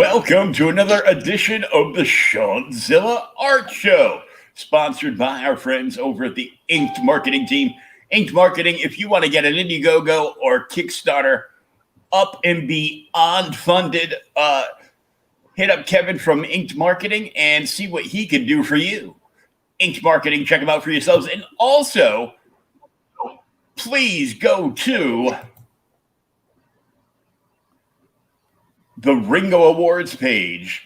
Welcome to another edition of the Shawn-Zilla Art Show, sponsored by our friends over at the Inked Marketing team. Inked Marketing, if you want to get an Indiegogo or Kickstarter up and beyond funded, hit up Kevin from Inked Marketing and see what he can do for you. Inked Marketing, check them out for yourselves. And also, please go to the Ringo Awards page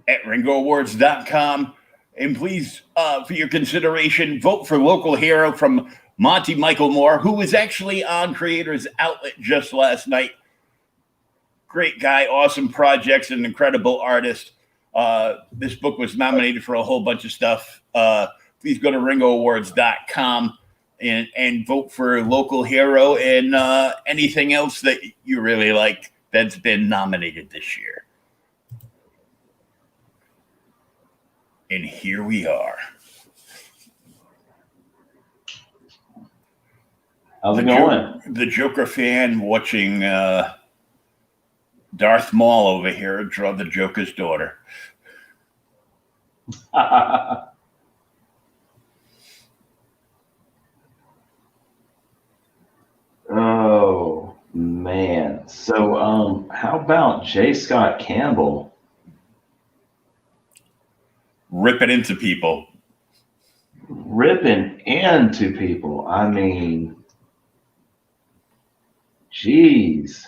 at ringoawards.com. And please, for your consideration, vote for Local Hero from Monty Michael Moore, who was actually on Creators Outlet just last night. Great guy, awesome projects, an incredible artist. This book was nominated for a whole bunch of stuff. Please go to ringoawards.com and vote for Local Hero and anything else that you really like that's been nominated this year. And here we are. How's it going? The Joker fan watching Darth Maul over here draw the Joker's daughter. Oh man. So how about J. Scott Campbell? Ripping into people. Ripping into people. I mean, geez.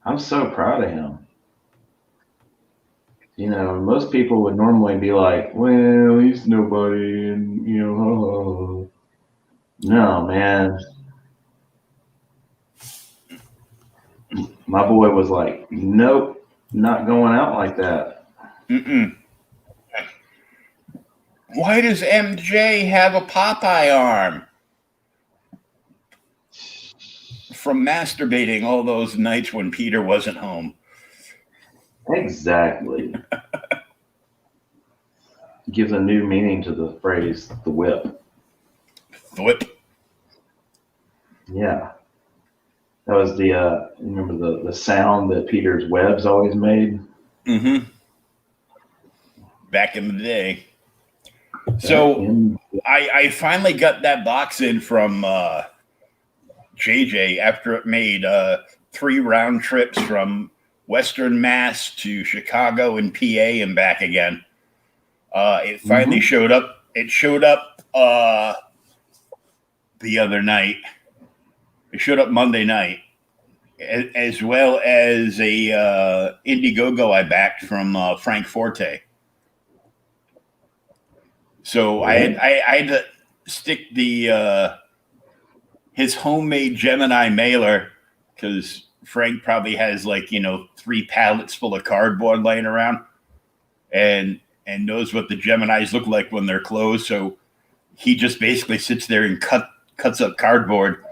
I'm so proud of him. You know, most people would normally be like, well, he's nobody, and, you know, no, man. My boy was like, nope, not going out like that. Mm-mm. Why does MJ have a Popeye arm? From masturbating all those nights when Peter wasn't home. Exactly. Gives a new meaning to the phrase, the whip. The whip. Yeah. That was the, remember the sound that Peter's webs always made? Mm-hmm. Back in the day. So I finally got that box in from JJ after it made 3 round trips from Western Mass to Chicago and PA and back again. It finally showed up. It showed up the other night. It showed up Monday night, as well as a Indiegogo I backed from Frank Forte. So I had to stick the his homemade Gemini mailer, because Frank probably has 3 pallets full of cardboard laying around, and knows what the Geminis look like when they're closed. So he just basically sits there and cuts up cardboard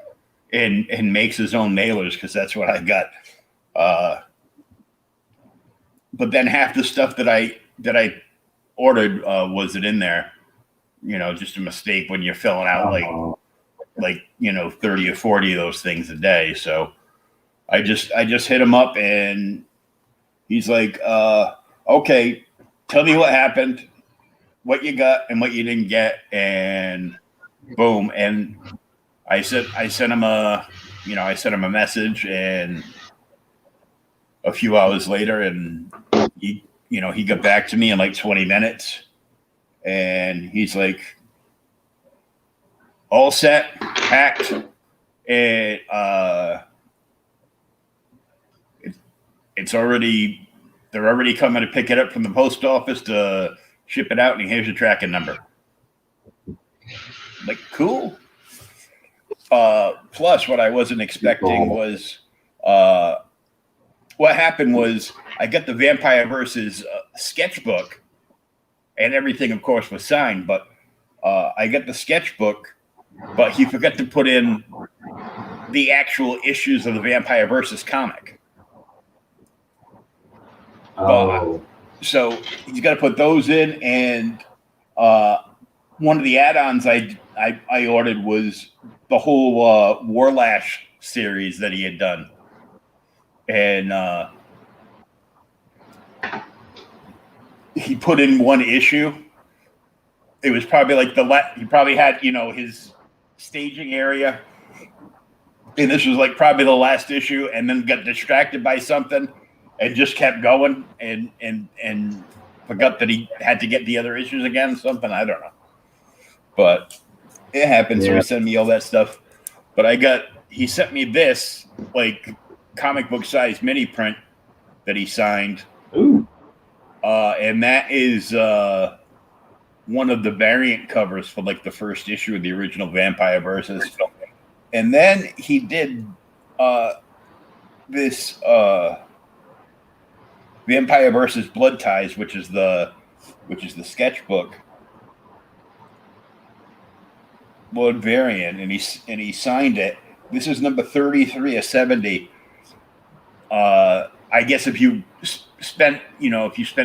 and makes his own mailers, because that's what I got. But then half the stuff that I ordered wasn't in there. Just a mistake when you're filling out 30 or 40 of those things a day. So I just hit him up, and he's like, okay, tell me what happened, what you got and what you didn't get. And boom. And I sent him a message, and a few hours later, and he got back to me in 20 minutes. And he's like, all set, packed, and it's already, they're already coming to pick it up from the post office to ship it out, and here's your tracking number. Like, cool. Plus, what I wasn't expecting was, what happened was I got the Vampire Versus sketchbook, and everything, of course, was signed, but I got the sketchbook, but he forgot to put in the actual issues of the Vampire Versus comic. So he's got to put those in, and one of the add-ons I ordered was the whole Warlash series that he had done. and he put in one issue. It was probably like he probably had, you know, his staging area, and this was like probably the last issue, and then got distracted by something and just kept going and forgot that he had to get the other issues again. Something, I don't know, but it happened. So he sent me all that stuff. But he sent me this like comic book size mini print that he signed. Ooh. And that is one of the variant covers for like the first issue of the original Vampire Versus. And then he did this Vampire Versus Blood Ties, which is the sketchbook Blood variant, and he signed it. This is number 33 of 70. I guess if you spent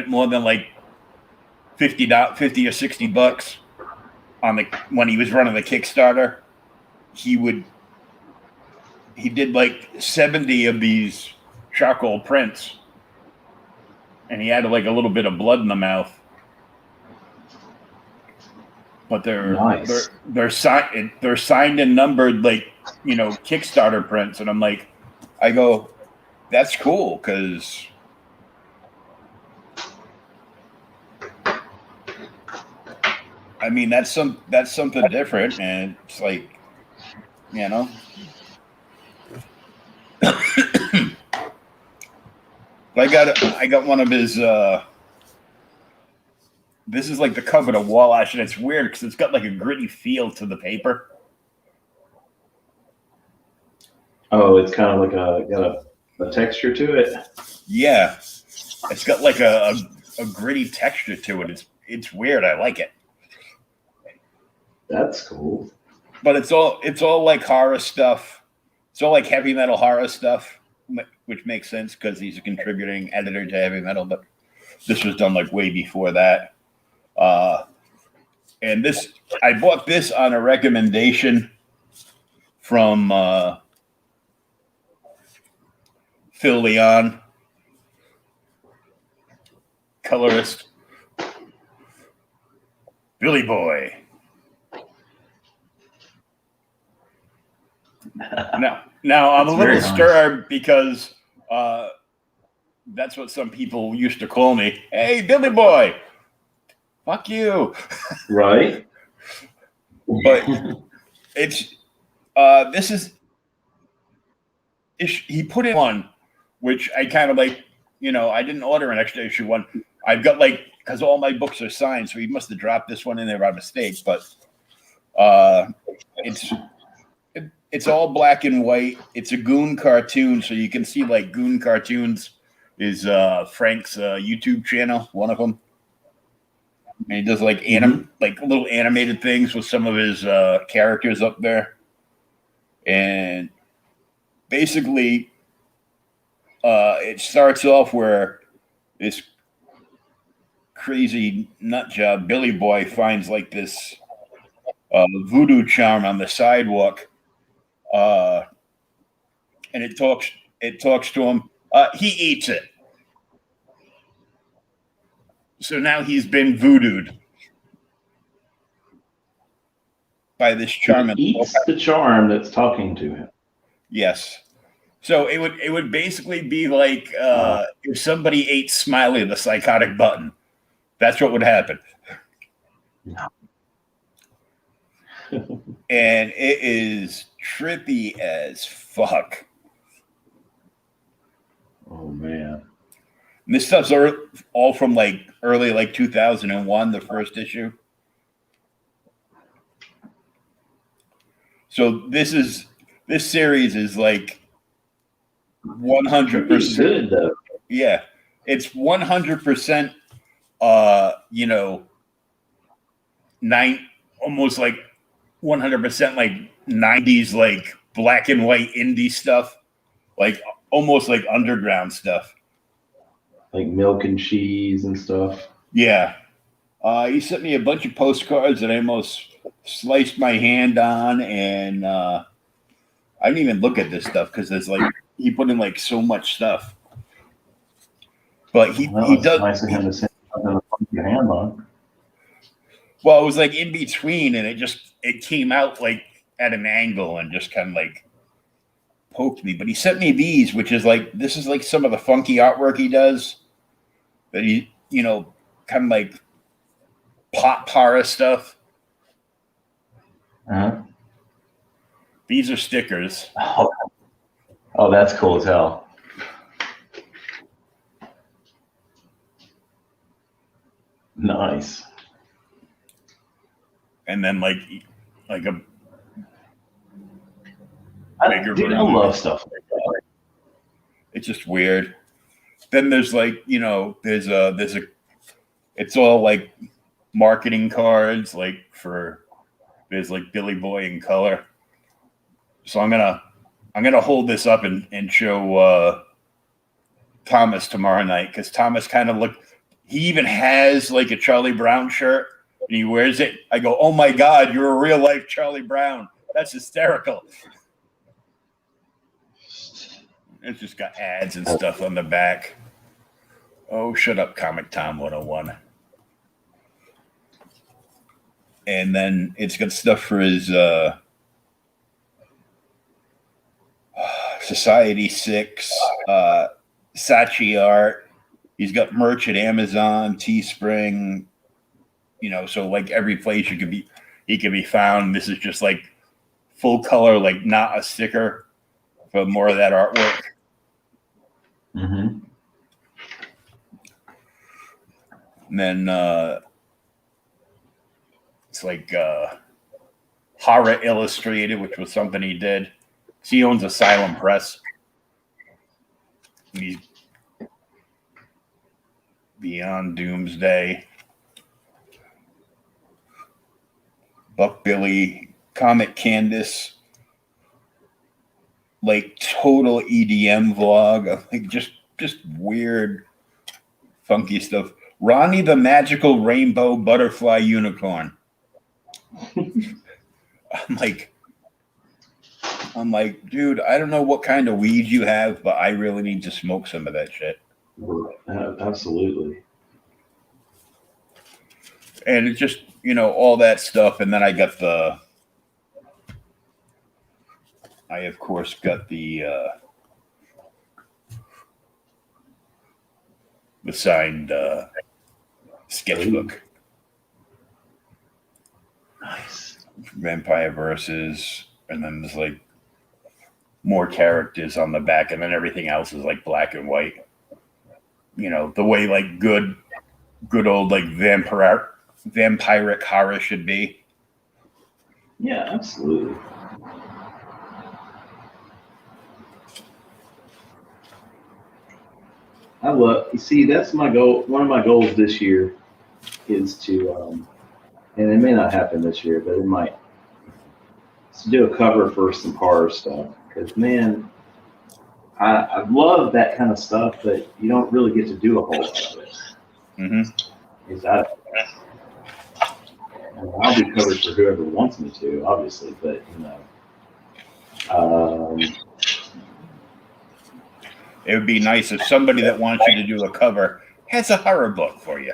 more than like $50 or $60 on when he was running the Kickstarter, he did like 70 of these charcoal prints, and he had like a little bit of blood in the mouth. But they're signed and numbered like, you know, Kickstarter prints, and I'm like, I go, that's cool, because I mean that's something different, and it's like, you know. I got one of his. This is like the cover to Wall Ash, and it's weird because it's got like a gritty feel to the paper. Oh, it's kind of like got a texture to it. Yeah, it's got like a gritty texture to it. It's weird. I like it. That's cool. But it's all like horror stuff. It's all like heavy metal horror stuff, which makes sense because he's a contributing editor to heavy metal. But this was done like way before that. And I bought this on a recommendation from Phil Leon, colorist, Billy Boy. Now I'm a little stirred because that's what some people used to call me. Hey, Billy Boy. Fuck you. Right. But it's he put in one, which I kind of like, you know, I didn't order an extra issue one. I've got like, because all my books are signed, so he must have dropped this one in there by mistake, but it's all black and white. It's a Goon cartoon, so you can see like Goon Cartoons is Frank's YouTube channel, one of them. And he does like like little animated things with some of his characters up there. And basically, it starts off where this crazy nut job Billy Boy finds like this voodoo charm on the sidewalk, and it talks to him. He eats it. So now he's been voodooed by this charm. He eats the charm that's talking to him. Yes. So it would basically be like if somebody ate Smiley the psychotic button. That's what would happen. No. And it is trippy as fuck. Oh man. And this stuff's all from like early like 2001, the first issue. So this series is like 100%. Good though. Yeah, it's 100%. You know, almost like 100% like 90s like black and white indie stuff, like almost like underground stuff. Like Milk and Cheese and stuff. Yeah. He sent me a bunch of postcards that I almost sliced my hand on, and I didn't even look at this stuff because there's like he put in like so much stuff. But he It's does. nice of him to send something to your hand on. Well, it was like in between, and it came out like at an angle and just kind of like poked me. But he sent me these, which is like this is like some of the funky artwork he does. That he, kind of like pop horror stuff. Uh-huh. These are stickers. Oh, that's cool as hell. Nice. And then like a bigger Dude, I version. love stuff like that. It's just weird. Then there's like, there's a it's all like marketing cards, like there's like Billy Boy in color. So I'm gonna hold this up and show Thomas tomorrow night, because Thomas kind of he even has like a Charlie Brown shirt and he wears it. I go, oh my God, you're a real life Charlie Brown. That's hysterical. It's just got ads and stuff on the back. Oh, shut up, Comic Tom 101. And then it's got stuff for his Society 6, Saatchi Art. He's got merch at Amazon, Teespring, so like every place he can be found. This is just like full color, like not a sticker, for more of that artwork. Mm-hmm. And then it's like horror illustrated, which was something he did. He owns Asylum Press. He's Beyond Doomsday, Buck Billy, Comic Candace, like total EDM vlog, like just weird, funky stuff. Ronnie the Magical Rainbow Butterfly Unicorn. I'm like, dude, I don't know what kind of weed you have, but I really need to smoke some of that shit. Absolutely. And it's just, all that stuff. And then I of course got the signed sketchbook. Nice. Vampire Versus. And then there's like more characters on the back, and then everything else is like black and white. The way like good old like vampiric horror should be. Yeah, absolutely. That's my goal. One of my goals this year is to, and it may not happen this year, but it might, to do a cover for some horror stuff. Because, man, I love that kind of stuff, but you don't really get to do a whole lot of it. Mm-hmm. I'll do covers for whoever wants me to, obviously, but, it would be nice if somebody that wants you to do a cover has a horror book for you.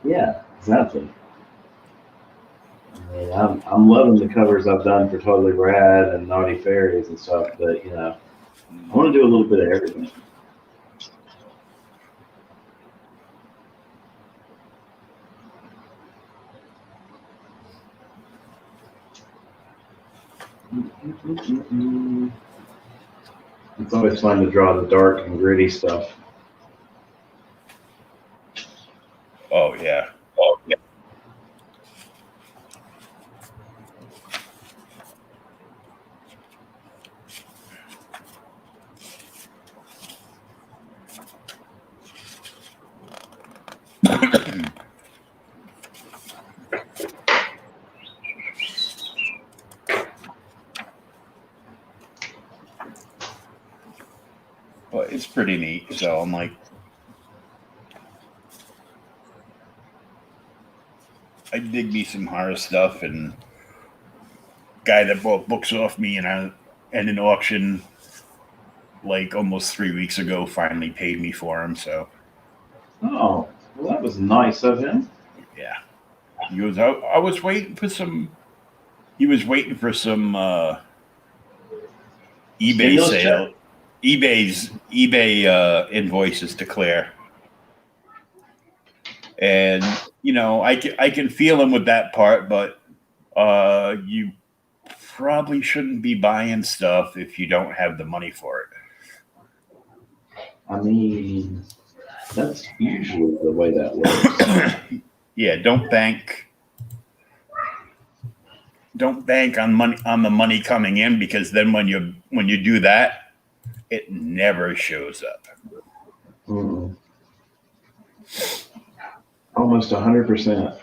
Yeah, exactly. I'm loving the covers I've done for Totally Rad and Naughty Fairies and stuff, but I want to do a little bit of everything. It's always fun to draw the dark and gritty stuff. Oh yeah. But it's pretty neat. So I'm like, I dig me some horror stuff, and guy that bought books off me, and an auction like almost 3 weeks ago finally paid me for him. So Oh, well, that was nice of him. yeah, he was. I was waiting for some. He was waiting for some eBay Stimulus sale, check? eBay invoices to clear, and I can feel him with that part, but you probably shouldn't be buying stuff if you don't have the money for it. I mean, that's usually the way that works. Yeah, don't bank on the money coming in, because then when you do that, it never shows up. Mm-mm. Almost 100%.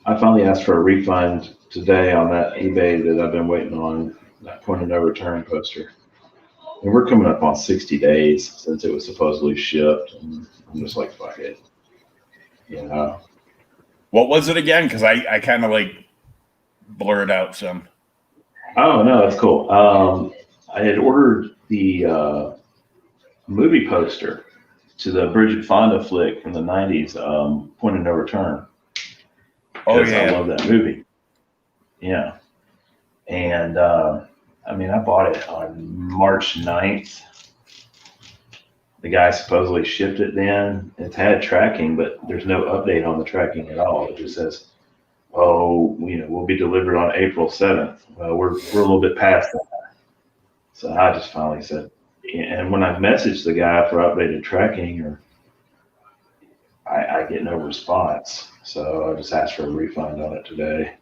I finally asked for a refund today on that eBay that I've been waiting on, that point of no return poster. And we're coming up on 60 days since it was supposedly shipped. And I'm just like, fuck it. You know? What was it again? Because I kind of like blurred out some. Oh, no, that's cool. I had ordered the movie poster to the Bridget Fonda flick from the 90s, Point of No Return. Oh Because I yeah. love that movie. Yeah. And I mean, I bought it on March 9th. The guy supposedly shipped it then. It's had tracking, but there's no update on the tracking at all. It just says, oh, we'll be delivered on April 7th. Well, we're a little bit past that. So I just finally said, and when I messaged the guy for updated tracking, I get no response. So I just asked for a refund on it today.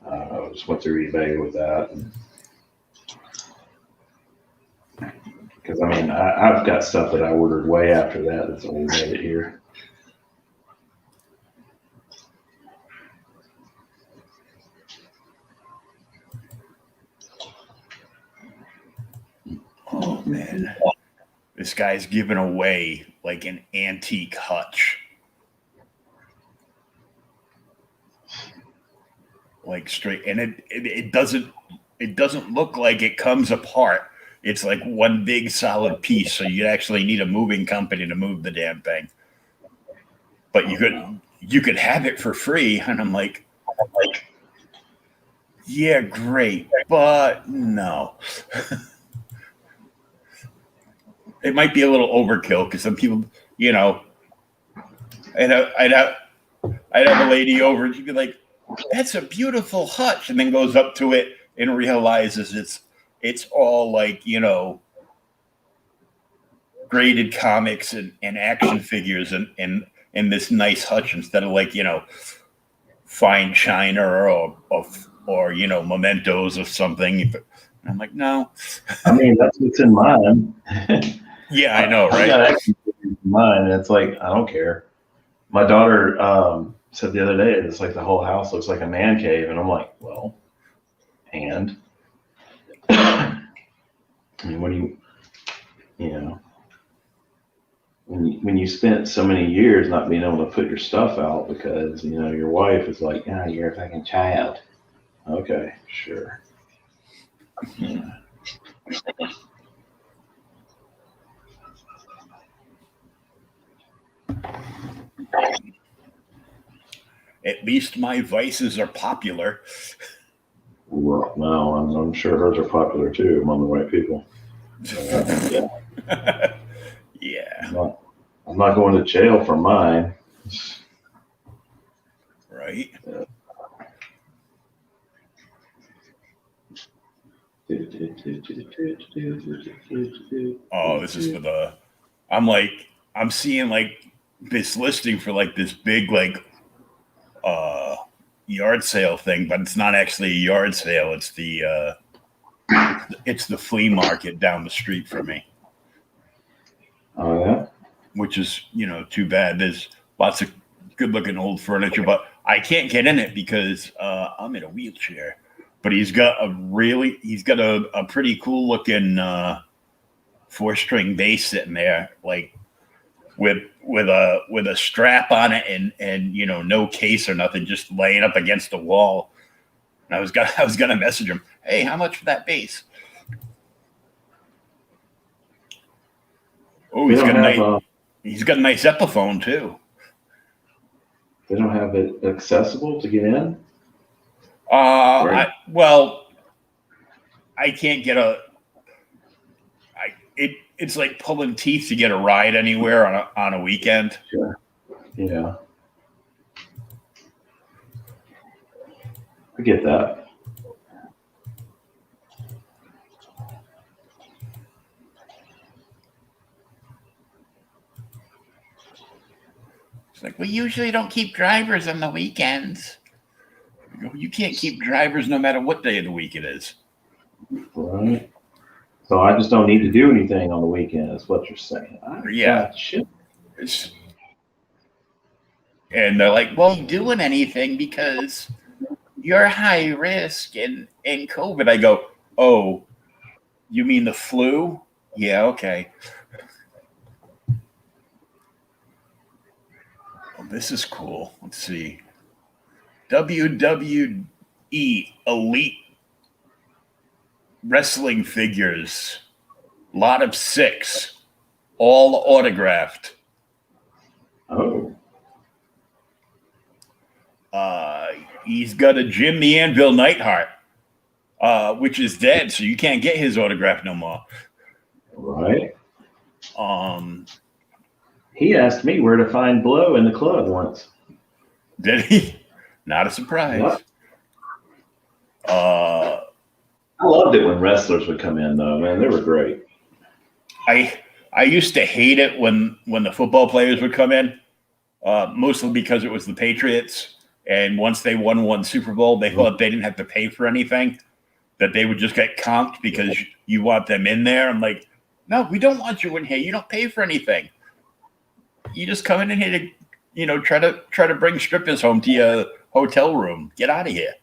I just went through eBay with that. Because, I mean, I've got stuff that I ordered way after that that's only made it here. Oh man, this guy's giving away like an antique hutch, like straight, and it doesn't look like it comes apart. It's like one big solid piece, so you actually need a moving company to move the damn thing. But you could have it for free, and I'm like, yeah, great, but no. It might be a little overkill because some people, I'd have a lady over and she'd be like, "That's a beautiful hutch," and then goes up to it and realizes it's all like graded comics and action figures and this nice hutch instead of like fine china or mementos of something. And I'm like, no. I mean, that's what's in mine. Yeah, I know, right? I got action figures in mine, and it's like, I don't care. My daughter said the other day, it's like the whole house looks like a man cave, and I'm like, well, and I mean, when you spent so many years not being able to put your stuff out because your wife is like, "Ah, you're a fucking child." Okay, sure. Yeah. At least my vices are popular. Well, no, I'm sure hers are popular too among the right people. Yeah. Yeah. I'm not going to jail for mine. Right. Oh, this is for I'm seeing like this listing for like this big like yard sale thing, but it's not actually a yard sale. It's the flea market down the street from me. Oh yeah. Which is too bad. There's lots of good looking old furniture, but I can't get in it because I'm in a wheelchair. But he's got a pretty cool looking 4-string bass sitting there, like with a strap on it and no case or nothing, just laying up against the wall. I was gonna message him. Hey, how much for that bass? Oh, he's got a nice Epiphone too. They don't have it accessible to get in. Right. I can't get it's like pulling teeth to get a ride anywhere on a weekend. Sure. Yeah. I get that. It's like, we usually don't keep drivers on the weekends. You can't keep drivers no matter what day of the week it is. Right. So I just don't need to do anything on the weekend, is what you're saying. Yeah. And they're like, well, doing anything because you're high risk and COVID. I go, oh, you mean the flu? Yeah, okay. Well, this is cool. Let's see. WWE Elite Wrestling figures. Lot of 6. All autographed. Oh. He's got a Jim the Anvil Neidhart, which is dead, so you can't get his autograph no more. Right. He asked me where to find Blow in the club once. Did he? Not a surprise. I loved it when wrestlers would come in, though. Man, they were great. I used to hate it when the football players would come in, mostly because it was the Patriots. And once they won one Super Bowl, they thought they didn't have to pay for anything, that they would just get comped because you want them in there. I'm like, no, we don't want you in here. You don't pay for anything. You just come in here to, try to bring strippers home to your hotel room. Get out of here.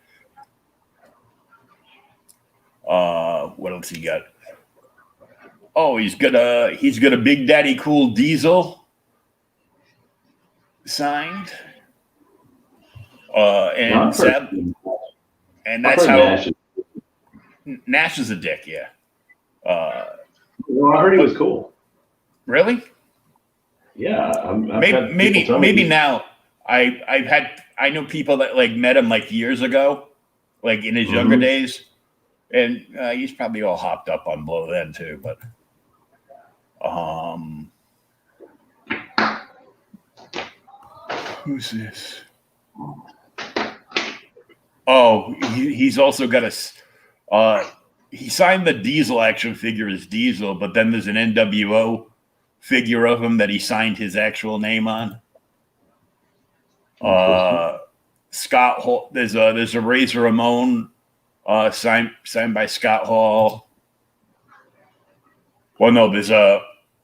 What else he got? Oh, he's got a Big Daddy Cool Diesel signed. And that's how Nash is a dick. Yeah. Well, I heard he was cool. Really? Yeah. Maybe now. I know people that like met him like years ago, like in his younger days, and he's probably all hopped up on Blow then too. But who's this? Oh, he's also got he signed the Diesel action figure as Diesel, but then there's an NWO figure of him that he signed his actual name on. Scott Hall, there's a Razor Ramon signed by Scott Hall. Well, no, there's a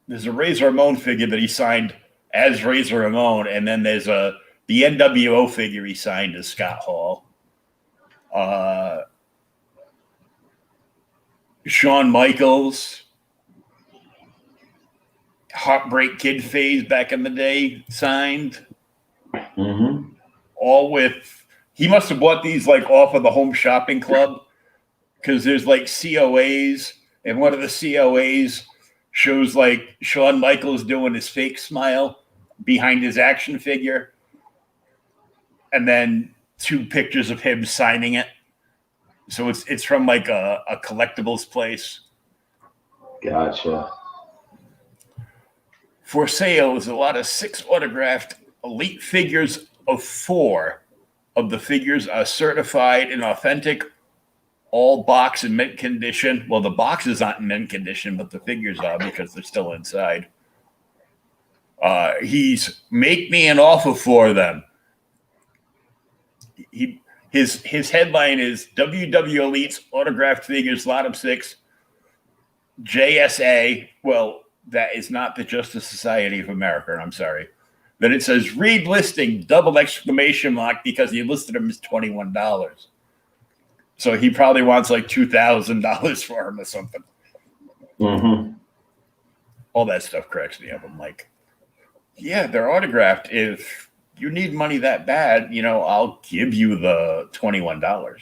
Razor Ramon figure that he signed as Razor Ramon, and then there's the NWO figure he signed as Scott Hall. Shawn Michaels, Heartbreak Kid phase back in the day, signed. All with, he must have bought these like off of the Home Shopping Club, because there's like COAs, and one of the COAs shows like Shawn Michaels doing his fake smile behind his action figure, and then 2 pictures of him signing it. So it's from like a collectibles place. Gotcha. For sale is a lot of 6 autographed Elite figures of 4 of the figures are certified and authentic, all box and mint condition. Well, the boxes aren't in mint condition, but the figures are because they're still inside. He's make me an offer for them. His headline is WW Elite's autographed figures, lot of 6, JSA. Well, that is not the Justice Society of America. I'm sorry. Then it says read listing, double exclamation mark, because he listed him as $21. So he probably wants like $2,000 for him or something. All that stuff cracks me up. I'm like, yeah, they're autographed. If you need money that bad, I'll give you the $21.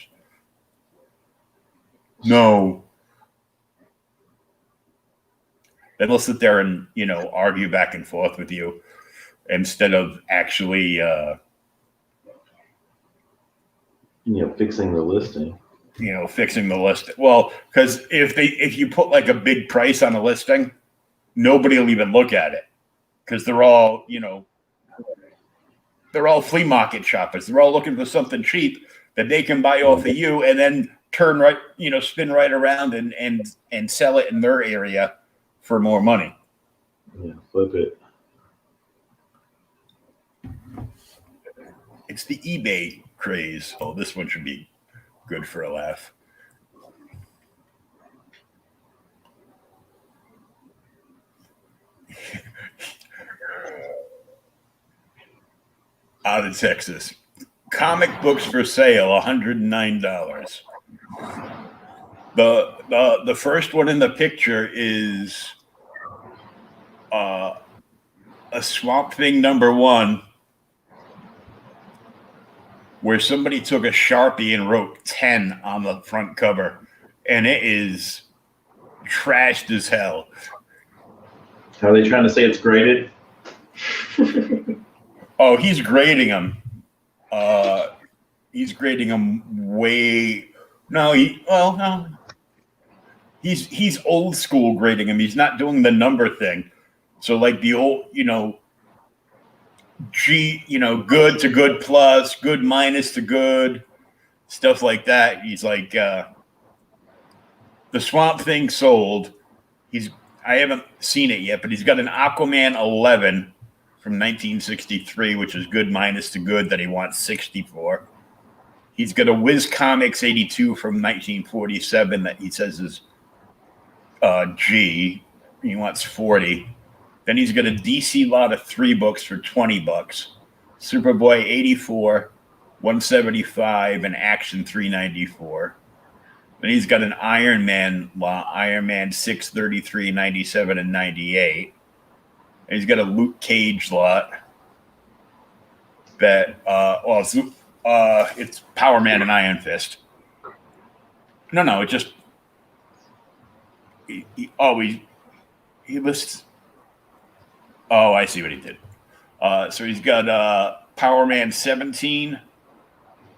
No. Then they'll sit there and, argue back and forth with you instead of actually, fixing the listing. Fixing the listing. Well, because if you put like a big price on a listing, nobody will even look at it because they're all, they're all flea market shoppers. They're all looking for something cheap that they can buy off of you and then turn right, spin right around and sell it in their area for more money. Yeah, flip it. It's the eBay craze. Oh, this one should be good for a laugh. Out of Texas. Comic books for sale, $109. The first one in the picture is a Swamp Thing #1, where somebody took a Sharpie and wrote 10 on the front cover, and it is trashed as hell. Are they trying to say it's graded? Oh, he's grading them. He's grading them way. No, he's old school grading them. He's not doing the number thing. So like the old, G, good to good plus, good minus to good, stuff like that. He's like, the Swamp Thing sold. I haven't seen it yet, but he's got an Aquaman 11 from 1963, which is good minus to good that he wants 60 for. He's got a Wiz Comics 82 from 1947 that he says is G. He wants 40. Then he's got a DC lot of 3 books for $20. Superboy 84, 175, and Action 394. Then he's got an Iron Man lot, Iron Man 633, 97, and 98. And he's got a Luke Cage lot that it's Power Man and Iron Fist. No, it just he lists. Oh, I see what he did. So he's got Power Man 17,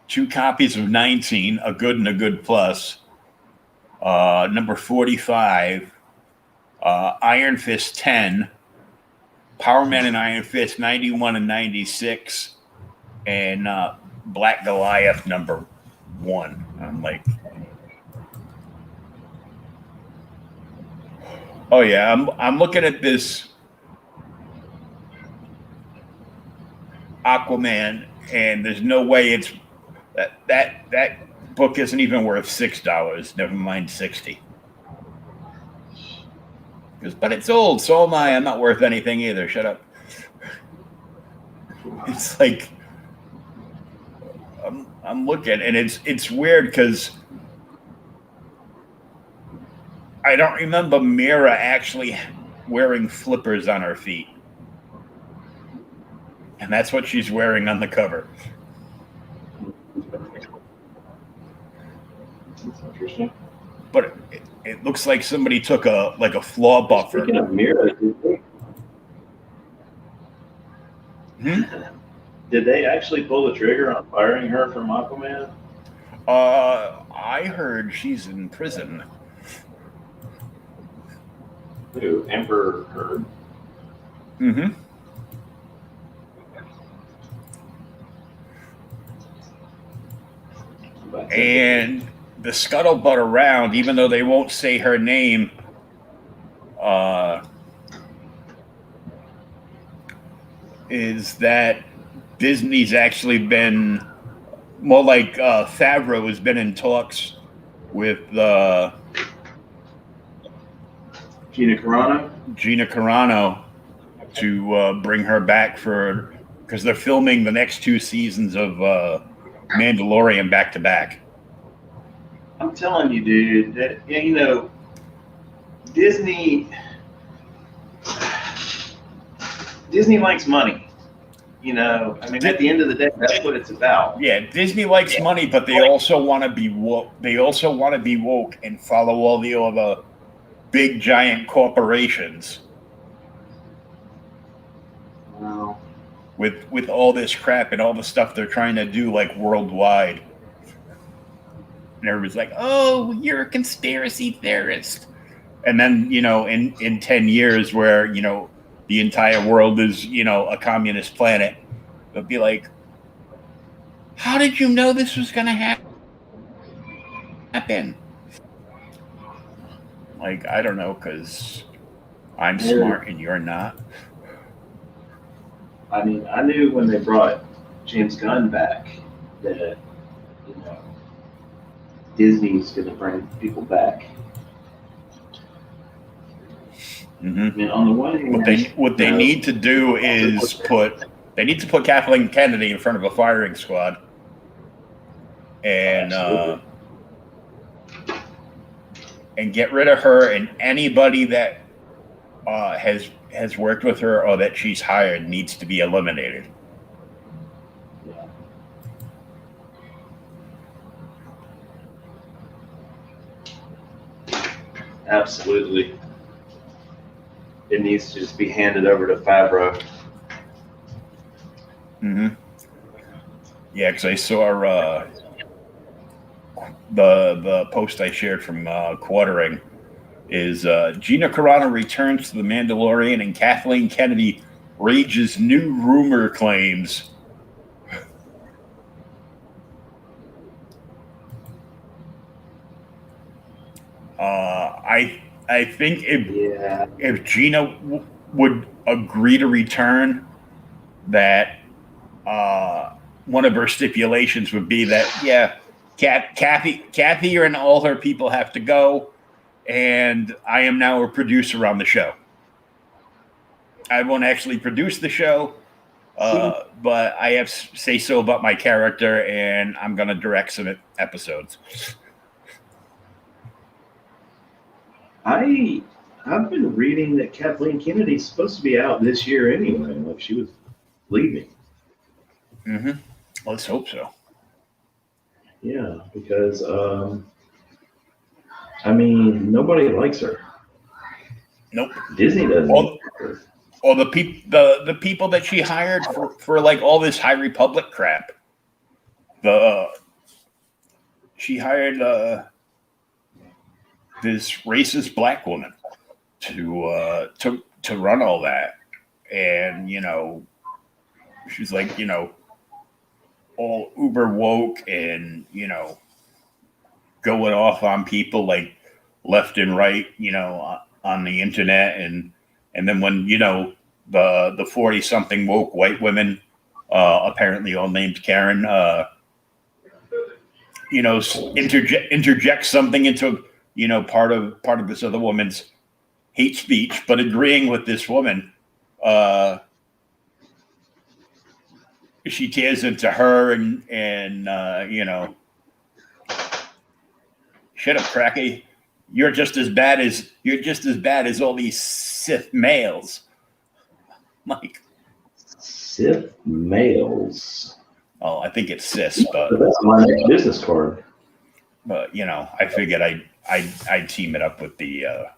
2 copies of 19, a good and a good plus. Number 45, Iron Fist 10, Power Man and Iron Fist 91 and 96, and Black Goliath #1. I'm like, oh yeah, I'm looking at this Aquaman, and there's no way it's that book isn't even worth $6. Never mind 60. But it's old, so am I. I'm not worth anything either. Shut up. It's like I'm looking, and it's weird because I don't remember Mira actually wearing flippers on her feet. And that's what she's wearing on the cover. That's interesting. But it looks like somebody took a flaw buffer. Speaking of Mira, did they actually pull the trigger on firing her from Aquaman? I heard she's in prison. Who? Amber Heard? Mm-hmm. And the scuttlebutt around, even though they won't say her name, is that Disney's actually been more like Favreau has been in talks with Gina Carano to bring her back because they're filming the next 2 seasons of Mandalorian back to back. I'm telling you, dude, that Disney likes money. You know, I mean, at the end of the day, that's what it's about. Yeah, Disney likes money, but they also want to be woke. They also want to be woke and follow all the other big giant corporations Well, with all this crap and all the stuff they're trying to do like worldwide. And everybody's like, "Oh, you're a conspiracy theorist." And then, in 10 years where, the entire world is, a communist planet, they'll be like, "How did you know this was going to happen?" Like, I don't know, cuz I'm smart and you're not. I mean, I knew when they brought James Gunn back that, you know, Disney's going to bring people back. Mm-hmm. I mean, on the one hand, what they need to do is put Kathleen Kennedy in front of a firing squad, and get rid of her, and anybody that has worked with her or that she's hired needs to be eliminated. Yeah. Absolutely. It needs to just be handed over to Favreau. Mm-hmm. Yeah, because I saw the post I shared from Quartering is Gina Carano returns to The Mandalorian and Kathleen Kennedy rages new rumor claims. I think if Gina would agree to return, that one of her stipulations would be that Kathy and all her people have to go, and I am now a producer on the show. I won't actually produce the show, but I have say so about my character, and I'm going to direct some episodes. I've been reading that Kathleen Kennedy's supposed to be out this year anyway. Like she was leaving. Mm-hmm. Let's hope so. Yeah, because I mean, nobody likes her. Nope. Disney doesn't. Or the people that she hired for like all this High Republic crap. She hired this racist black woman to run all that, and she's like all uber woke and going off on people like left and right on the internet, and then when the 40 something woke white women apparently all named Karen interject something into part of this other woman's hate speech, but agreeing with this woman, she tears into her and shut up, cracky. You're just as bad as all these Sith males. Like Sith males. Oh, I think it's cis, but that's my next business card. But I figured I'd team it up with the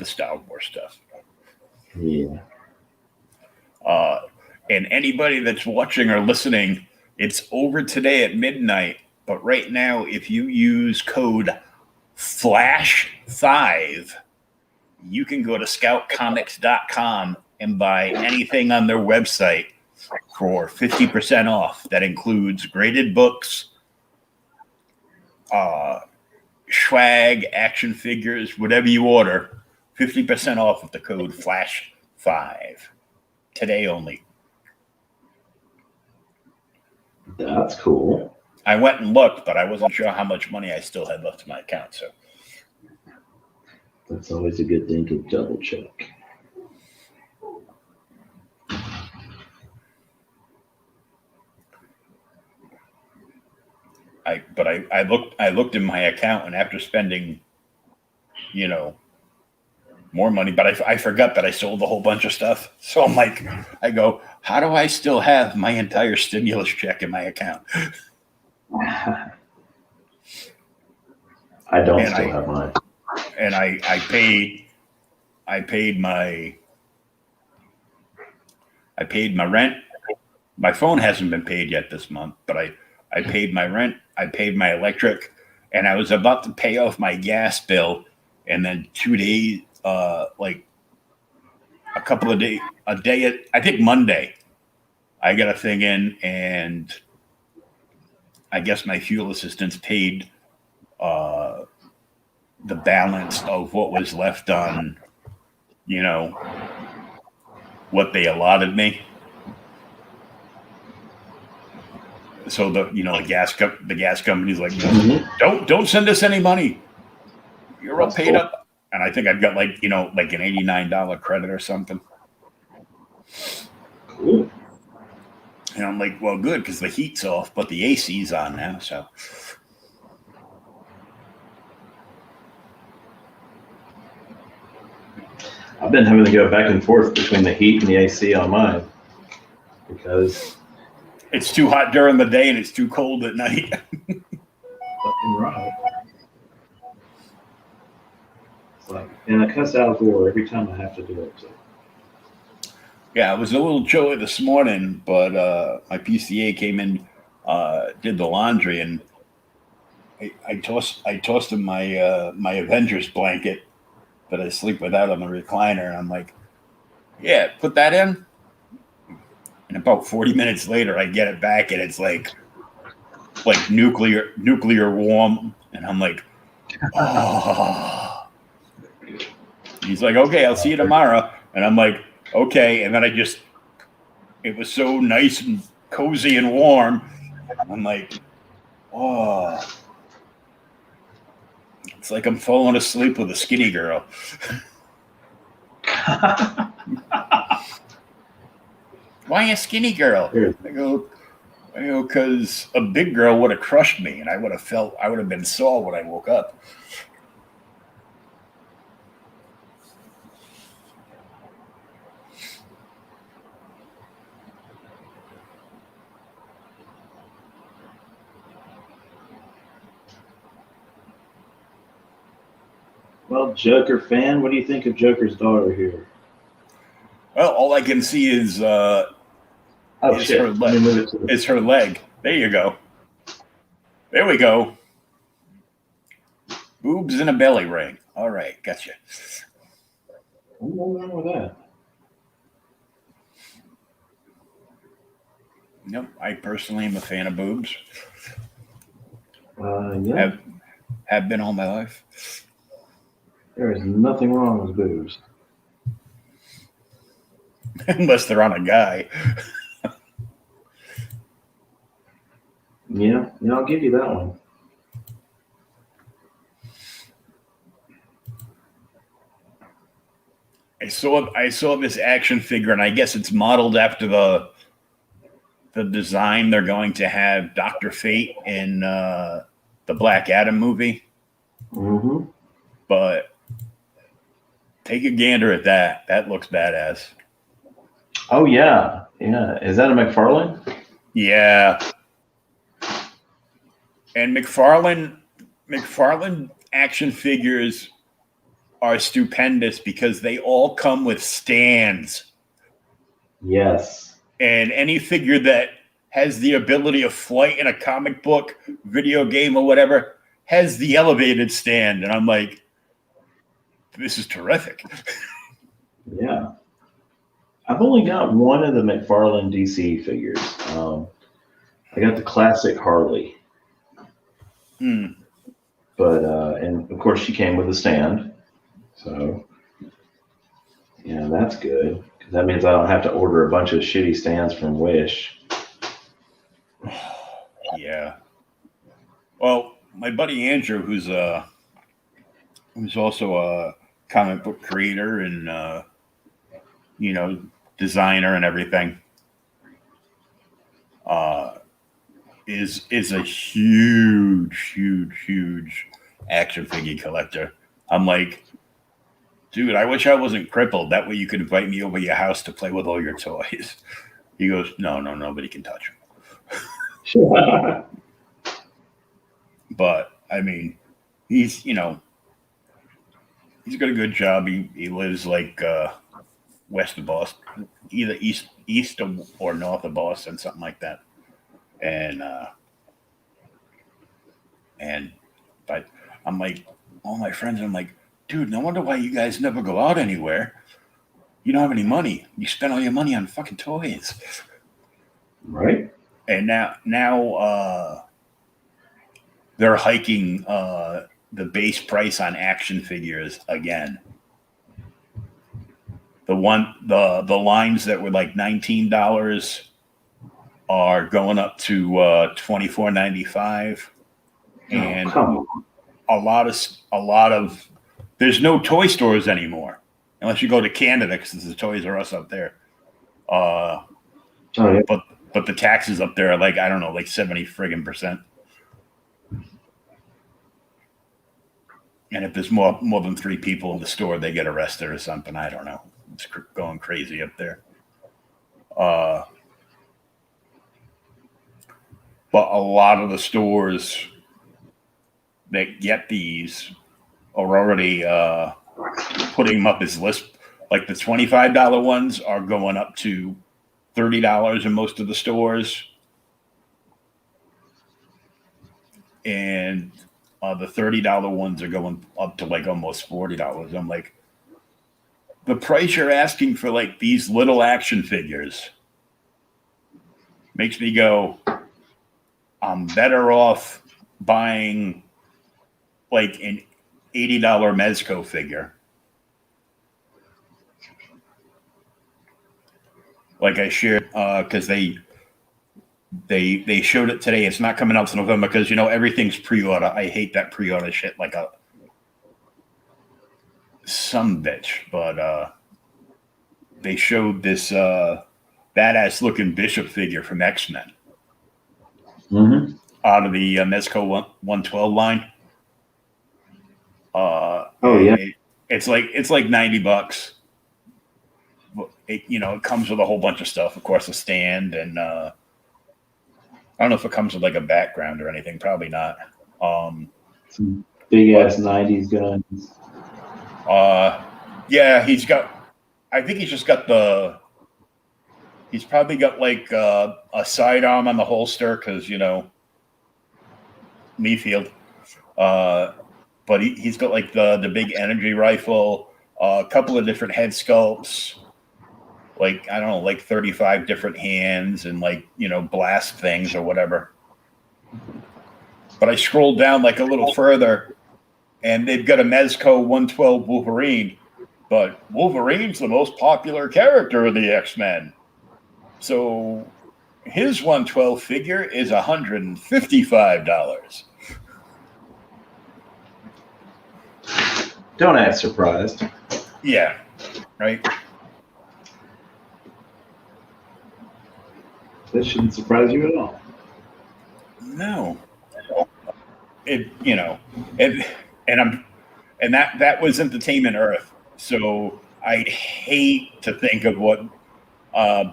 Star Wars stuff. Yeah. And anybody that's watching or listening, it's over today at midnight. But right now, if you use code FLASH5, you can go to scoutcomics.com and buy anything on their website for 50% off. That includes graded books, swag, action figures, whatever you order, 50% off with the code FLASH5. Today only. That's cool. I went and looked, but I wasn't sure how much money I still had left in my account. So that's always a good thing to double check. I looked in my account, and after spending, more money, but I forgot that I sold a whole bunch of stuff. So I'm like, I go, how do I still have my entire stimulus check in my account? I don't still have mine. And I paid my rent. My phone hasn't been paid yet this month, but I paid my rent, I paid my electric, and I was about to pay off my gas bill, and then 2 days, like a day, I think Monday, I got a thing in, and I guess my fuel assistance paid the balance of what was left on, what they allotted me. So the gas company's like, don't send us any money. You're all paid up. And I think I've got like an $89 credit or something. Cool. And I'm like, well, good, because the heat's off, but the AC's on now. So I've been having to go back and forth between the heat and the AC on mine because it's too hot during the day and it's too cold at night. Fucking right. It's like, and I cuss out door every time I have to do it. So. Yeah, it was a little chilly this morning, but my PCA came in, did the laundry, and I tossed him my my Avengers blanket that I sleep without on the recliner, and I'm like, yeah, put that in. And about 40 minutes later, I get it back, and it's like nuclear warm, and I'm like, oh. He's like, okay, I'll see you tomorrow, and I'm like, okay, and then it was so nice and cozy and warm. I'm like, oh, it's like I'm falling asleep with a skinny girl. Why a skinny girl? I go, because a big girl would have crushed me, and I would have been sore when I woke up. Well, Joker fan, what do you think of Joker's daughter here? Well, all I can see is her leg. There you go. There we go. Boobs and a belly ring. All right, gotcha. I'm not wrong with that. Nope, I personally am a fan of boobs. Yeah. Have been all my life. There is nothing wrong with boobs. Unless they're on a guy. Yeah, I'll give you that one. I saw this action figure, and I guess it's modeled after the design they're going to have Dr. Fate in the Black Adam movie. Mm-hmm. But take a gander at that. That looks badass. Oh yeah. Is that a McFarlane? Yeah. And McFarlane action figures are stupendous because they all come with stands. Yes. And any figure that has the ability of flight in a comic book, video game, or whatever has the elevated stand. And I'm like, this is terrific. Yeah. I've only got one of the McFarlane DC figures. I got the classic Harley. But, and of course she came with a stand. So, yeah, that's good. Because that means I don't have to order a bunch of shitty stands from Wish. Yeah. Well, my buddy Andrew, who's also a comic book creator and, designer and everything, is a huge action figure collector. I'm like, dude, I wish I wasn't crippled. That way you could invite me over your house to play with all your toys. He goes, no, nobody can touch them. Sure. But I mean, he's got a good job. He lives like west of Boston, either east or north of Boston, something like that. But I'm like, all my friends, I'm like, dude, no wonder why you guys never go out anywhere. You don't have any money. You spend all your money on fucking toys. Right. And now they're hiking the base price on action figures again. The lines that were like $19 are going up to $24.95, and a lot of there's no toy stores anymore unless you go to Canada because there's a Toys R Us up there. Yeah. But the taxes up there are like, I don't know, like 70%. And if there's more than 3 people in the store, they get arrested or something. I don't know. It's going crazy up there. But a lot of the stores that get these are already putting them up as list. Like the $25 ones are going up to $30 in most of the stores. And the $30 ones are going up to like almost $40. I'm like, the price you're asking for like these little action figures makes me go, I'm better off buying like an $80 Mezco figure. Like I shared, because they showed it today. It's not coming out to November because everything's pre-order. I hate that pre-order shit like a some bitch. But they showed this badass looking Bishop figure from X-Men out of the Mezco 112 line. It's like $90. It comes with a whole bunch of stuff. Of course, a stand, and I don't know if it comes with like a background or anything. Probably not. Some big ass 90s guns. Yeah, I think he's just got he's probably got like a sidearm on the holster because Mayfield. But he's got like the big energy rifle, a couple of different head sculpts, like I don't know, like 35 different hands and like blast things or whatever. But I scrolled down like a little further, and they've got a Mezco 112 Wolverine, but Wolverine's the most popular character of the X-Men, so his 112 figure is $155. Don't act surprised. Yeah, right. That shouldn't surprise you at all. No. That was Entertainment Earth. So I hate to think of what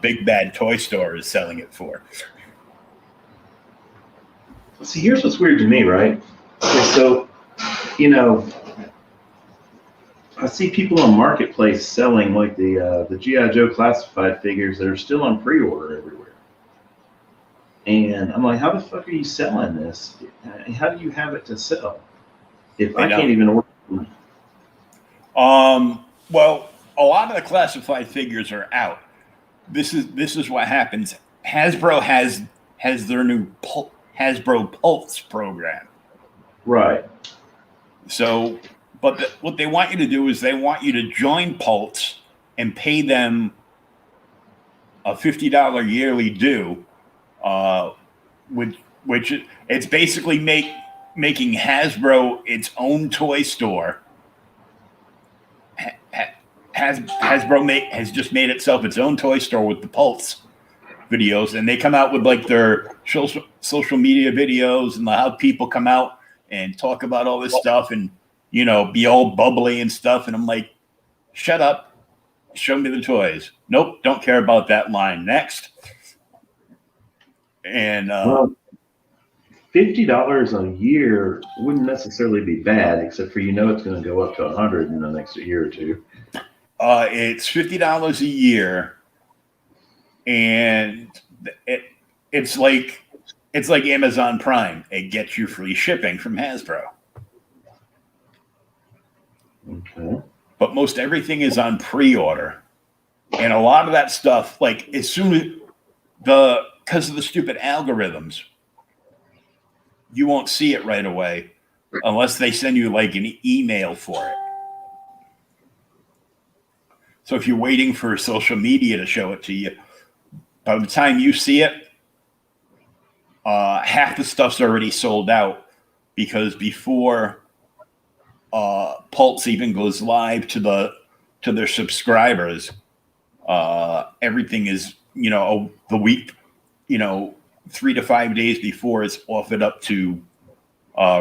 Big Bad Toy Store is selling it for. See, here's what's weird to me, right? Okay, so, I see people on Marketplace selling like the G.I. Joe classified figures that are still on pre-order everywhere. And I'm like, how the fuck are you selling this? How do you have it to sell if I can't even order them? Well, a lot of the classified figures are out. This is what happens. Hasbro has their new Hasbro Pulse program. Right. So, but what they want you to do is they want you to join Pulse and pay them a $50 yearly due, which it's basically making Hasbro its own toy store. Hasbro has just made itself its own toy store with the Pulse videos, and they come out with like their social media videos and how people come out and talk about all this stuff and be all bubbly and stuff. And I'm like, Shut up. Show me the toys. Nope, don't care about that line. Next. And well, $50 a year wouldn't necessarily be bad, except for it's going to go up to $100 in the next year or two. It's $50 a year, and it's like Amazon Prime. It gets you free shipping from Hasbro. Okay. But most everything is on pre-order, and a lot of that stuff, like as soon as because of the stupid algorithms, you won't see it right away unless they send you like an email for it. So if you're waiting for social media to show it to you, by the time you see it, half the stuff's already sold out, because before Pulse even goes live to their subscribers, everything is, the week, 3 to 5 days before it's offered up to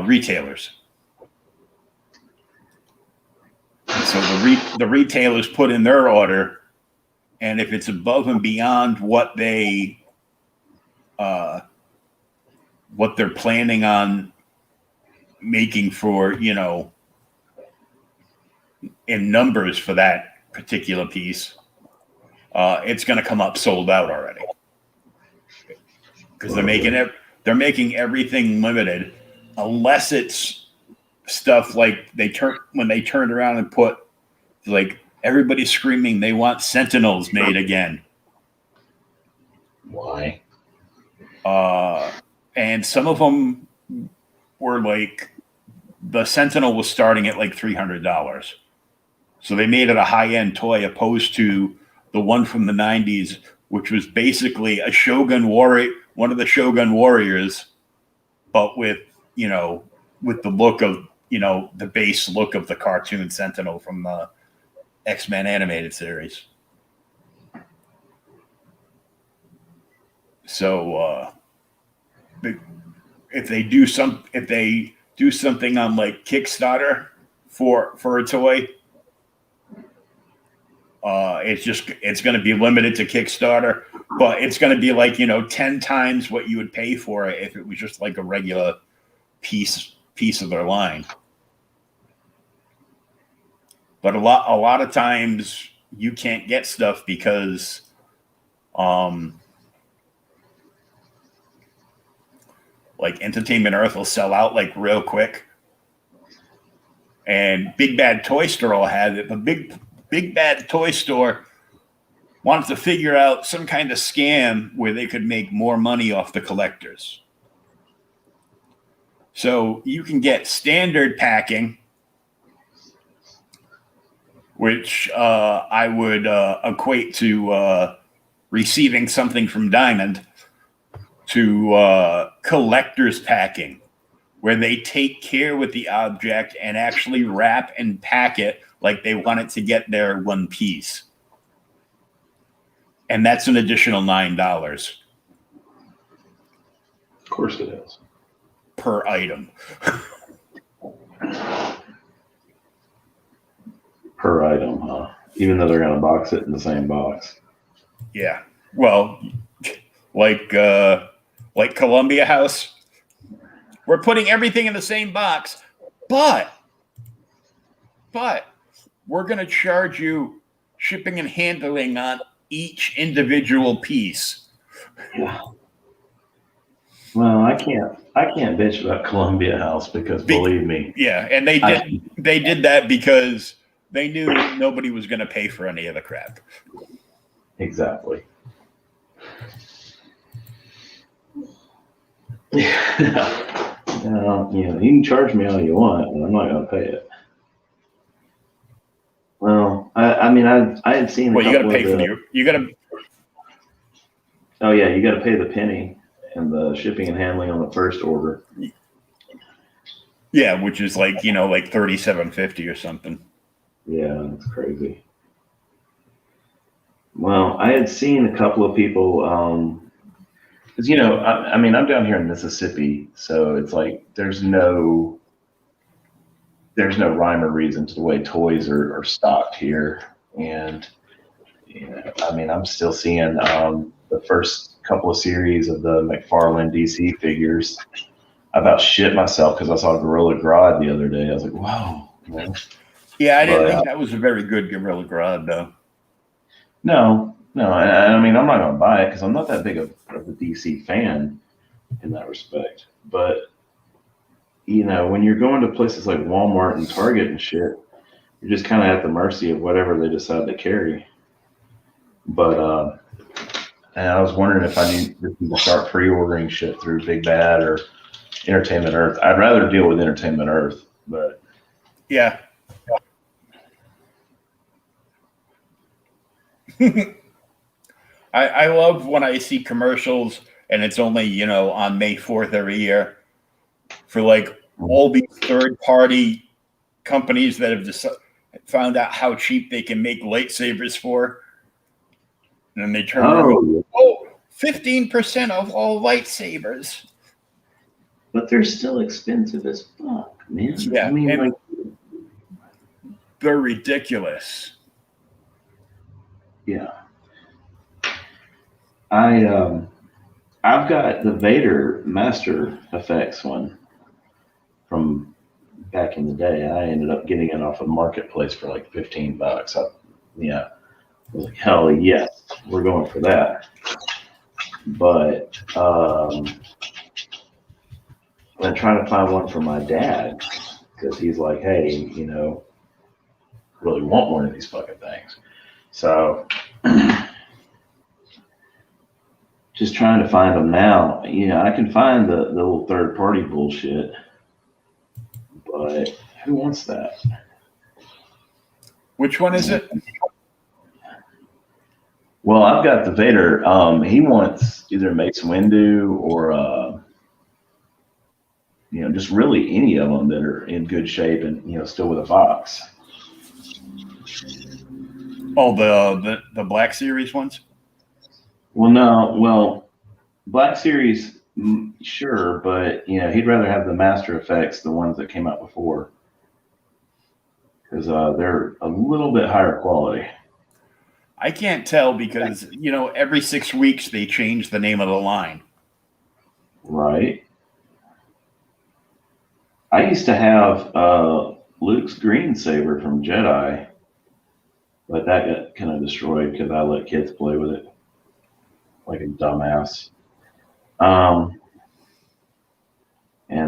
retailers. So the retailers put in their order, and if it's above and beyond what they're planning on making for, in numbers for that particular piece, it's going to come up sold out already, because they're making everything limited, unless it's stuff like when they turned around and put, like, everybody's screaming they want Sentinels made again. Why? And some of them were like, the Sentinel was starting at like $300. So they made it a high-end toy, opposed to the one from the 90s, which was basically a Shogun warrior, one of the Shogun warriors, but with the look of, the base look of the cartoon Sentinel from the X-Men animated series. So if they do something on like Kickstarter for a toy, it's going to be limited to Kickstarter, but it's going to be like 10 times what you would pay for it if it was just like a regular piece of their line. But a lot of times you can't get stuff because like Entertainment Earth will sell out like real quick, and Big Bad Toy Store will have it. But Big Bad Toy Store wanted to figure out some kind of scam where they could make more money off the collectors. So you can get standard packing, which I would equate to receiving something from Diamond, to collector's packing, where they take care with the object and actually wrap and pack it like they want it to get there one piece. And that's an additional $9. Of course it is. Per item. Per item, huh? Even though they're going to box it in the same box. Yeah. Well, like Columbia House, we're putting everything in the same box, but we're going to charge you shipping and handling on each individual piece. Yeah. Well, I can't bitch about Columbia House, because believe me. Yeah, and they did that because they knew nobody was going to pay for any of the crap. Exactly. Yeah. You can charge me all you want, but I'm not going to pay it. Well, I had seen. Well, you got to pay for you got to. Oh yeah, you got to pay the penny and the shipping and handling on the first order. Yeah, which is like like $37.50 or something. Yeah, that's crazy. Well, I had seen a couple of people, because I'm down here in Mississippi, so it's like there's no there's no rhyme or reason to the way toys are stocked here. And, I mean, I'm still seeing the first couple of series of the McFarlane DC figures. I about shit myself because I saw Gorilla Grodd the other day. I was like, whoa. Yeah, I didn't think that was a very good Gorilla Grodd, though. No. I mean, I'm not going to buy it because I'm not that big of a DC fan in that respect. But, when you're going to places like Walmart and Target and shit, you're just kind of at the mercy of whatever they decide to carry. But, and I was wondering if I need to start pre-ordering shit through Big Bad or Entertainment Earth. I'd rather deal with Entertainment Earth, but yeah. I love when I see commercials and it's only, on May 4th every year for like all these third-party companies that have just found out how cheap they can make lightsabers for. And then they turn around, 15% of all lightsabers. But they're still expensive as fuck, man. Yeah, I mean, they're ridiculous. Yeah. I've got the Vader Master Effects one from back in the day. I ended up getting it off of Marketplace for like $15. I was like, hell yes, we're going for that. But I'm trying to find one for my dad because he's like, hey, really want one of these fucking things. So just trying to find them now. I can find the little third party bullshit, but who wants that? Which one is it? Well, I've got the Vader. He wants either Mace Windu or just really any of them that are in good shape and still with a box. Oh, the Black Series ones? Well, no. Well, Black Series, sure, but he'd rather have the Master Effects, the ones that came out before, because they're a little bit higher quality. I can't tell because every 6 weeks they change the name of the line. Right. I used to have Luke's green saber from Jedi, but that got kind of destroyed because I let kids play with it like a dumbass. And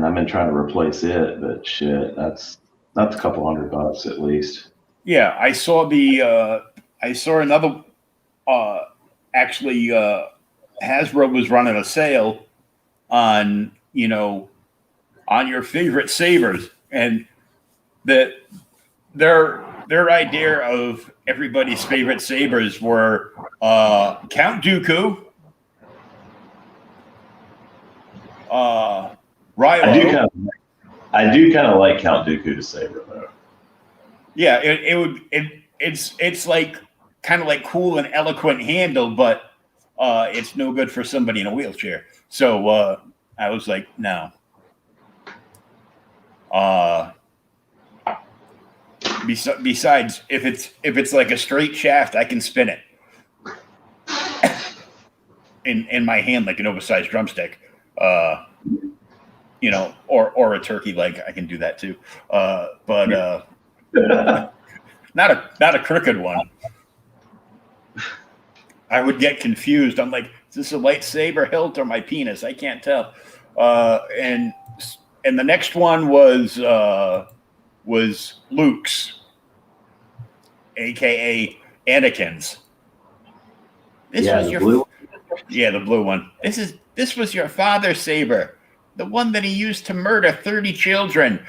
I've been trying to replace it, but shit, that's a couple $100 at least. Yeah, I saw another. Actually, Hasbro was running a sale on on your favorite sabers, and that their idea of everybody's favorite sabers were Count Dooku, Rilo. I do kind of like Count Dooku to saber though. Yeah, it's like kind of like cool and eloquent handle, but it's no good for somebody in a wheelchair. So I was like, no. Besides, if it's like a straight shaft, I can spin it in my hand like an oversized drumstick. Or a turkey leg. I can do that too. But not a crooked one. I would get confused. I'm like, is this a lightsaber hilt or my penis? I can't tell. And the next one was Luke's, aka Anakin's. The blue one? Yeah, the blue one. This was your father's saber, the one that he used to murder 30 children.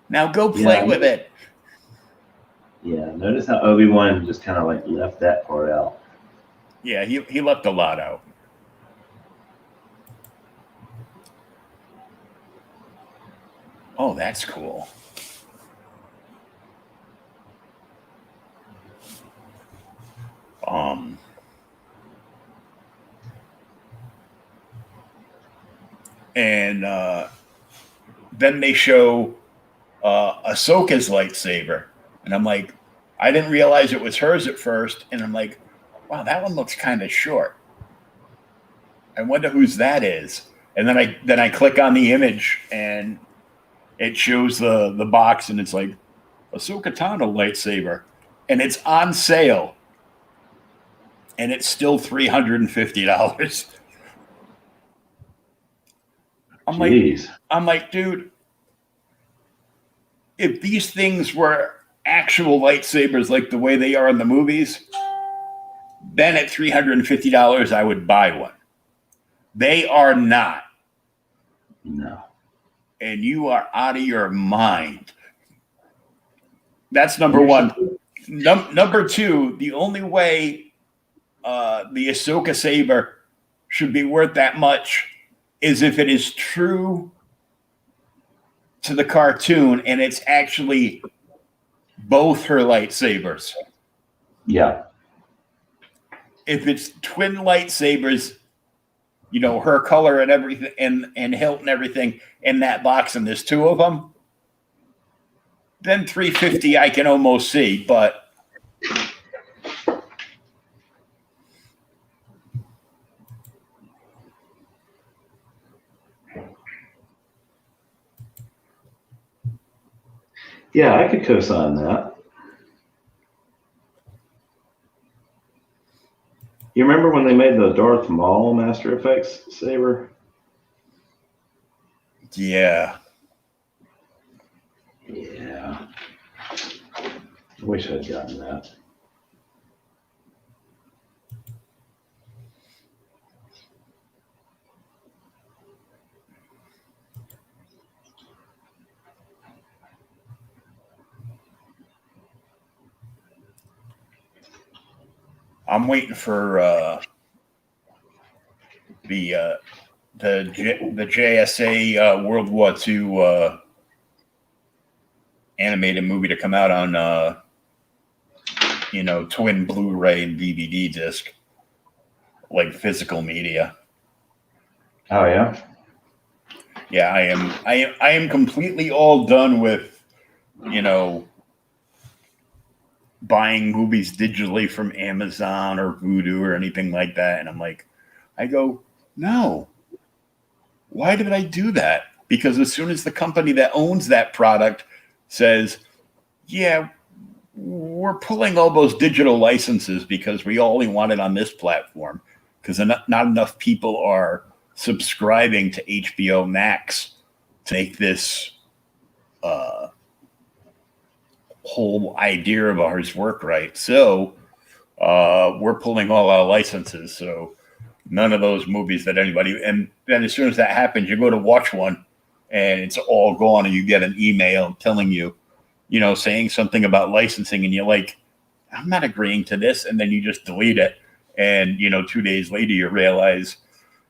Now go play with it. Yeah, notice how Obi-Wan just kind of like left that part out. Yeah, he left a lot out. Oh, that's cool. And then they show Ahsoka's lightsaber, and I'm like, I didn't realize it was hers at first, and I'm like, wow, that one looks kind of short. I wonder whose that is. And then I click on the image, and it shows the box, and it's like Ahsoka Tano lightsaber, and it's on sale, and it's still $350. Jeez. I'm like, dude, if these things were actual lightsabers like the way they are in the movies, then at $350 I would buy one. They are not. No. And you are out of your mind. That's number one. Number two, the only way the Ahsoka saber should be worth that much is if it is true to the cartoon and it's actually both her lightsabers. Yeah. If it's twin lightsabers, you know, her color and everything, and hilt and everything in that box, and there's two of them, then $350 I can almost see, but yeah, I could co-sign that. You remember when they made the Darth Maul Master Effects saber? yeah. Yeah. I wish I'd gotten that. I'm waiting for the JSA World War II animated movie to come out on twin Blu-ray and DVD disc, like physical media. Oh yeah. Yeah, I am completely all done with, buying movies digitally from Amazon or Vudu or anything like that. And I go, no. Why did I do that? Because as soon as the company that owns that product says, yeah, we're pulling all those digital licenses because we only want it on this platform, because not enough people are subscribing to HBO Max to make this whole idea of ours work right. So we're pulling all our licenses. So none of those movies that anybody, and then as soon as that happens, you go to watch one and it's all gone, and you get an email telling you, saying something about licensing, and you're like, I'm not agreeing to this. And then you just delete it. And, 2 days later, you realize,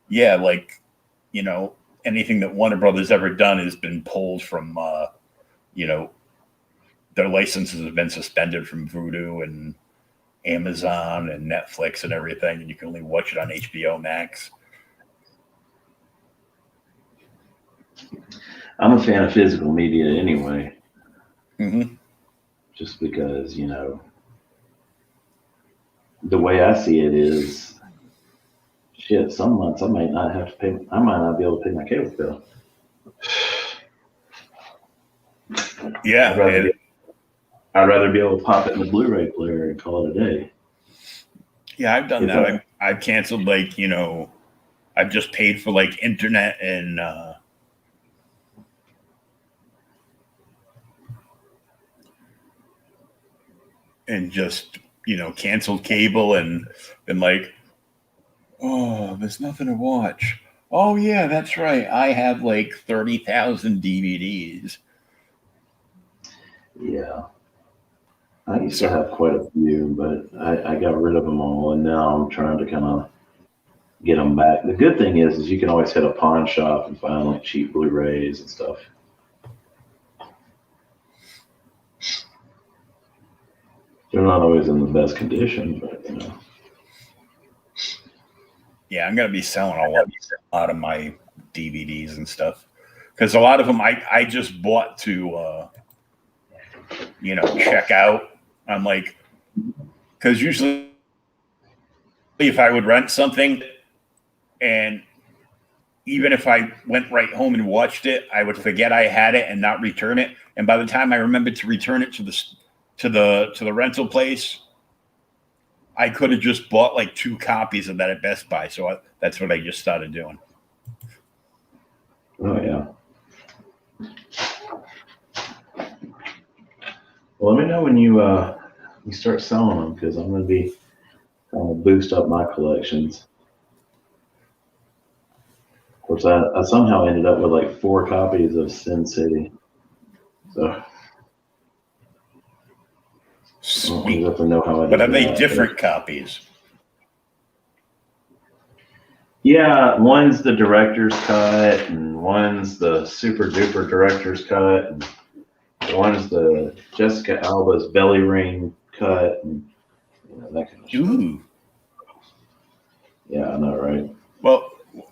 yeah, anything that Warner Brothers ever done has been pulled from, their licenses have been suspended from Vudu and Amazon and Netflix and everything, and you can only watch it on HBO Max. I'm a fan of physical media anyway. Mm-hmm. Just because, the way I see it is, shit, some months I might not be able to pay my cable bill. Yeah. I'd rather be able to pop it in the Blu-ray player and call it a day. Yeah, I've done that. I've canceled, I've just paid for internet and just, canceled cable and been like, oh, there's nothing to watch. Oh yeah, that's right. I have 30,000 DVDs. Yeah. I used to have quite a few, but I got rid of them all, and now I'm trying to kind of get them back. The good thing is you can always hit a pawn shop and find cheap Blu-rays and stuff. They're not always in the best condition, but Yeah, I'm gonna be selling a lot of my DVDs and stuff. because a lot of them I just bought to check out. I'm like, because usually if I would rent something, and even if I went right home and watched it, I would forget I had it and not return it. And by the time I remembered to return it to the rental place, I could have just bought like 2 copies of that at Best Buy. So that's what I just started doing. Oh yeah. Well, let me know when you start selling them, because I'm going to be trying to boost up my collections. Of course, I somehow ended up with like 4 copies of Sin City. So I don't Sweet. exactly know how I did But are they that, different copies? Yeah, one's the director's cut, and one's the super duper director's cut, and one's the Jessica Alba's belly ring cut, and that kind of stuff. Ooh. Yeah, I know, right? Well,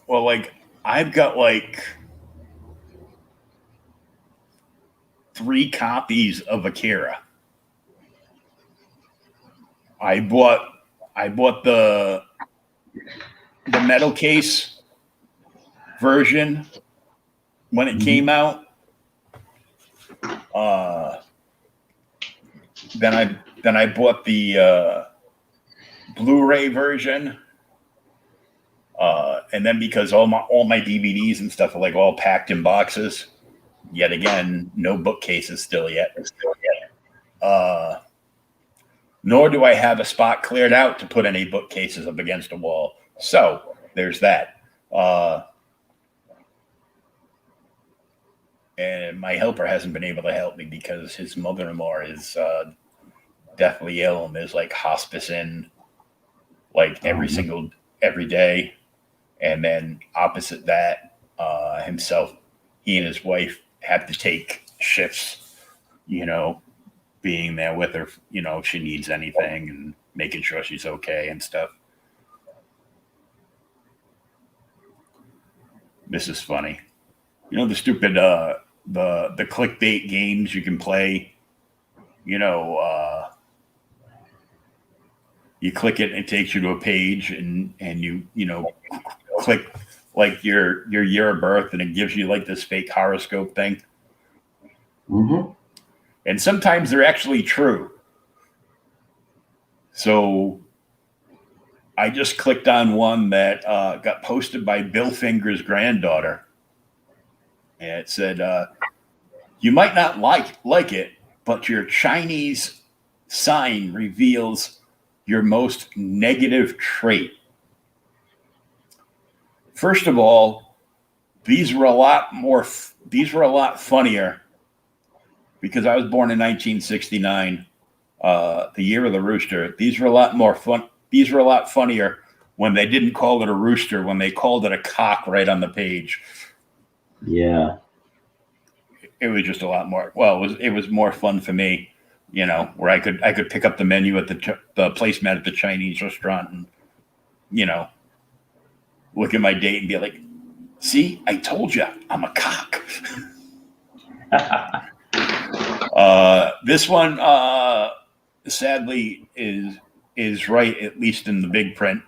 like I've got like 3 copies of Akira. I bought the metal case version when it came out. Then I bought the Blu-ray version. And then because all my DVDs and stuff are like all packed in boxes, yet again, no bookcases still yet. Nor do I have a spot cleared out to put any bookcases up against a wall. So there's that. And my helper hasn't been able to help me because his mother-in-law is deathly ill, and there's like hospice in like every day. And then opposite that, himself, he and his wife have to take shifts, being there with her, if she needs anything and making sure she's okay and stuff. This is funny. The stupid, the clickbait games you can play, you click it and it takes you to a page, and you click like your year of birth, and it gives you like this fake horoscope thing. Mm-hmm. And sometimes they're actually true. So I just clicked on one that got posted by Bill Finger's granddaughter. And it said, you might not like it, but your Chinese sign reveals your most negative trait. First of all, these were a lot funnier because I was born in 1969, the year of the rooster. These were a lot more fun. These were a lot funnier when they didn't call it a rooster, when they called it a cock right on the page. Yeah. It was just a lot more. Well, it was more fun for me, where I could pick up the menu at the placemat at the Chinese restaurant and, look at my date and be like, see, I told you, I'm a cock. This one, sadly, is right, at least in the big print.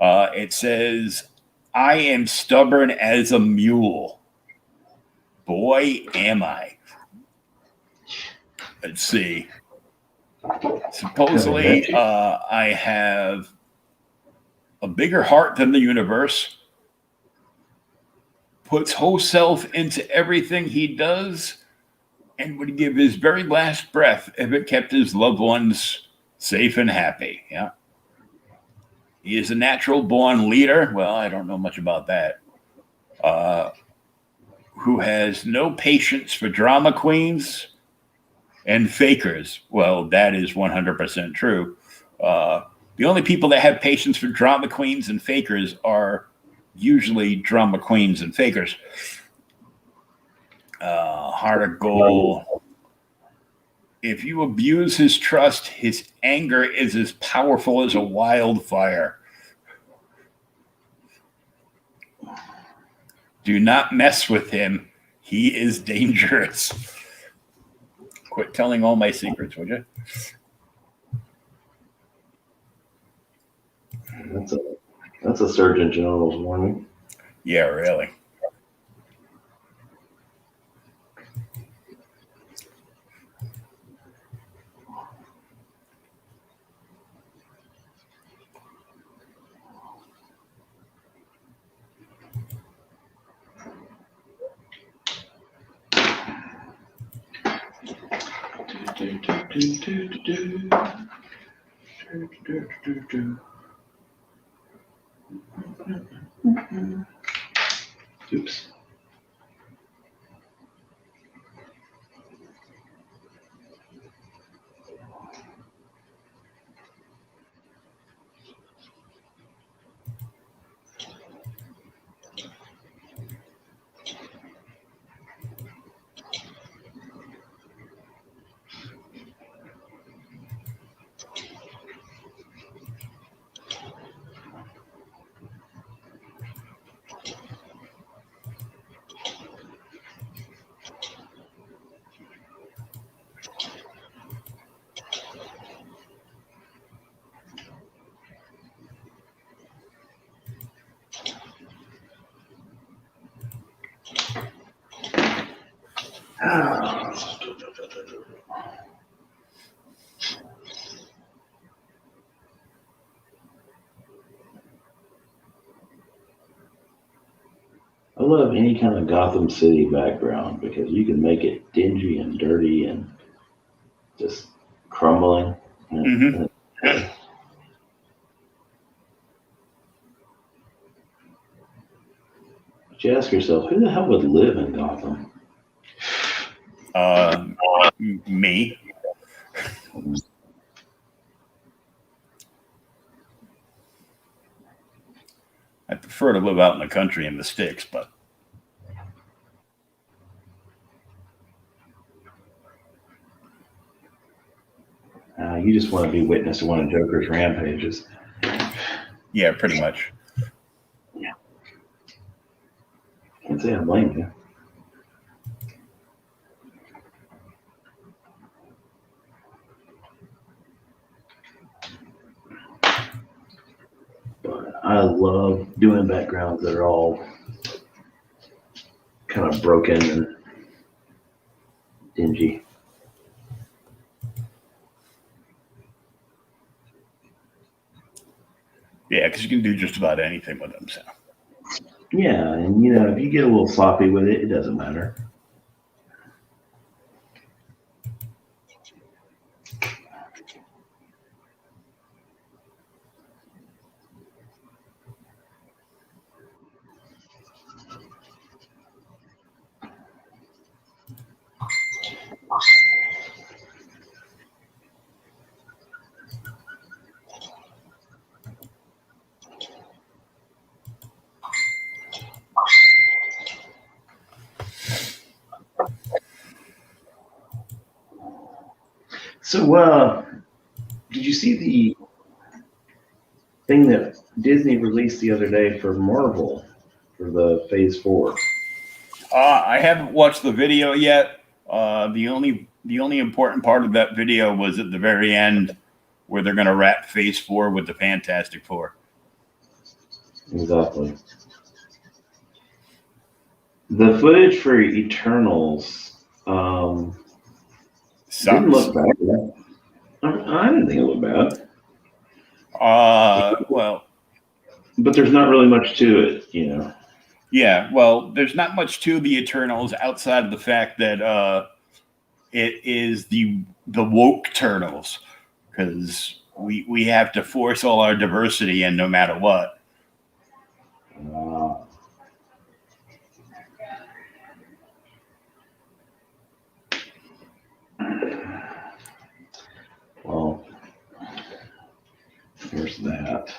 It says, I am stubborn as a mule. Boy, am I. Let's see. Supposedly, I have a bigger heart than the universe, puts whole self into everything he does, and would give his very last breath if it kept his loved ones safe and happy. Yeah. He is a natural born leader. Well, I don't know much about that. Who has no patience for drama queens and fakers. Well, that is 100% true. The only people that have patience for drama queens and fakers are usually drama queens and fakers. Heart of gold. If you abuse his trust, his anger is as powerful as a wildfire. Do not mess with him. He is dangerous. Quit telling all my secrets, would you? That's a Surgeon General's warning. Yeah, really. Oops. I love any kind of Gotham City background because you can make it dingy and dirty and just crumbling. Mm-hmm. But you ask yourself, who the hell would live in Gotham? Me. I prefer to live out in the country in the sticks, but You just want to be witness to one of Joker's rampages. yeah, pretty much. Can't say I blame you. But I love doing backgrounds that are all kind of broken and dingy. Yeah, because you can do just about anything with them. So. Yeah, and if you get a little sloppy with it, it doesn't matter. So, did you see the thing that Disney released the other day for Marvel for the Phase 4? I haven't watched the video yet. The only important part of that video was at the very end, where they're going to wrap Phase 4 with the Fantastic Four. Exactly. The footage for Eternals didn't look bad. I didn't think it looked bad. Well, but there's not really much to it, Yeah, well, there's not much to the Eternals outside of the fact that it is the woke Eternals, because we have to force all our diversity in no matter what. Well, there's that.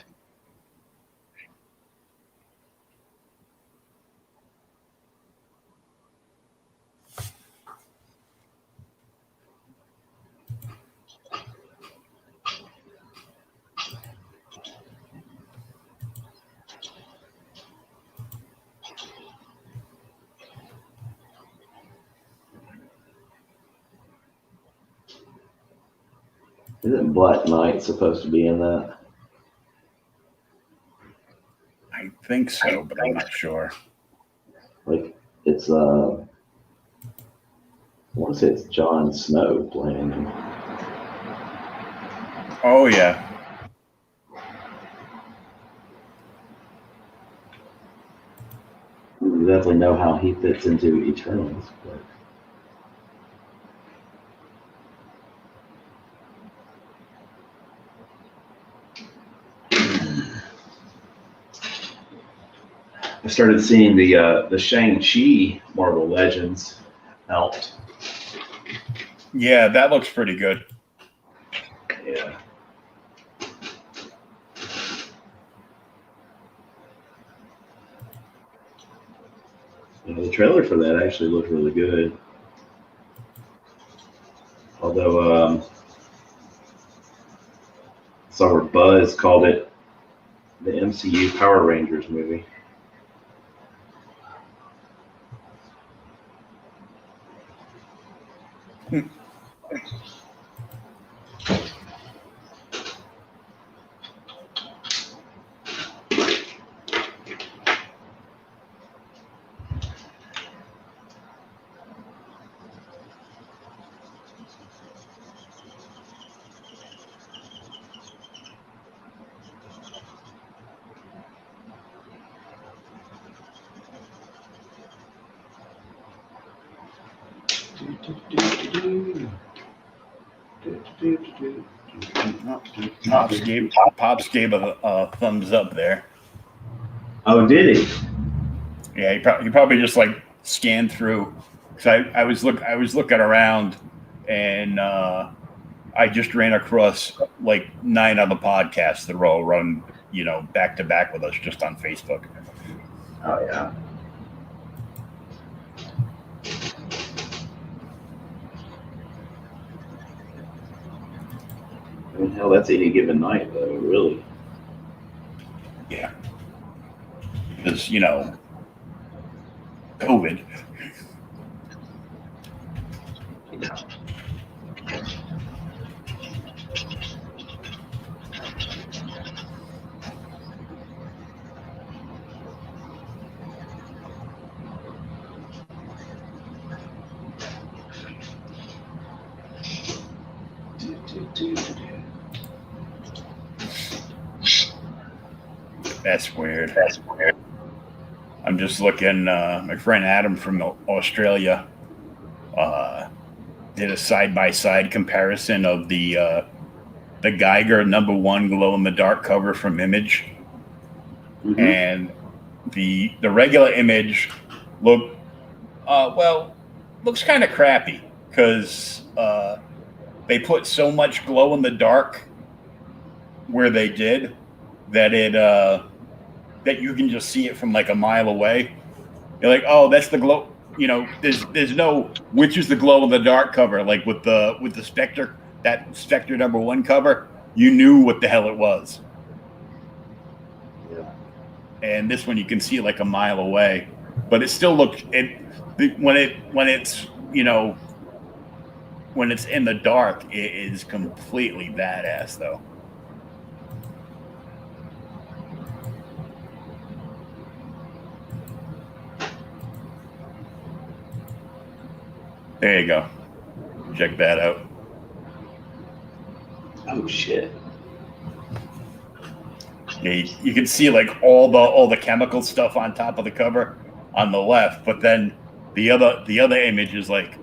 Isn't Black Knight supposed to be in that? I think so, but I'm not sure. Like, it's I want to say it's Jon Snow playing him. Oh yeah. We definitely know how he fits into Eternals. But I started seeing the Shang-Chi Marvel Legends out. Yeah, that looks pretty good. Yeah. The trailer for that actually looked really good. Although saw where Buzz called it the MCU Power Rangers movie. Pops gave a thumbs up there. Oh, did he? Yeah, he probably just like scanned through. Cause I was looking around, and I just ran across like 9 other podcasts that are all run, back to back with us just on Facebook. Oh yeah. I mean, hell, that's any given night, though. Really. Yeah, because COVID. That's weird. I'm just looking. My friend Adam from Australia did a side-by-side comparison of the Geiger #1 glow-in-the-dark cover from Image, Mm-hmm. and the regular Image looks kind of crappy because they put so much glow-in-the-dark where they did that that you can just see it from like a mile away. You're like, oh, that's the glow. There's no which is the glow in the dark cover. Like with the Spectre, that Spectre #1 cover, you knew what the hell it was. Yeah. And this one you can see like a mile away, but it still looks when it's when it's in the dark, it is completely badass though. There you go. Check that out. Oh shit. Yeah, you can see like all the chemical stuff on top of the cover on the left, but then the other image is like,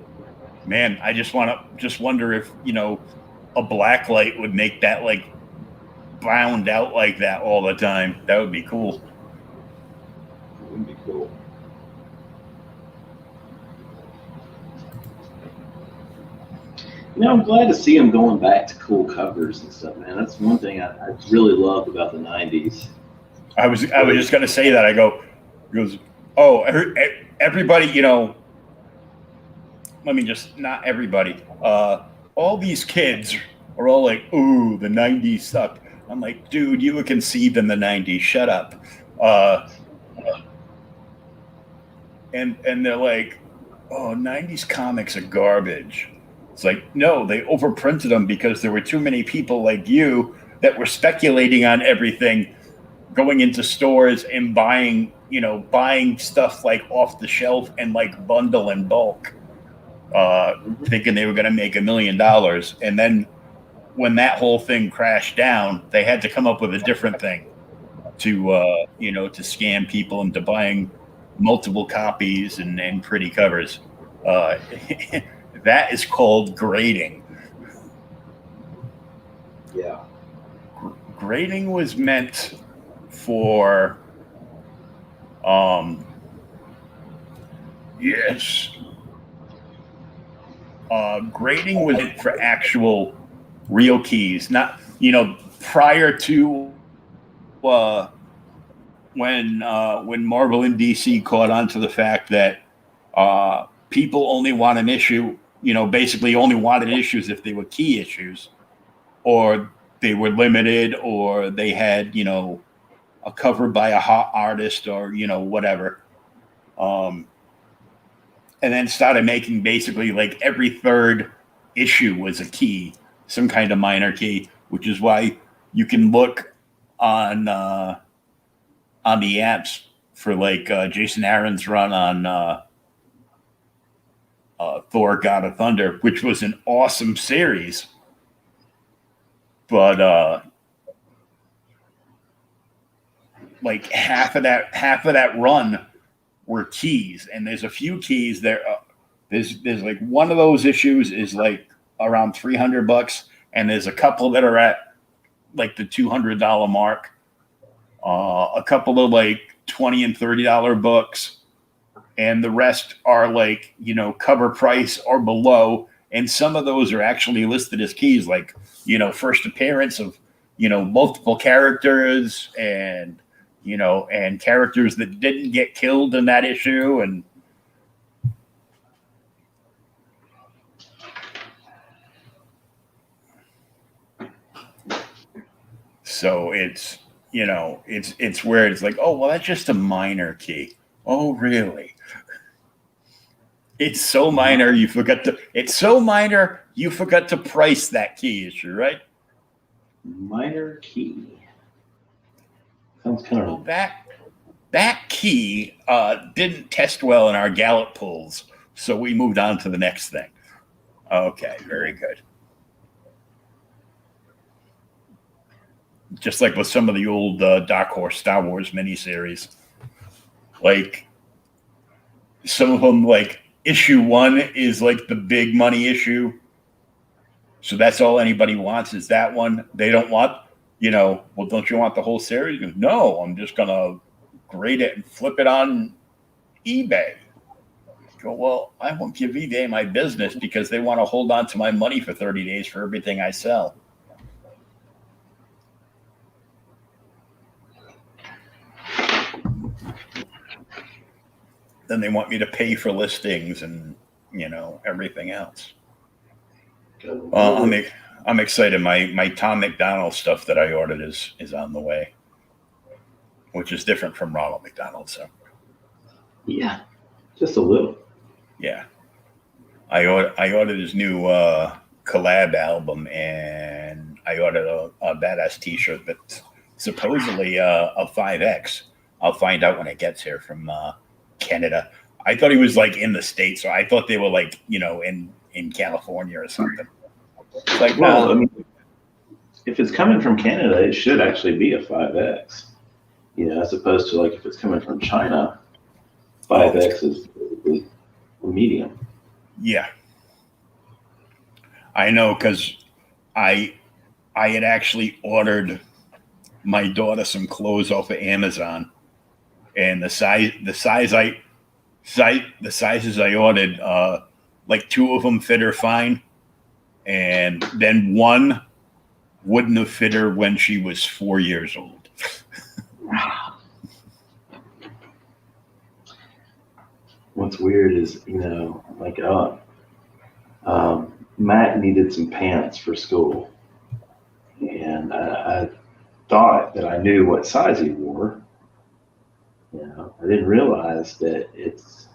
man, I just wonder if a black light would make that like bound out like that all the time. That would be cool. That would be cool. I'm glad to see him going back to cool covers and stuff, man. That's one thing I really loved about the '90s. I was just gonna say that. Oh, everybody, let me just not everybody. All these kids are all like, "Ooh, the '90s sucked." I'm like, dude, you were conceived in the '90s. Shut up. And they're like, "Oh, '90s comics are garbage." It's like, no, they overprinted them because there were too many people like you that were speculating on everything, going into stores and buying stuff like off the shelf and like bundle in bulk, thinking they were going to make $1 million. And then when that whole thing crashed down, they had to come up with a different thing to to scam people into buying multiple copies and pretty covers. That is called grading. Yeah. Grading was meant for yes. Grading was meant for actual real keys, not prior to when Marvel and DC caught on to the fact that people only want an issue, basically only wanted issues if they were key issues, or they were limited, or they had a cover by a hot artist, or whatever. And then started making basically like every third issue was a key, some kind of minor key, which is why you can look on the apps for like Jason Aaron's run on Thor: God of Thunder, which was an awesome series, but like half of that run were keys, and there's a few keys there. There's like one of those issues is like around $300, and there's a couple that are at like the $200 mark. A couple of like $20 and $30 books, and the rest are like cover price or below. And some of those are actually listed as keys, like first appearance of multiple characters, and and characters that didn't get killed in that issue. And so it's it's where it's like, oh well, that's just a minor key. Oh really? It's so minor you forgot to price that key issue, right? Minor key. Sounds kind of that key didn't test well in our Gallup polls, so we moved on to the next thing. Okay, very good. Just like with some of the old Dark Horse Star Wars miniseries, like some of them, like issue 1 is like the big money issue, so that's all anybody wants is that one. They don't want, well, don't you want the whole series? No, I'm just gonna grade it and flip it on eBay. Go, well, I won't give eBay my business because they want to hold on to my money for 30 days for everything I sell. Then they want me to pay for listings and everything else. I'm excited. My Tom McDonald stuff that I ordered is on the way, which is different from Ronald McDonald. So yeah, just a little. Yeah, I ordered his new collab album, and I ordered a badass T-shirt that's supposedly a 5X. I'll find out when it gets here from Canada. I thought he was like in the States, so I thought they were like in California or something. It's like, well, I mean, if it's coming from Canada, it should actually be a 5X. As opposed to like if it's coming from China, 5X is a medium. Yeah, I know, because I had actually ordered my daughter some clothes off of Amazon, and the sizes I ordered, like 2 of them fit her fine, and then 1 wouldn't have fit her when she was 4 years old. What's weird is, like Matt needed some pants for school, and I thought that I knew what size he wore. I didn't realize that it's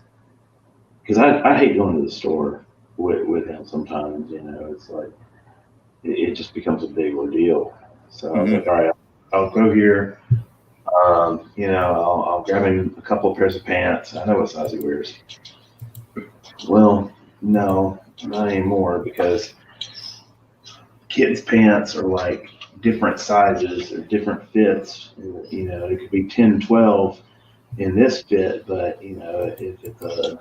because I hate going to the store with him sometimes. It's like it just becomes a big ordeal. So I was like, Mm-hmm. all right, I'll go here. I'll grab him a couple of pairs of pants. I know what size he wears. Well, no, not anymore because kids' pants are like different sizes or different fits. It could be 10, 12 in this fit, but if it's a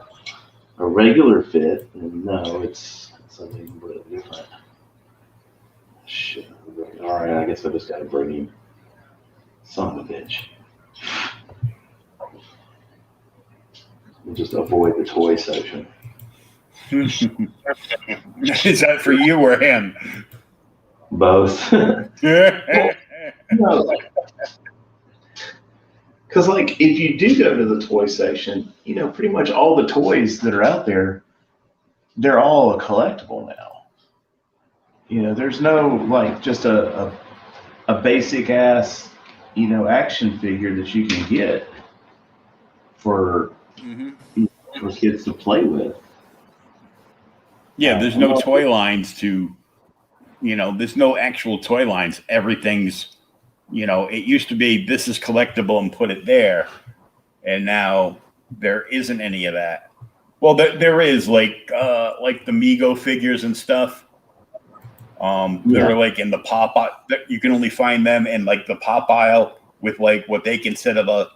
regular fit, then no, it's something completely different. Shit. All right, I guess I just got to bring him. Son of a bitch. We'll just avoid the toy section. Is that for you or him? Both. Well, no, because like if you do go to the toy section, pretty much all the toys that are out there, they're all a collectible now. There's no like just a basic ass, action figure that you can get for Mm-hmm. for kids to play with. Yeah, there's no Well, toy lines there's no actual toy lines. Everything's, it used to be this is collectible and put it there. And now there isn't any of that. Well, there is like the Mego figures and stuff. yeah, They're like in the pop. You can only find them in like the pop aisle with like what they consider the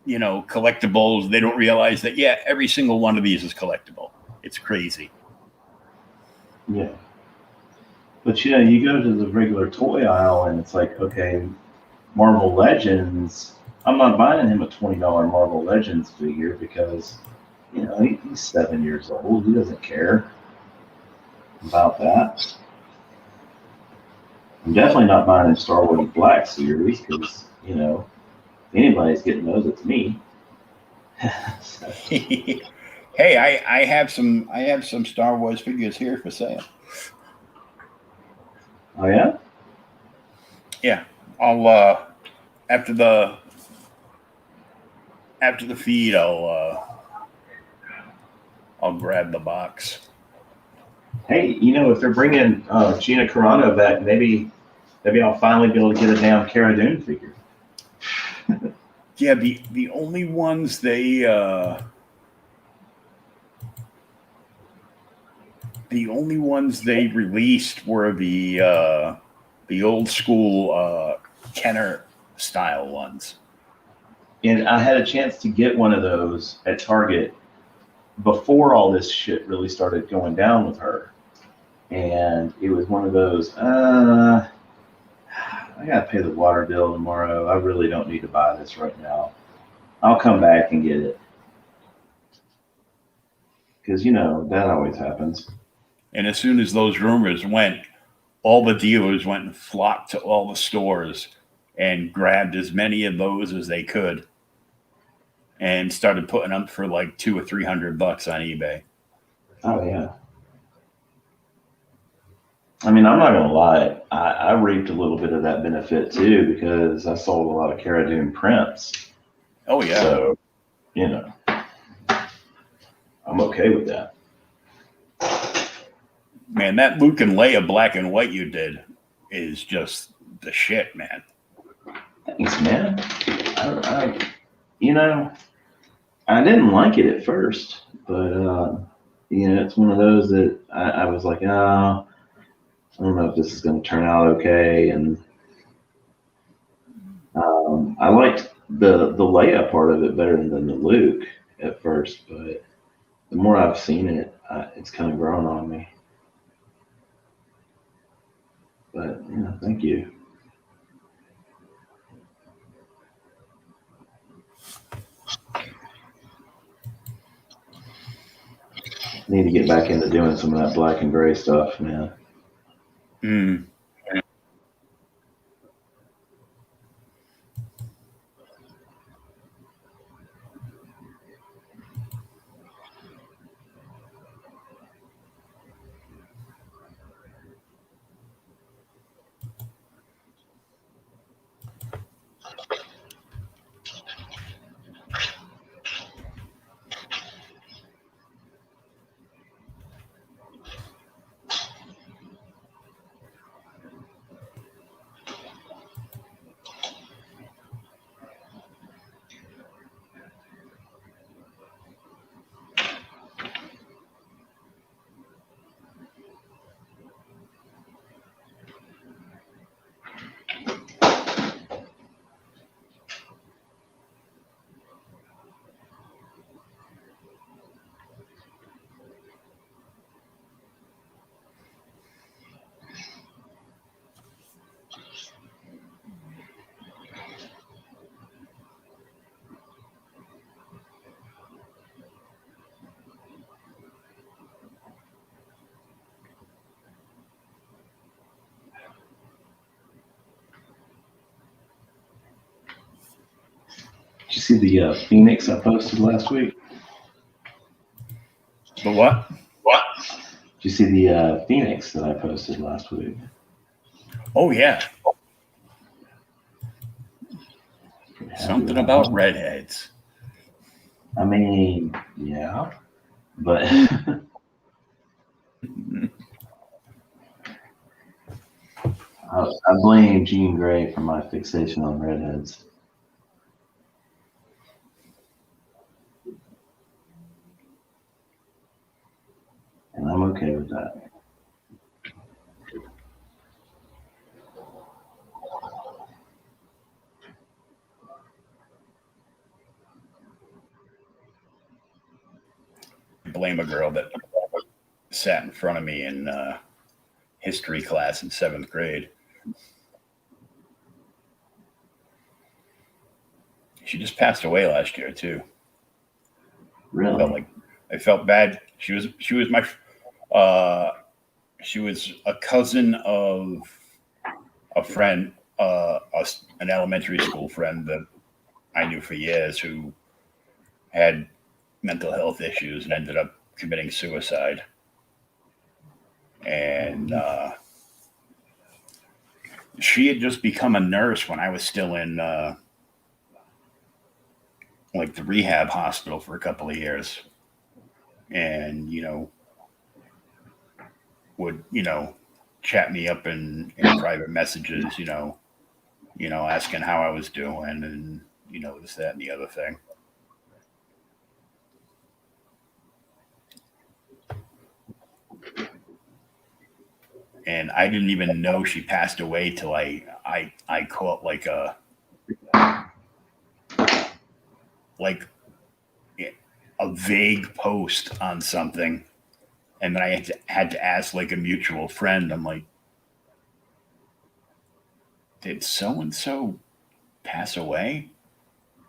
collectibles. They don't realize that every single one of these is collectible. It's crazy. yeah. But you go to the regular toy aisle and it's like, okay, Marvel Legends. I'm not buying him a $20 Marvel Legends figure because he's 7 years old. He doesn't care about that. I'm definitely not buying him Star Wars Black Series because if anybody's getting those, it's me. So, Hey, I have some Star Wars figures here for sale. oh yeah, Yeah, I'll after the after the feed, I'll grab the box. hey, if they're bringing Gina Carano back, maybe I'll finally be able to get a damn Cara Dune figure. Yeah, the only ones they released were the old school Kenner style ones. And I had a chance to get one of those at Target before all this shit really started going down with her. And it was one of those, I gotta pay the water bill tomorrow. I really don't need to buy this right now. I'll come back and get it. Because, that always happens. And as soon as those rumors went, all the dealers went and flocked to all the stores and grabbed as many of those as they could and started putting them for like $200 or $300 on eBay. Oh, yeah. I mean, I'm not going to lie. I reaped a little bit of that benefit too because I sold a lot of Cara Dune prints. Oh yeah, So, I'm okay with that. man, that Luke and Leia black and white you did is just the shit, man. Thanks, man. You know, I didn't like it at first, but it's one of those that I was like, oh, I don't know if this is going to turn out okay. And I liked the Leia part of it better than the Luke at first, but the more I've seen it, it's kind of grown on me. But thank you. Need to get back into doing some of that black and gray stuff, man. Mm. see the Phoenix I posted last week? The what? What? Did you see the Phoenix that I posted last week? Oh, yeah. Something about redheads. I mean, yeah, but I blame Jean Grey for my fixation on redheads. And I'm okay with that. Blame a girl that sat in front of me in history class in 7th grade. She just passed away last year too. Really? I felt bad. She was a cousin of a friend, an elementary school friend that I knew for years who had mental health issues and ended up committing suicide. And she had just become a nurse when I was still in like the rehab hospital for a couple of years. And, would, chat me up in private messages, asking how I was doing and, this, that, and the other thing. And I didn't even know she passed away till I caught like a vague post on something, and then I had to ask like a mutual friend. I'm like, did so and so pass away?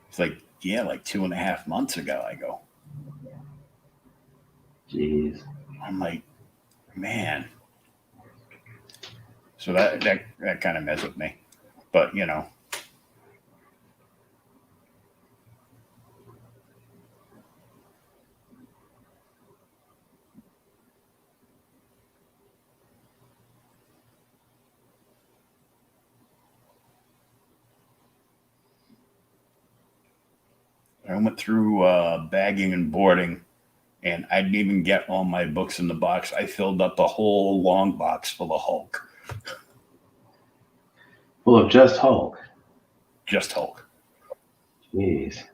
It's like, yeah, like 2.5 months ago. I go, Jeez. I'm like, man. So that kind of messed with me, but I went through bagging and boarding, and I didn't even get all my books in the box. I filled up a whole long box full of Hulk. Full of just Hulk. Just Hulk. Jeez.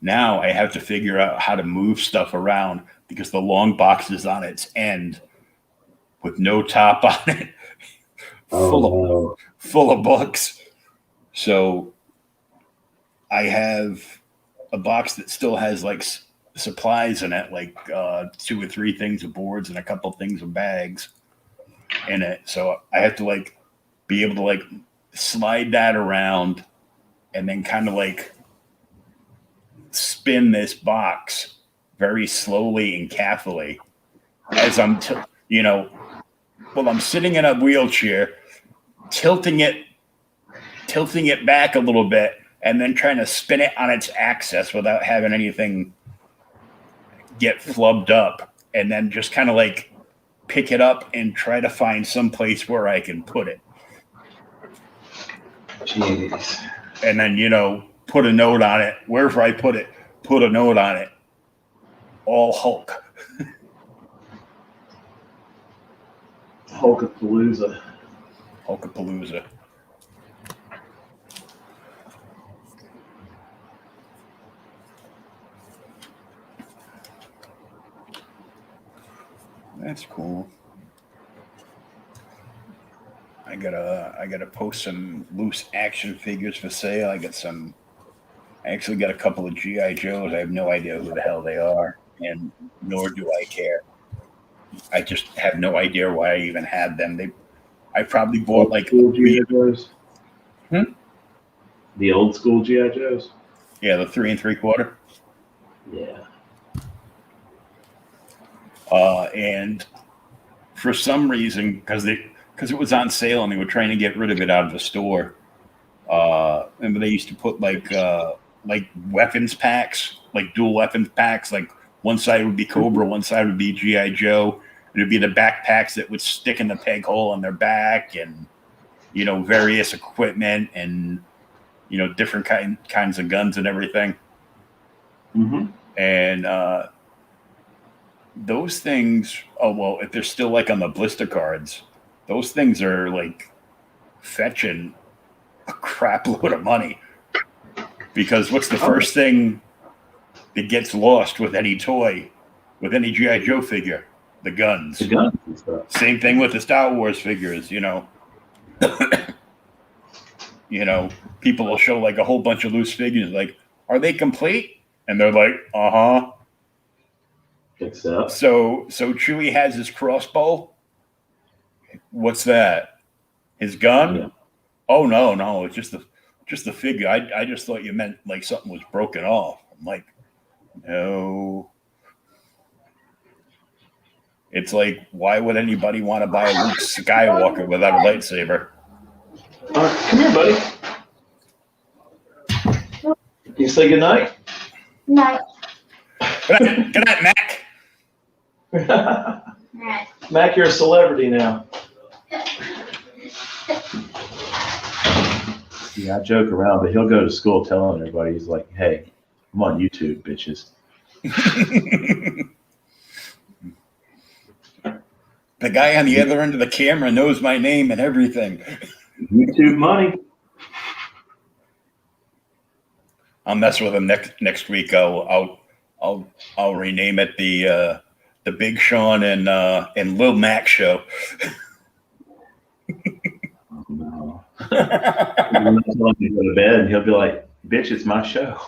Now I have to figure out how to move stuff around because the long box is on its end with no top on it, full of books. So I have a box that still has like supplies in it, like 2 or 3 things of boards and a couple things of bags in it. So I have to like be able to like slide that around and then kind of like spin this box very slowly and carefully as I'm I'm sitting in a wheelchair, tilting it back a little bit, and then trying to spin it on its axis without having anything get flubbed up, and then just kind of like pick it up and try to find some place where I can put it. Jeez. And then, put a note on it. Wherever I put it, put a note on it. All Hulk. Hulkapalooza. Hulkapalooza. That's cool. I gotta post some loose action figures for sale. I actually got a couple of G.I. Joes. I have no idea who the hell they are, and nor do I care. I just have no idea why I even had them. I probably bought like G.I. Joes. The old school G.I. Joes. Yeah, the 3 3/4. Yeah. And for some reason, because because it was on sale and they were trying to get rid of it out of the store. Remember they used to put like weapons packs, like dual weapons packs. Like one side would be Cobra, one side would be GI Joe. It'd be the backpacks that would stick in the peg hole on their back, and various equipment and different kinds of guns and everything. Mm-hmm. And those things, if they're still like on the blister cards, those things are like fetching a crap load of money. Because what's the first thing that gets lost with any toy, with any G.I. Joe figure? The guns. The guns and stuff. Same thing with the Star Wars figures, people will show like a whole bunch of loose figures, like, are they complete? And they're like, uh-huh. Except. So Chewie has his crossbow. What's that? His gun? Yeah. Oh no, it's just the figure. I just thought you meant like something was broken off. I'm like, no. It's like, why would anybody want to buy a Luke Skywalker without a lightsaber? Come here, buddy. Can you say goodnight? Night. Good night, Mac. Night. Mac, you're a celebrity now. Yeah, I joke around, but he'll go to school telling everybody, he's like, hey, I'm on YouTube, bitches. The guy on the other end of the camera knows my name and everything. YouTube money. I'll mess with him next week. I'll rename it the Big Sean and Lil Mac show. Oh, no. I'm not telling him to go to bed, and he'll be like, bitch, it's my show.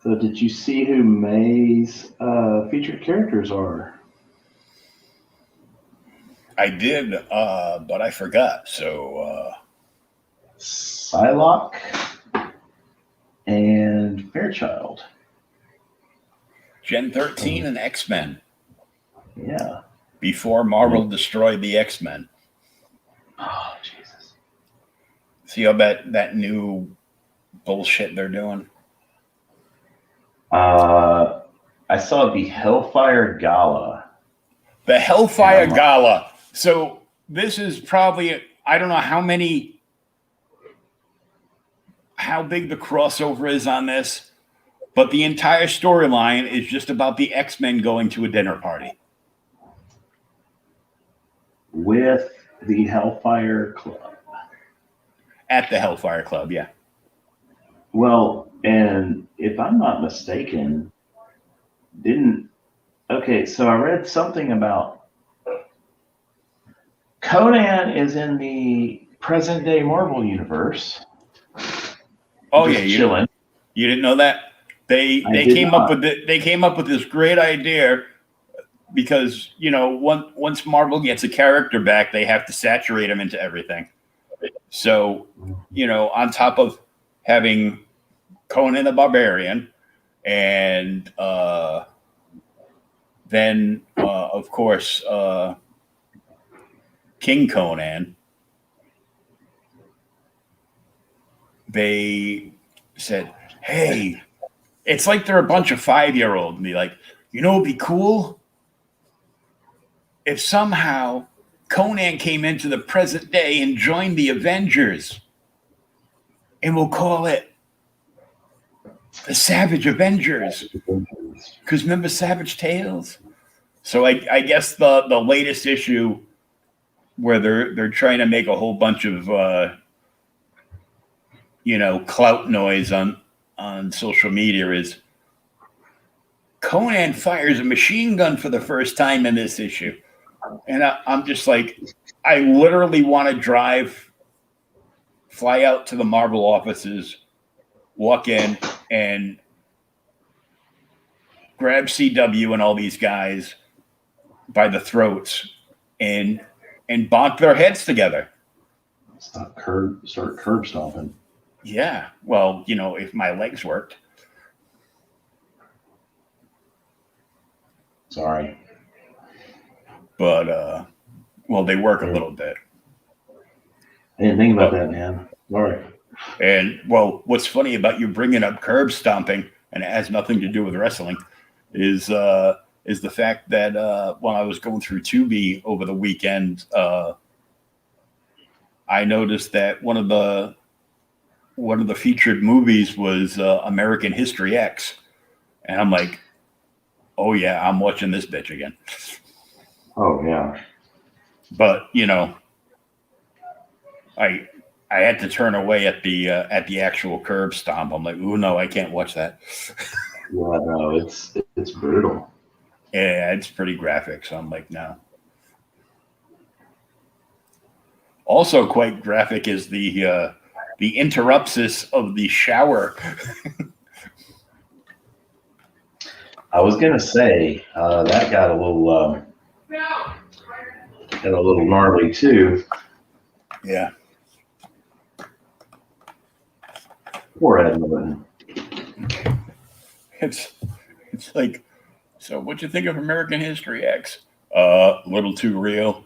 So did you see who May's featured characters are? I did, but I forgot. So Psylocke and Fairchild. Gen 13 and X-Men. Yeah. Before Marvel destroyed the X-Men. Oh, Jesus. See how that new bullshit they're doing? I saw the Hellfire Gala. The Hellfire Gala. So this is probably, I don't know how big the crossover is on this, but the entire storyline is just about the X-Men going to a dinner party. With the Hellfire Club. At the Hellfire Club, yeah. Well, and if I'm not mistaken, so I read something about Conan is in the present day Marvel universe. Oh yeah, chilling. You didn't know that? They came up with this great idea because once Marvel gets a character back, they have to saturate him into everything. So on top of having Conan the Barbarian, and then of course King Conan, they said, hey, it's like they're a bunch of 5-year-olds and be like, it'd be cool if somehow Conan came into the present day and joined the Avengers, and we'll call it the Savage Avengers, because remember Savage Tales? So I guess the latest issue where they're trying to make a whole bunch of clout noise on social media is Conan fires a machine gun for the first time in this issue, and I'm just like, I literally want to fly out to the Marvel offices, walk in, and grab CW and all these guys by the throats and and bonk their heads together. Start curb stomping. Yeah. Well, if my legs worked. Sorry. But, well, they work a little bit. I didn't think about that, man. Sorry. And, well, what's funny about you bringing up curb stomping, and it has nothing to do with wrestling, is the fact that when I was going through Tubi over the weekend, I noticed that one of the featured movies was American History X, and I'm like, oh yeah, I'm watching this bitch again. Oh yeah. But I had to turn away at the actual curb stomp. I'm like, ooh, no, I can't watch that. Yeah, no, it's brutal. Yeah, it's pretty graphic, so I'm like, no. Also quite graphic is the interruptus of the shower. I was gonna say that got a little gnarly too. Yeah. Poor Edmund. It's like, so what'd you think of American History X? A little too real.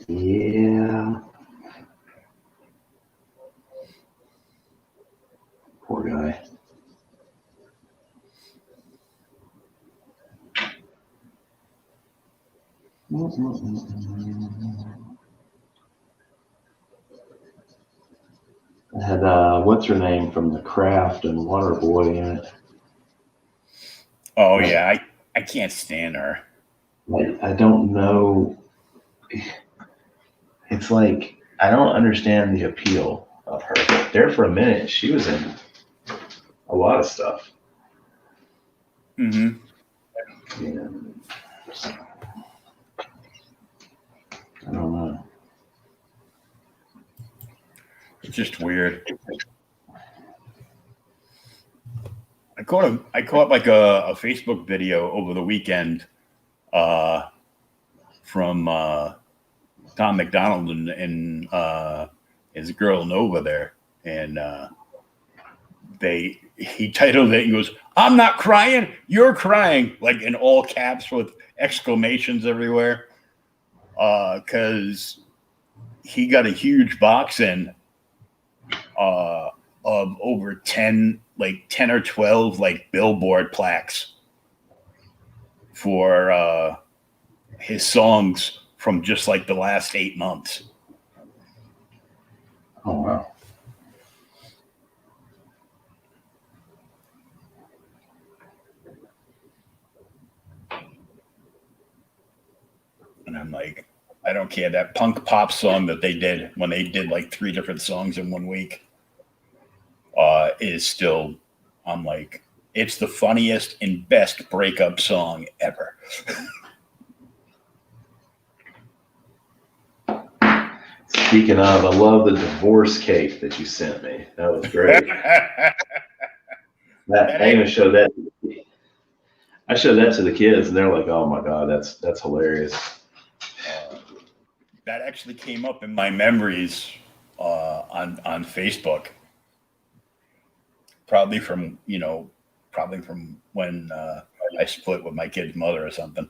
Yeah. Poor guy. I had what's her name from The Craft and Waterboy in it. Oh yeah, I can't stand her. I don't know. It's like I don't understand the appeal of her. There for a minute, she was in a lot of stuff. Mm-hmm. Yeah. I don't know. It's just weird. I caught like a Facebook video over the weekend from Tom McDonald and his girl Nova there, and he titled it. He goes, "I'm not crying, you're crying," like in all caps with exclamations everywhere, because he got a huge box in of over 10 or 12 billboard plaques for his songs from just like the last 8 months. Oh wow. And I'm like, I don't care. That punk pop song that they did when they did like 3 different songs in 1 week is still, I'm like, it's the funniest and best breakup song ever. Speaking of, I love the divorce cake that you sent me. That was great. I even showed that. I showed that to the kids, and they're like, "Oh my god, that's hilarious." That actually came up in my memories on Facebook. Probably from when I split with my kid's mother or something.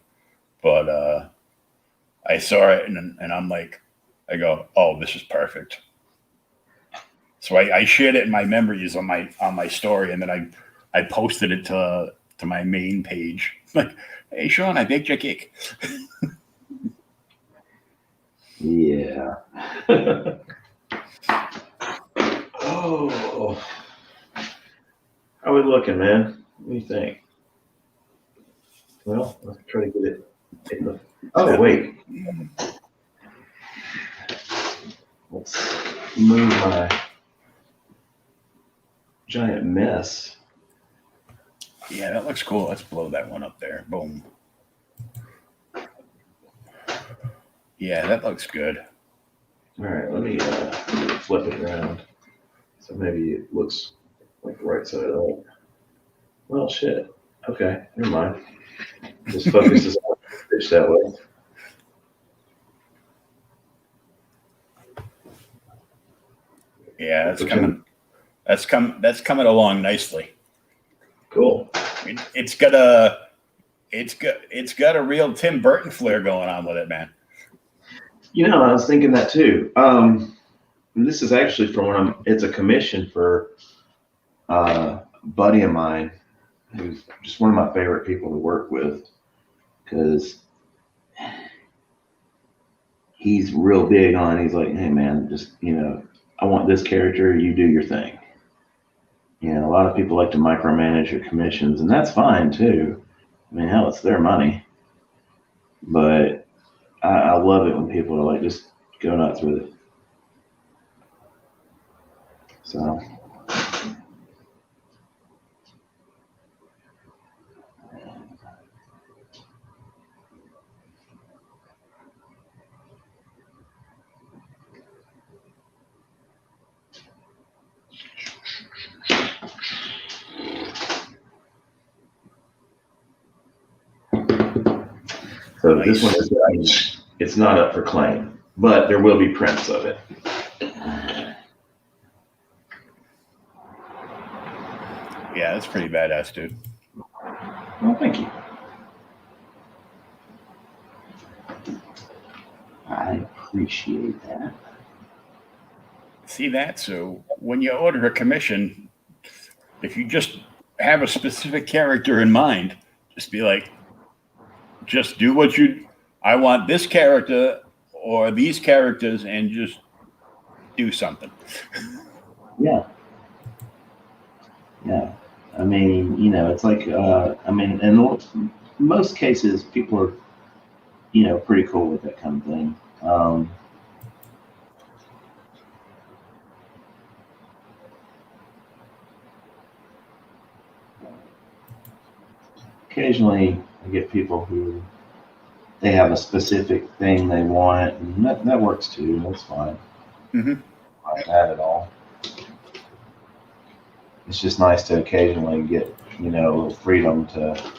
But I saw it and I'm like, I go, oh, this is perfect. So I shared it in my memories on my story, and then I posted it to my main page. Like, hey Sean, I baked your cake. Yeah. Oh. How we looking, man? What do you think? Well, let's try to get it. Oh, wait. Let's move my giant mess. Yeah, that looks cool. Let's blow that one up there. Boom. Yeah, that looks good. All right, let me flip it around. So maybe it looks like the right side up. Well, shit. Okay, never mind. Just focuses on the pitch that way. Yeah, that's coming. That's coming along nicely. Cool. I mean, it's got a real Tim Burton flair going on with it, man. You know, I was thinking that too. This is actually for it's a commission for a buddy of mine who's just one of my favorite people to work with because he's real big on, he's like, hey man, just, I want this character, you do your thing. A lot of people like to micromanage your commissions, and that's fine too. I mean, hell, it's their money. But I love it when people are like, just go nuts with it. So. So nice. This one is, it's not up for claim, but there will be prints of it. Yeah, that's pretty badass, dude. Well, thank you. I appreciate that. See that? So when you order a commission, if you just have a specific character in mind, just be like, just do what I want this character or these characters, and just do something. Yeah. Yeah. I mean, it's like, in most cases, people are, pretty cool with that kind of thing. Occasionally, I get people who they have a specific thing they want, and that works too. That's fine. Mm-hmm. Not bad at all. It's just nice to occasionally get, a little freedom to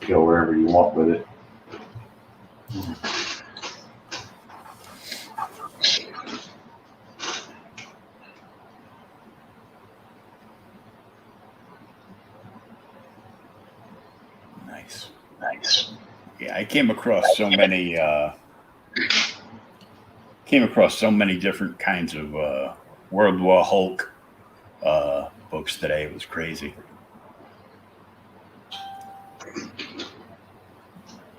go wherever you want with it. Nice. Yeah, I came across so many different kinds of World War Hulk books today. It was crazy.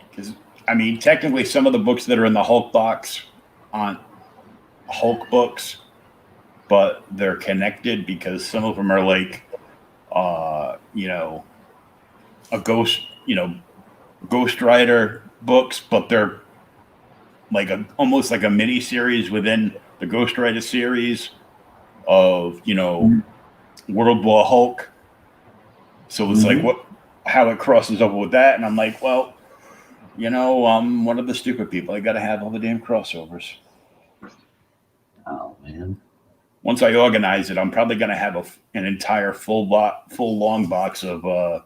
Because, I mean, technically some of the books that are in the Hulk box aren't Hulk books, but they're connected because some of them are like, a Ghost Rider books, but they're like almost like a mini series within the Ghost Rider series of, World War Hulk. So it's like how it crosses over with that. And I'm like, well, I'm one of the stupid people. I got to have all the damn crossovers. Oh, man. Once I organize it, I'm probably going to have an entire full long box of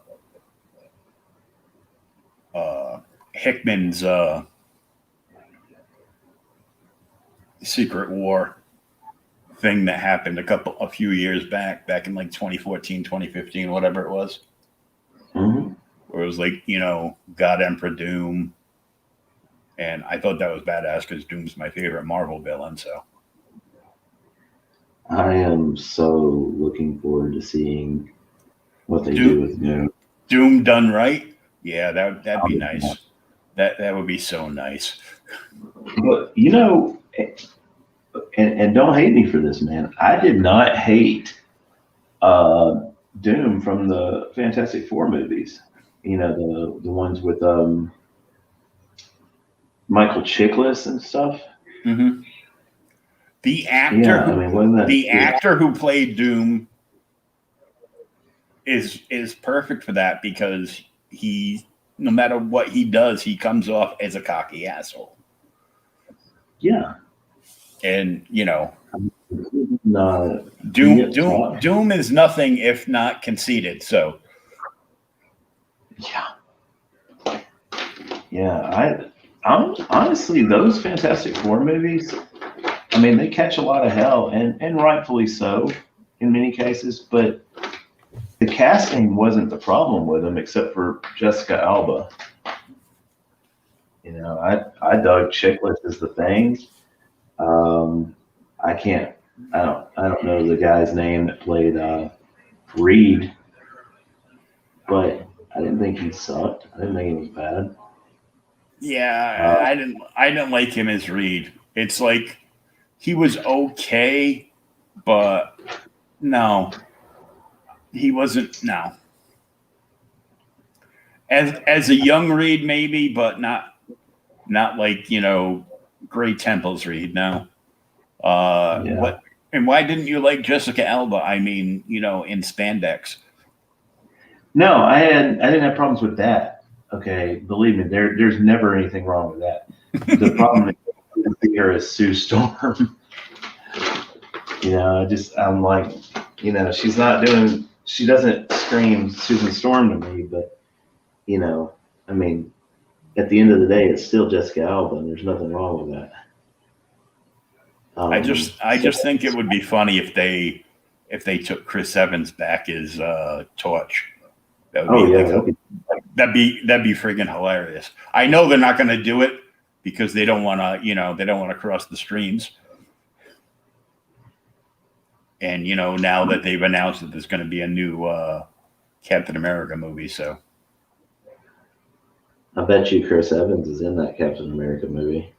Hickman's Secret War thing that happened a few years back in like 2014, 2015, whatever it was. Mm-hmm. Where it was like, God Emperor Doom. And I thought that was badass because Doom's my favorite Marvel villain, so. I am so looking forward to seeing what they do with Doom. Doom done right? Yeah, that'd be nice. That would be so nice. But and don't hate me for this, man. I did not hate Doom from the Fantastic Four movies. The ones with Michael Chiklis and stuff. Mm-hmm. The actor who played Doom is perfect for that because no matter what he does, he comes off as a cocky asshole. Yeah. And, Doom is nothing if not conceited. So Yeah. Yeah. I'm honestly, those Fantastic Four movies, I mean, they catch a lot of hell, and rightfully so in many cases, but the casting wasn't the problem with them, except for Jessica Alba. You know, I dug Chickless as the Thing. Um, I can't, I don't know the guy's name that played Reed, but I didn't think he sucked. I didn't think he was bad. Yeah, I didn't like him as Reed. It's like he was okay, but no, he wasn't. No, as a young Reed maybe, but not like Gray Temple's Reed. No. Yeah. What and why didn't you like Jessica Alba? I mean, in spandex. No, I didn't have problems with that. Okay, believe me, there's never anything wrong with that. The problem is I didn't see her as Sue Storm. I'm like, she doesn't scream Susan Storm to me, but I mean, at the end of the day, it's still Jessica Alba, and there's nothing wrong with that. I just think it would be funny if they took Chris Evans back as Torch. That would that'd be friggin' hilarious. I know they're not going to do it because they don't want to cross the streams. And now that they've announced that there's going to be a new Captain America movie, so I bet you Chris Evans is in that Captain America movie.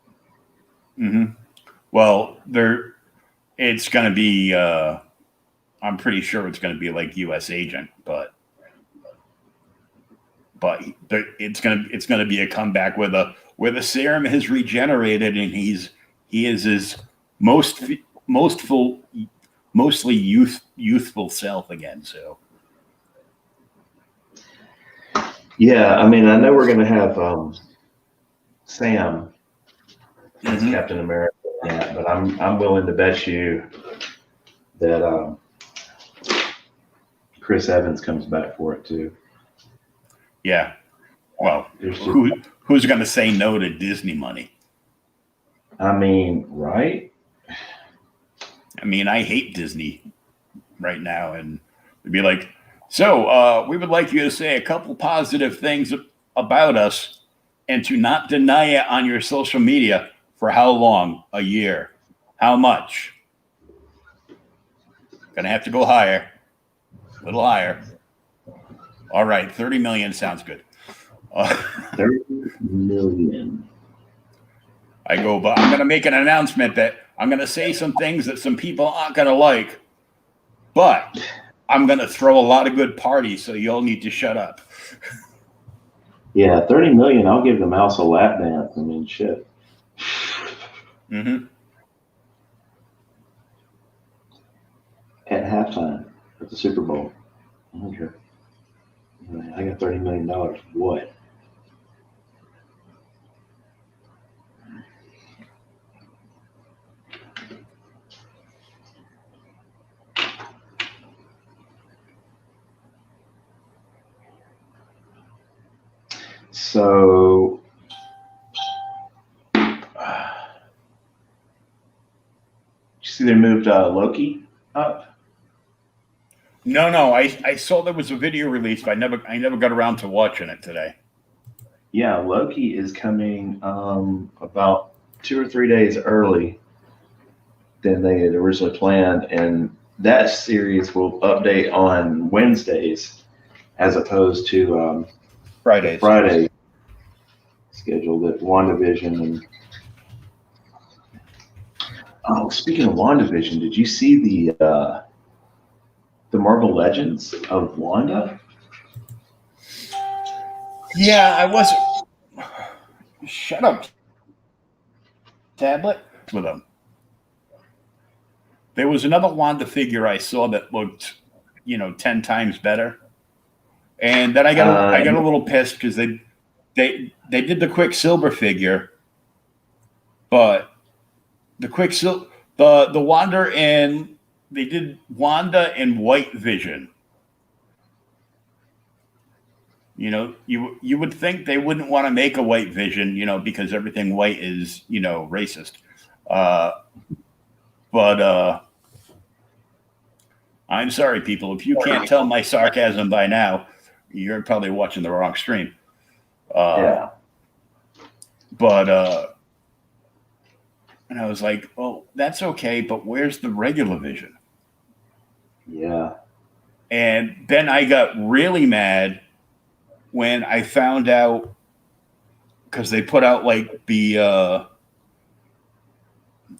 Mm-hmm. Well, it's going to be. I'm pretty sure it's going to be like U.S. Agent, but it's going to be a comeback where the serum has regenerated and he is his mostly youthful self again. So yeah, I mean, I know we're going to have Sam as Captain America, but I'm willing to bet you that Chris Evans comes back for it too. Yeah. Well, who's going to say no to Disney money? I mean, right? I mean, I hate Disney right now, and it'd be like, so we would like you to say a couple positive things about us and to not deny it on your social media for how long? A year. How much? Gonna have to go higher. A little higher. All right, 30 million sounds good. 30 million. I go, but I'm going to make an announcement that I'm going to say some things that some people aren't going to like, but I'm going to throw a lot of good parties, so you all need to shut up. Yeah, 30 million. I'll give the mouse a lap dance. I mean, shit. Mm-hmm. At halftime at the Super Bowl. Okay. I got $30 million. What? So, you see they moved Loki up? No. I saw there was a video released, but I never got around to watching it today. Yeah, Loki is coming about 2 or 3 days early than they had originally planned, and that series will update on Wednesdays as opposed to Friday schedule that WandaVision and speaking of WandaVision, did you see the Marvel Legends of Wanda? Yeah, I wasn't. Shut up, tablet. With them. There was another Wanda figure I saw that looked, 10 times better, and then I got a little pissed because they did the Quicksilver figure, but the Wanda and they did Wanda and White Vision. You know, you would think they wouldn't want to make a white Vision, you know, because everything white is, you know, racist. But I'm sorry, people. If you can't tell my sarcasm by now, you're probably watching the wrong stream. Yeah. But and I was like, oh, that's okay, but where's the regular Vision? Yeah. And then I got really mad when I found out, because they put out like the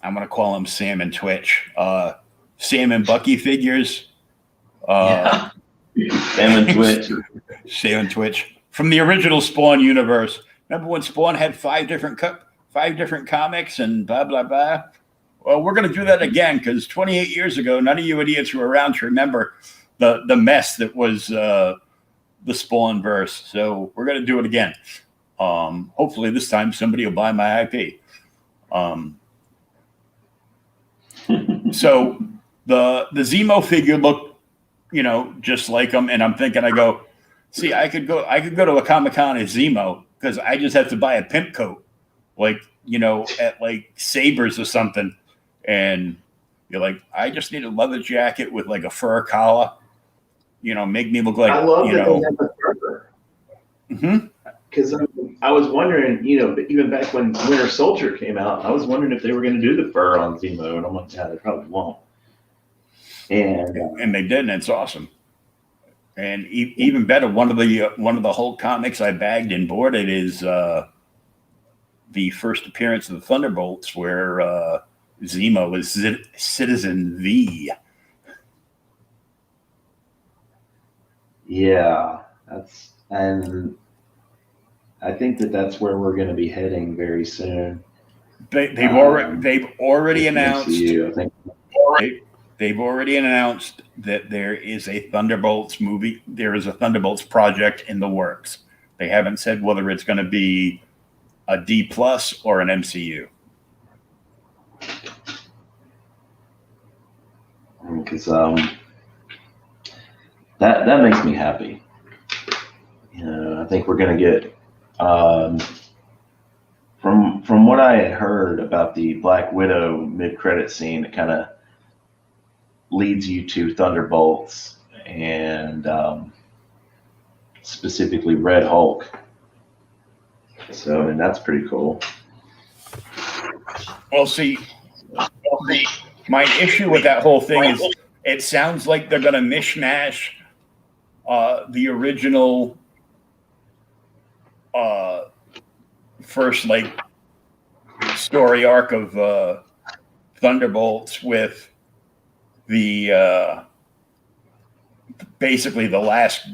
I'm gonna call them Sam and Twitch, Sam and Bucky figures. Yeah. Sam and Twitch. Sam and Twitch from the original Spawn universe. Remember when Spawn had five different comics and blah blah blah? Well, we're gonna do that again because 28 years ago, none of you idiots were around to remember the mess that was the Spawn verse. So we're gonna do it again. Hopefully this time somebody will buy my IP. So the Zemo figure looked, you know, just like him, and I'm thinking, I go, see, I could go to a Comic-Con as Zemo because I just have to buy a pimp coat, like, you know, at like Sabres or something, and you're like, I just need a leather jacket with like a fur collar, you know, make me look like, I love you that know. they have the fur. Mm-hmm. Because I was wondering, you know, even back when Winter Soldier came out, I was wondering if they were going to do the fur on Zemo, and I'm like, yeah, they probably won't. And they did, and it's awesome. And even better, one of the Hulk comics I bagged and boarded is the first appearance of the Thunderbolts, where Zemo is Citizen V. yeah, and I think that's where we're going to be heading very soon. They've already announced. MCU, I think. They've already announced that there is a Thunderbolts movie. There is a Thunderbolts project in the works. They haven't said whether it's going to be a D+ or an MCU. Because that makes me happy. You know, I think we're going to get from what I had heard about the Black Widow mid-credit scene, it kind of leads you to Thunderbolts and specifically Red Hulk. So, I mean, that's pretty cool. Well, see, my issue with that whole thing is it sounds like they're going to mishmash the original first like story arc of Thunderbolts with the basically the last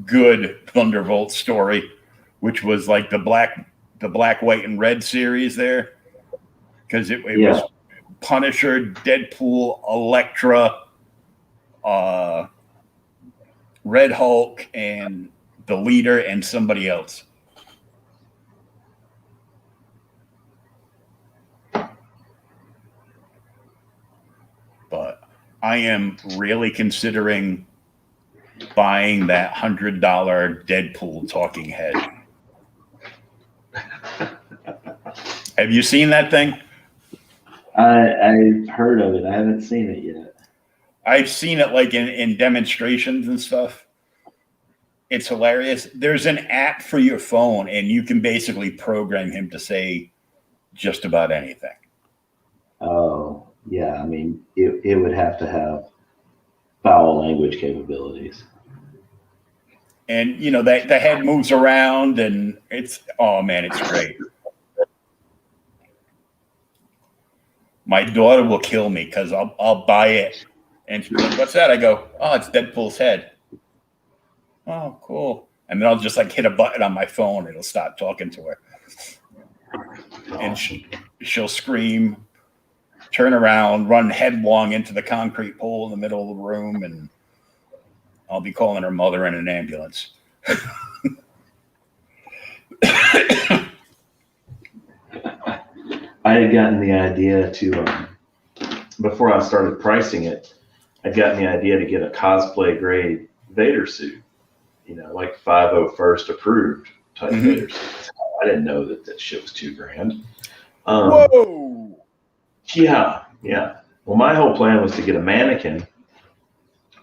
good Thunderbolt story, which was like the black, white, and red series there, because it was Punisher, Deadpool, Elektra, Red Hulk, and the Leader, and somebody else. But I am really considering buying that $100 Deadpool talking head. Have you seen that thing? I've heard of it. I haven't seen it yet. I've seen it like in demonstrations and stuff. It's hilarious. There's an app for your phone, and you can basically program him to say just about anything. Oh, yeah. I mean, it would have to have foul language capabilities. And, you know, the head moves around, and it's great. My daughter will kill me because I'll buy it. And she's like, what's that? I go, oh, it's Deadpool's head. Oh, cool. And then I'll just like hit a button on my phone. It'll stop talking to her. And she'll scream, turn around, run headlong into the concrete pole in the middle of the room, and I'll be calling her mother in an ambulance. I had gotten the idea to, before I started pricing it, I'd gotten the idea to get a cosplay grade Vader suit. like 501st approved type Mhm. Vader sets. I didn't know that shit was $2,000. Whoa! Yeah. Well, my whole plan was to get a mannequin,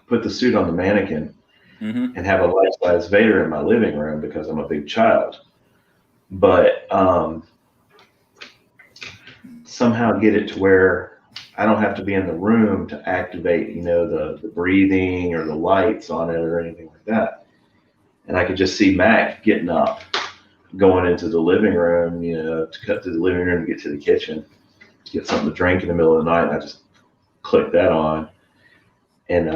put the suit on the mannequin, Mm-hmm. and have a life-size Vader in my living room because I'm a big child. But somehow get it to where I don't have to be in the room to activate, the breathing or the lights on it or anything like that. And I could just see Mac getting up, going into the living room, to cut through the living room to get to the kitchen, get something to drink in the middle of the night. And I just click that on. And,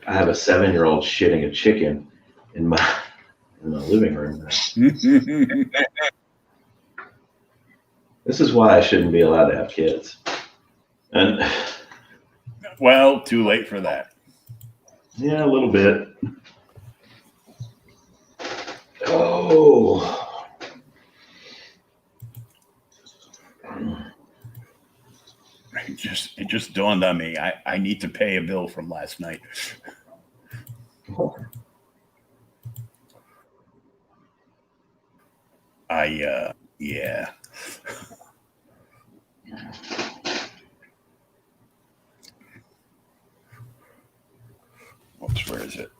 I have a 7-year-old shitting a chicken in my living room. This is why I shouldn't be allowed to have kids. And Well, too late for that. yeah, a little bit. Oh. It just dawned on me. I need to pay a bill from last night. Yeah. Whoops, where is it?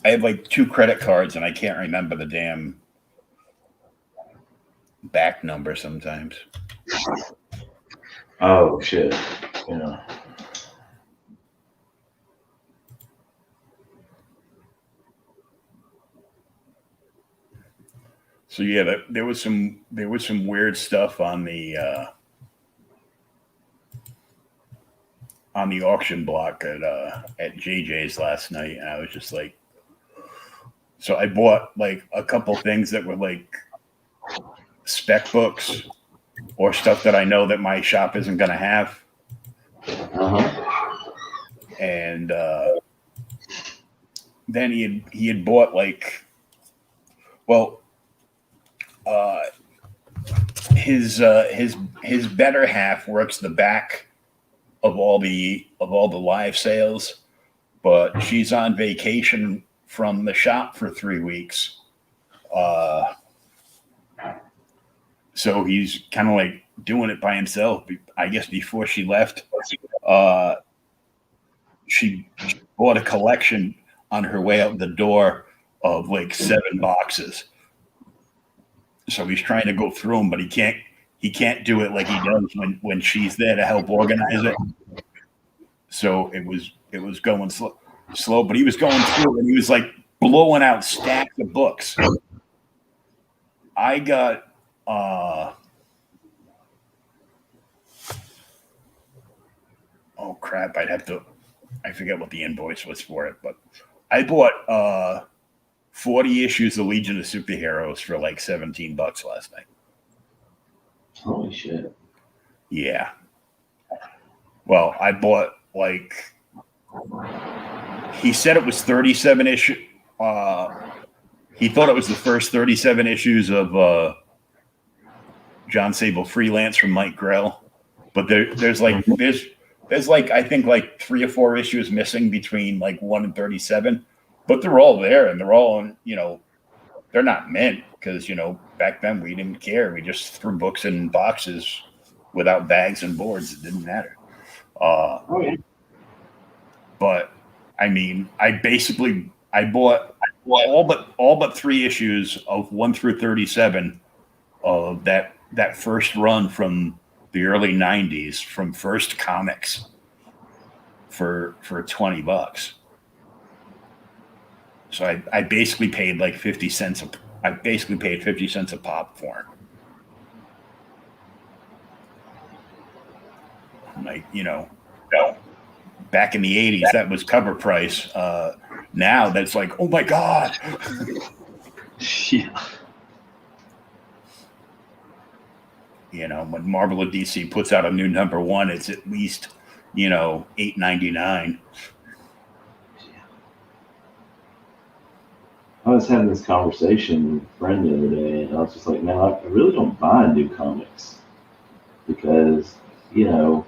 I have like 2 credit cards and I can't remember the damn back number sometimes. Oh shit. So yeah, there was some weird stuff on the auction block at JJ's last night, and I was just like, so I bought like a couple things that were like spec books or stuff that I know that my shop isn't going to have. And then he had bought like, well, his better half works the back of all the live sales, but she's on vacation from the shop for 3 weeks. So he's kind of like doing it by himself. I guess before she left, she bought a collection on her way out the door of like 7 boxes. So he's trying to go through them, but he can't do it like he does when she's there to help organize it. So it was going slow, but he was going through and he was like blowing out stacks of books. I got oh crap, I forget what the invoice was for it, but I bought 40 issues of Legion of Superheroes for like $17 last night. Holy shit. Yeah. Well, I bought like, he said it was 37 issues. He thought it was the first 37 issues of John Sable Freelance from Mike Grell, but there's like I think like 3 or 4 issues missing between like 1 and 37, but they're all there and they're all on, they're not mint because back then we didn't care. We just threw books in boxes without bags and boards. It didn't matter. But I mean, I bought all but 3 issues of 1 through 37 of that first run from the early 90s from First Comics for $20. So I basically paid like 50 cents. I basically paid 50 cents a pop for it. Like, back in the 80s, that was cover price. Now that's like, oh my God. Yeah. When Marvel or DC puts out a new #1, it's at least, $8.99. I was having this conversation with a friend the other day, and I was just like, man, I really don't buy new comics because, number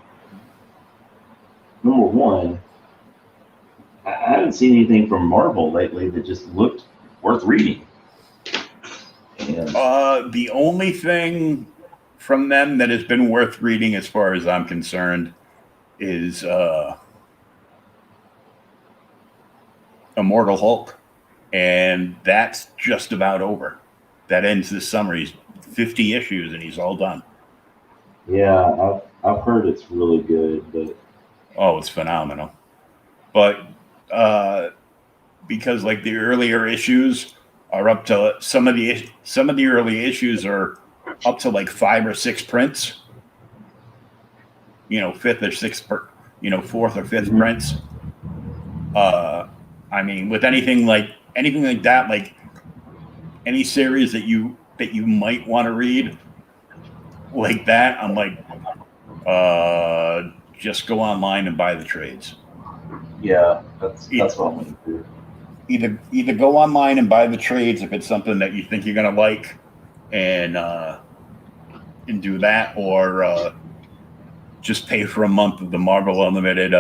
one, I I haven't seen anything from Marvel lately that just looked worth reading. And The only thing from them that has been worth reading, as far as I'm concerned, is Immortal Hulk, and that's just about over. That ends this summer. He's 50 issues, and he's all done. yeah, I've heard it's really good, but Oh, it's phenomenal. But because like the earlier issues are up to some of the early issues are up to like 5 or 6 prints. Fifth or sixth, fourth or fifth prints. I mean, with anything like that, like any series that you might want to read like that, I'm like, just go online and buy the trades. yeah, that's what I'm going to do. Either go online and buy the trades if it's something that you think you're gonna like, and do that, or just pay for a month of the Marvel Unlimited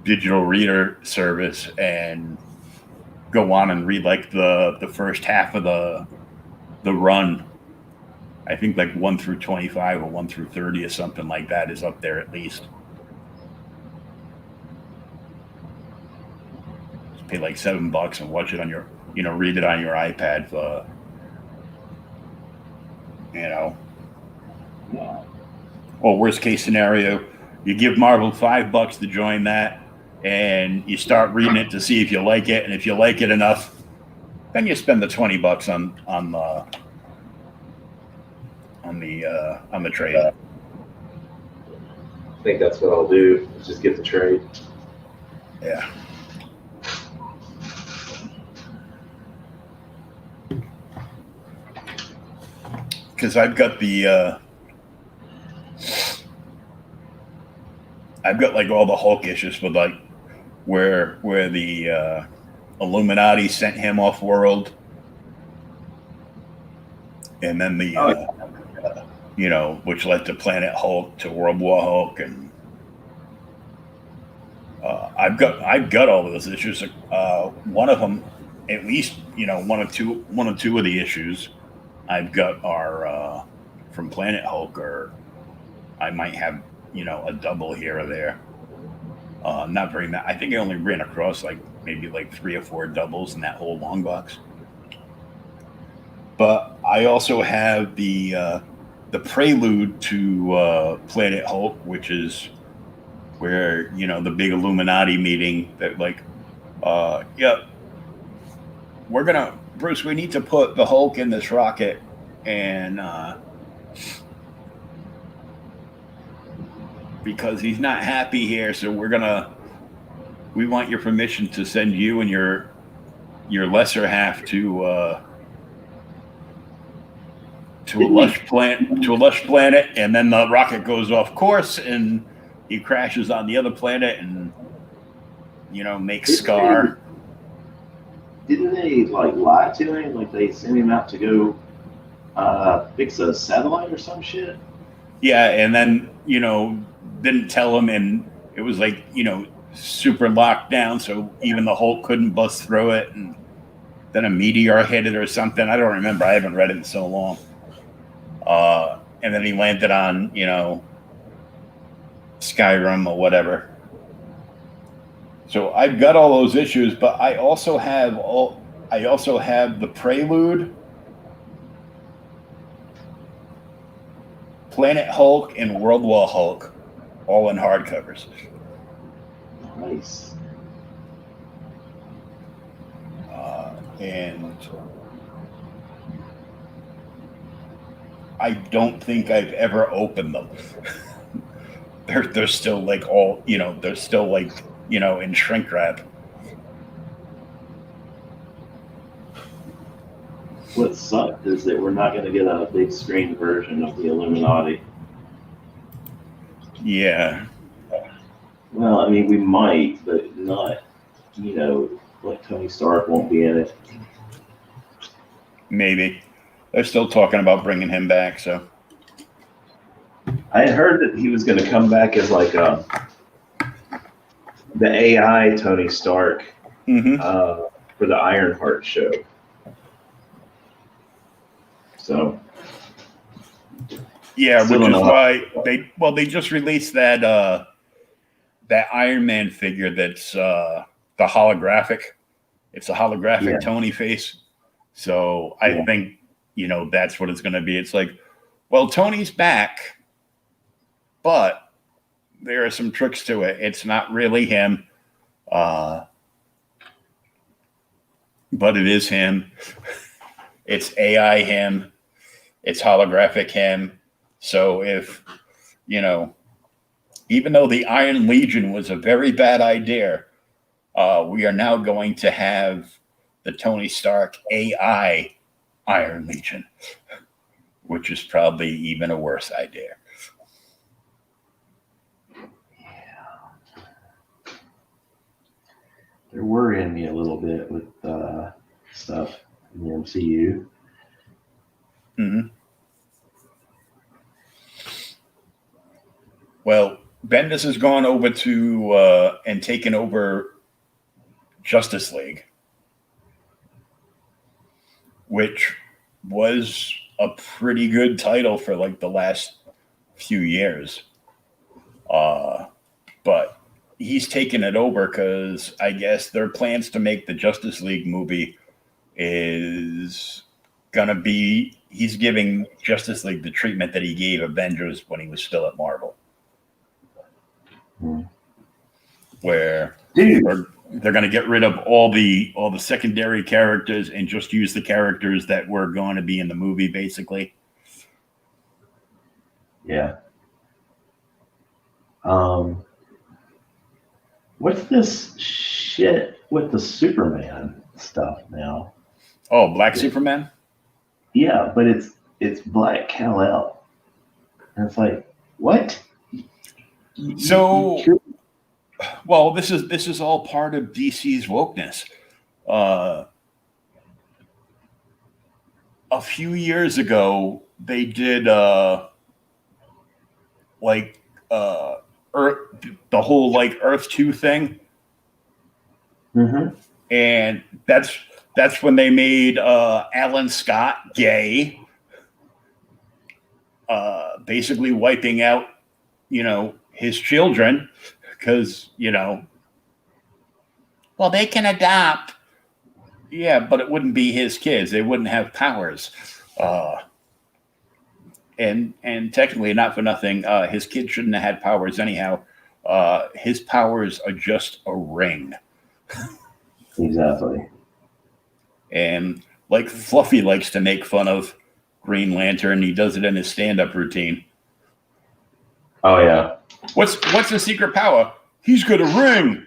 digital reader service and go on and read like the first half of the run. I think like 1 through 25 or 1 through 30 or something like that is up there at least. Just pay like $7 and watch it on your, read it on your iPad for, Yeah. Or worst case scenario, you give Marvel $5 to join that, and you start reading it to see if you like it, and if you like it enough, then you spend the $20 on the trade. I think that's what I'll do. Just get the trade. Yeah. Because I've got like all the Hulk issues with like where the Illuminati sent him off world, and then which led to Planet Hulk, to World War Hulk, and I've got all of those issues. One of them, at least, one of two of the issues I've got are from Planet Hulk, or I might have a double here or there. Not very much. I think I only ran across like maybe like 3 or 4 doubles in that whole long box. But I also have the prelude to Planet Hulk, which is where the big Illuminati meeting that like, yeah, we're gonna, Bruce, we need to put the Hulk in this rocket, and because he's not happy here, so we want your permission to send you and your lesser half to a lush planet, and then the rocket goes off course and he crashes on the other planet and makes Scar. Didn't they like lie to him? Like they sent him out to go fix a satellite or some shit? Yeah, and then didn't tell him, and it was like super locked down, so even the Hulk couldn't bust through it, and then a meteor hit it or something. I don't remember. I haven't read it in so long. And then he landed on Skyrim or whatever. So I've got all those issues, but I also have the Prelude, Planet Hulk, and World War Hulk, all in hardcovers. Nice. And I don't think I've ever opened them. They're still like all, they're still like, in shrink wrap. What sucked is that we're not going to get a big screen version of the Illuminati. Yeah. Well, I mean, we might, but not, like Tony Stark won't be in it. Maybe. They're still talking about bringing him back, so. I had heard that he was going to come back as like the AI Tony Stark Mm-hmm. for the Ironheart show. So Yeah, still which don't is know why they just released that that Iron Man figure that's the holographic. It's a yeah, holographic Tony face. So I yeah, think, that's what it's going to be. It's like, well, Tony's back, but there are some tricks to it. It's not really him, uh, but it is him. It's AI him. It's holographic him. So if, you know, even though the Iron Legion was a very bad idea, we are now going to have the Tony Stark AI Iron Legion, which is probably even a worse idea. they're worrying me a little bit with stuff in the MCU. Mm-hmm. Well, Bendis has gone over to and taken over Justice League, which was a pretty good title for like the last few years. But he's taken it over because I guess their plans to make the Justice League movie is gonna be he's giving Justice League the treatment that he gave Avengers when he was still at Marvel, where Dude, they're going to get rid of all the secondary characters and just use the characters that were going to be in the movie, basically. yeah. What's this shit with the Superman stuff now? Oh, Black Superman? Yeah, but it's Black Kal-El. And it's like, what? So, well, this is all part of DC's wokeness. A few years ago, they did like Earth, the whole like Earth 2 thing, mm-hmm. and that's when they made Alan Scott gay, basically wiping out his children because well, they can adopt. Yeah, but it wouldn't be his kids. They wouldn't have powers. And technically, not for nothing, his kids shouldn't have had powers anyhow. His powers are just a ring. Exactly. And like Fluffy likes to make fun of Green Lantern. He does it in his stand-up routine. Oh yeah. What's his secret power? He's got a ring.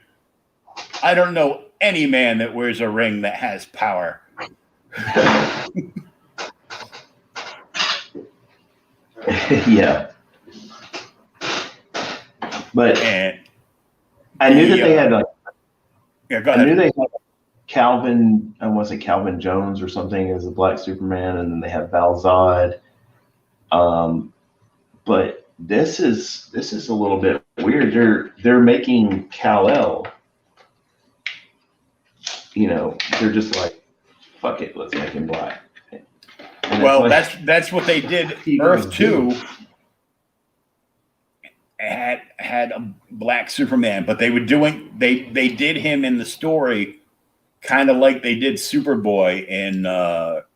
I don't know any man that wears a ring that has power. Yeah. But And I knew that they had like go I ahead. knew they had Calvin, I want to say Calvin Jones or something as the Black Superman, and then they have Val Zod. But this is a little bit weird. They're making Kal-El. They're just like, fuck it, let's make him black. And Well, like, that's what they did. Earth 2 had a black Superman, but they did him in the story kind of like they did Superboy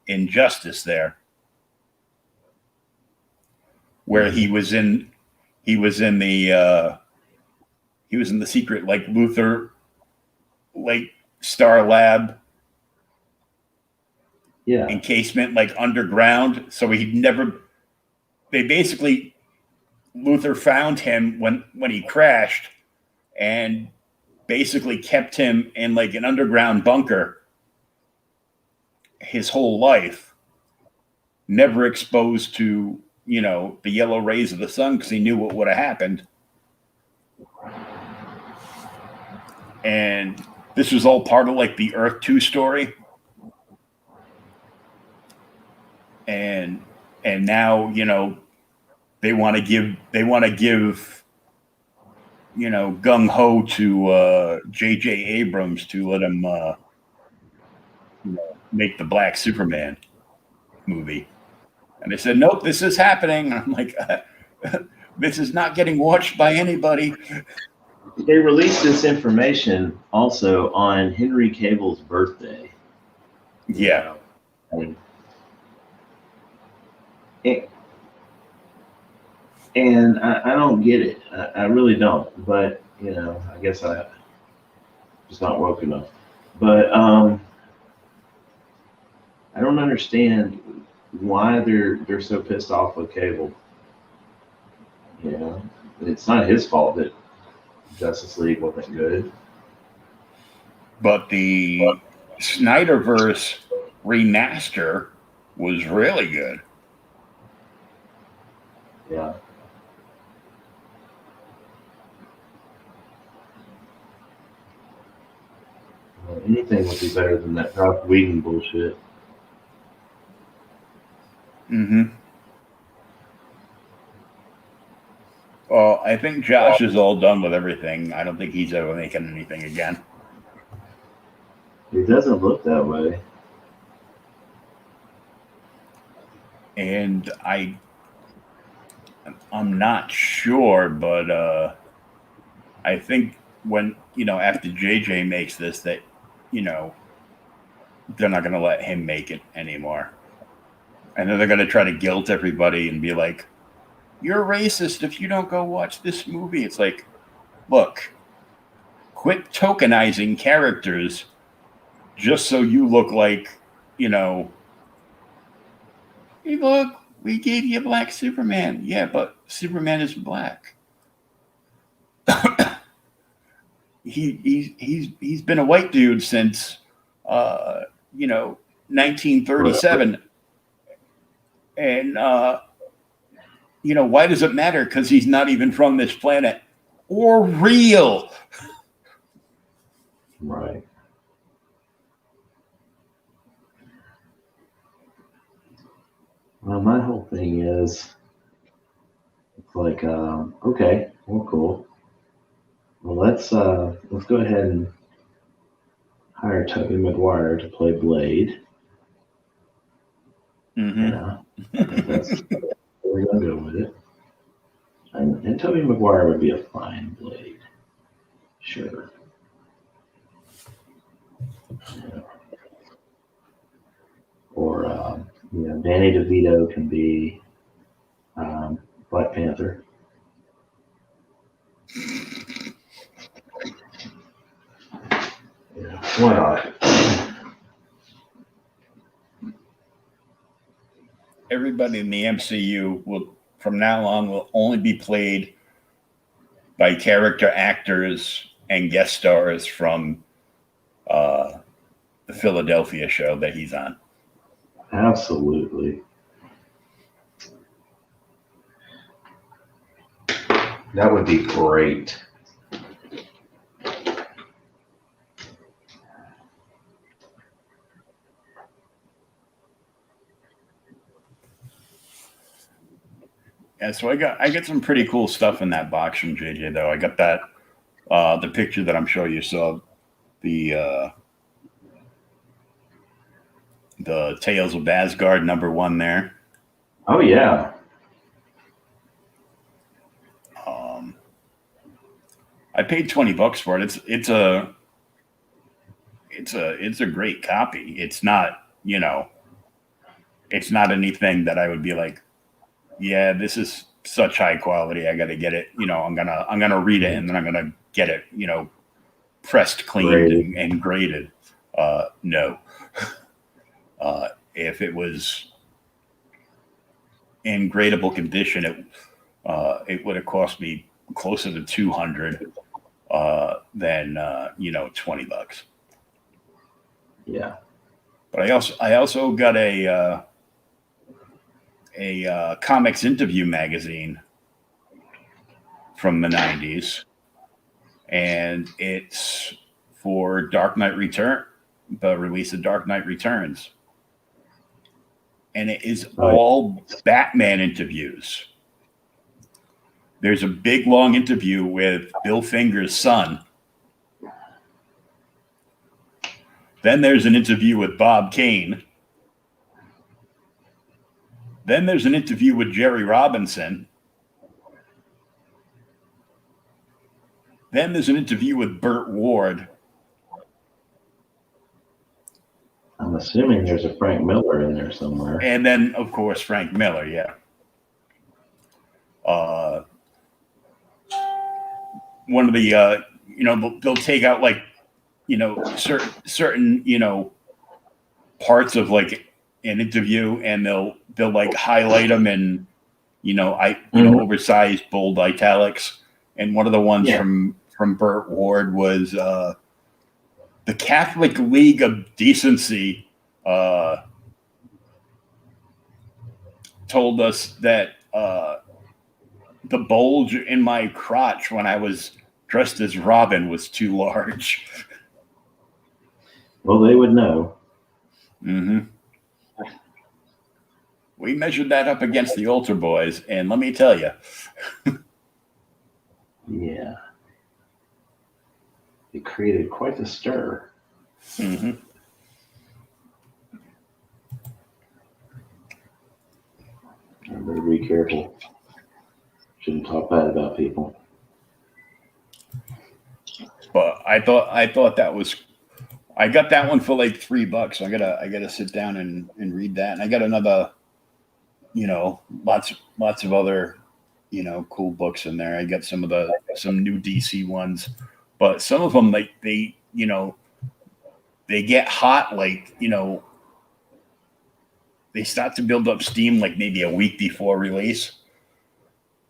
in Justice there, where he was in the secret like Luthor like Star Lab encasement, like underground. So they basically Luthor found him when he crashed and basically kept him in like an underground bunker his whole life, never exposed to the yellow rays of the sun because he knew what would have happened. And this was all part of like the Earth 2 story. And now they want to give gung ho to J.J. Abrams to let him make the Black Superman movie. And they said, nope, this is happening. And I'm like, this is not getting watched by anybody. They released this information also on Henry Cavill's birthday. Yeah. And I don't get it. I really don't. But, I guess I just not woke enough. But I don't understand why they're so pissed off with Cable. It's not his fault that Justice League wasn't good. But the Snyderverse remaster was really good. Yeah. Well, anything would be better than that Joss Whedon bullshit. Mm-hmm. Well, I think Josh is all done with everything. I don't think he's ever making anything again. It doesn't look that way. And I'm not sure, but I think when, after JJ makes this, that, they're not going to let him make it anymore. And then they're going to try to guilt everybody and be like, you're racist if you don't go watch this movie. It's like, look, quit tokenizing characters just so you look like, hey, look, we gave you Black Superman. Yeah, but Superman is black. He's been a white dude since 1937. And why does it matter? Because he's not even from this planet or real. Right. Well, my whole thing is, it's like, okay, well, cool. Well, let's go ahead and hire Tobey Maguire to play Blade. Mm-hmm. I think that's we're gonna go with it. And Tobey Maguire would be a fine Blade, sure. Or Danny DeVito can be Black Panther. Yeah, why not? Everybody in the MCU will, from now on, will only be played by character actors and guest stars from the Philadelphia show that he's on. Absolutely. That would be great. Yeah, so I got some pretty cool stuff in that box from JJ though. I got that the picture that I'm showing you. So the Tales of Asgard #1 there. Oh yeah. I paid $20 for it. It's a great copy. It's not, it's not anything that I would be like, yeah, this is such high quality. I got to get it. I'm gonna read it and then I'm gonna get it. Pressed, cleaned, and graded. No. If it was in gradable condition, it would have cost me closer to $200 than $20. Yeah. But I also got a comics interview magazine from the 90s, and it's for Dark Knight Return, the release of Dark Knight Returns. And it is all Batman interviews. There's a big long interview with Bill Finger's son. Then there's an interview with Bob Kane. Then there's an interview with Jerry Robinson. Then there's an interview with Burt Ward. I'm assuming there's a Frank Miller in there somewhere. And then, of course, Frank Miller, yeah. One of the, they'll take out like, certain, parts of like an interview, and they'll like highlight them in, oversized bold italics. And one of the ones from Burt Ward was the Catholic League of Decency told us that the bulge in my crotch when I was dressed as Robin was too large. Well, they would know. Mm-hmm. We measured that up against the Altar Boys, and let me tell you. Yeah. It created quite the stir. Mm-hmm. I better be careful. Shouldn't talk bad about people. But I thought that was. I got that one for like $3. I gotta sit down and read that. And I got another, lots of other, cool books in there. I got some new DC ones, but some of them they get hot, like, they start to build up steam like maybe a week before release.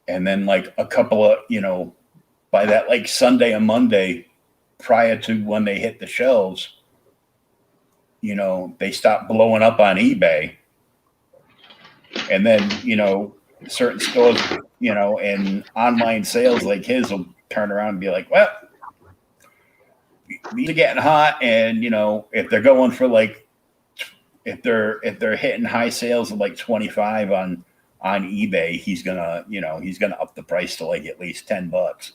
And then like a couple of, by that like Sunday or Monday prior to when they hit the shelves, they stop blowing up on eBay. And then, certain stores, and online sales like his will turn around and be like, well, these are getting hot. And, if they're going for like, if they're hitting high sales of like 25 on eBay, he's gonna up the price to like at least $10.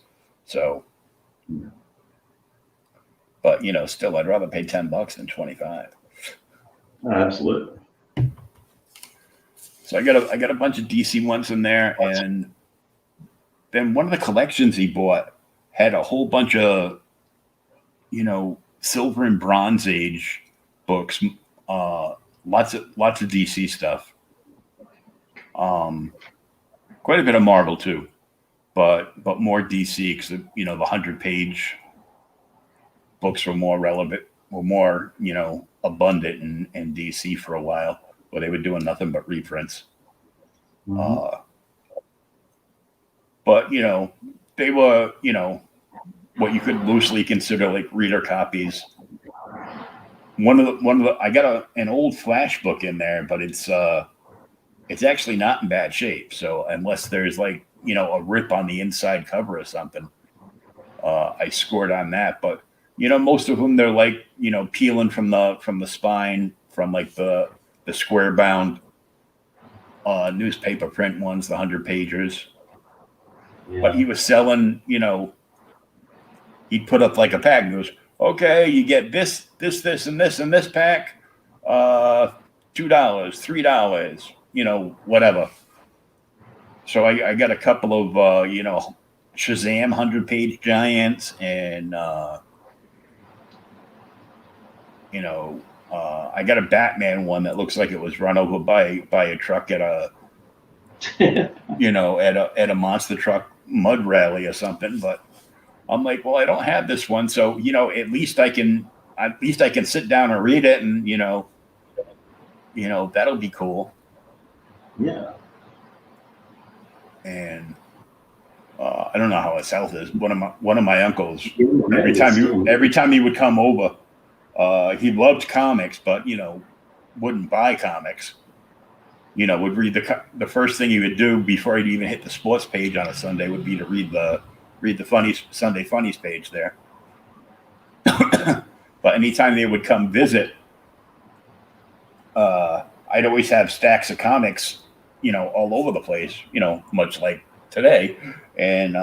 So, but still, I'd rather pay $10 than 25. Absolutely. So I got a bunch of DC ones in there, and then one of the collections he bought had a whole bunch of, Silver and Bronze Age books, lots of DC stuff. Quite a bit of Marvel too, but more DC because the 100-page books were more relevant, were more abundant in DC for a while, where they were doing nothing but reprints. Mm-hmm. But they were what you could loosely consider like reader copies. One of the I got an old Flash book in there, but it's actually not in bad shape. So unless there's like a rip on the inside cover or something, I scored on that. But most of them, they're like peeling from the spine, from like the square bound newspaper print ones, the 100-pagers. Yeah. But he was selling, he'd put up like a pack and goes, okay, you get this, and this, and this pack, $2, $3, whatever. So I got a couple of, Shazam 100-page giants, and, I got a Batman one that looks like it was run over by a truck at a, at a monster truck mud rally or something. But I'm like, well, I don't have this one, so at least I can sit down and read it, and that'll be cool. Yeah. And I don't know how his health is. One of my uncles, every time he would come over, he loved comics, but wouldn't buy comics. Would read the first thing he would do before he'd even hit the sports page on a Sunday would be to read the funnies Sunday funnies page there. But anytime they would come visit, I'd always have stacks of comics, all over the place. Much like today, and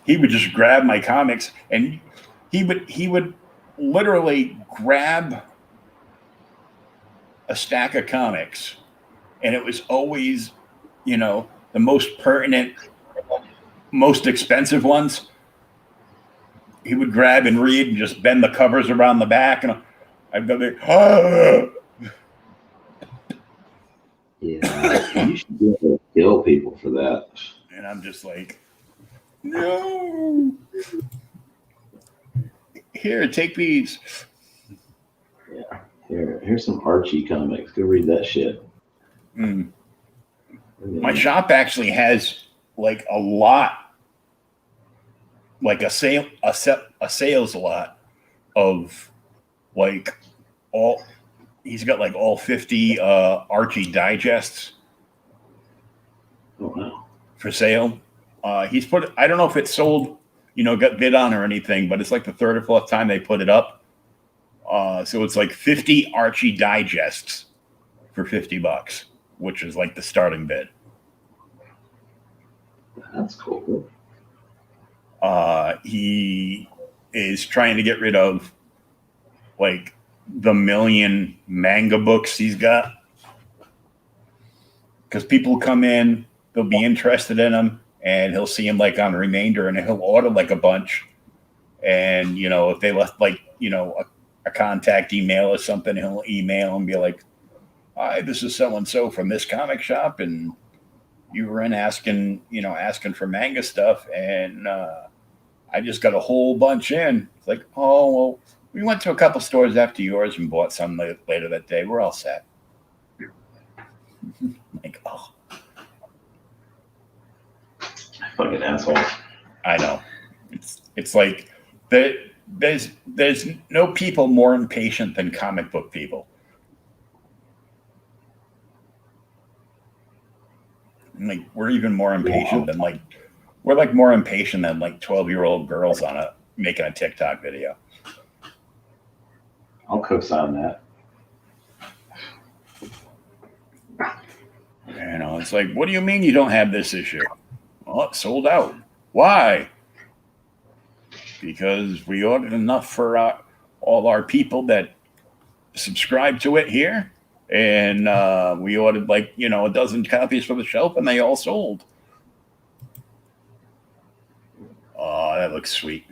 he would just grab my comics, and he would literally grab a stack of comics, and it was always, the most pertinent, most expensive ones. He would grab and read and just bend the covers around the back, and I'd go there. Yeah, you should be able to kill people for that. And I'm just like, no. Here, take these. Yeah. Here's some Archie comics. Go read that shit. Mm. My shop actually has like a lot, like a sales lot of like all. He's got like all 50 Archie digests. Oh wow! For sale. He's put. I don't know if it's sold, got bid on or anything, but it's like the third or fourth time they put it up. So it's like 50 Archie digests for $50, which is like the starting bid. That's cool. He is trying to get rid of like the million manga books he's got, because people come in, they'll be interested in them, and he'll see them like on Remainder, and he'll order like a bunch. And if they left like a contact email or something, he'll email and be like, "Hi, this is so and so from this comic shop, and you were in asking for manga stuff, and I just got a whole bunch in." It's like, "Oh well, we went to a couple stores after yours and bought some later that day. We're all set." Like, oh, fucking assholes. I know. It's like there's no people more impatient than comic book people. And like we're even more impatient than more impatient than 12-year-old girls making a TikTok video. I'll co-sign that. It's like, what do you mean you don't have this issue? Well, it's sold out. Why? Because we ordered enough for all our people that subscribe to it here. And we ordered a dozen copies for the shelf, and they all sold. Oh, that looks sweet.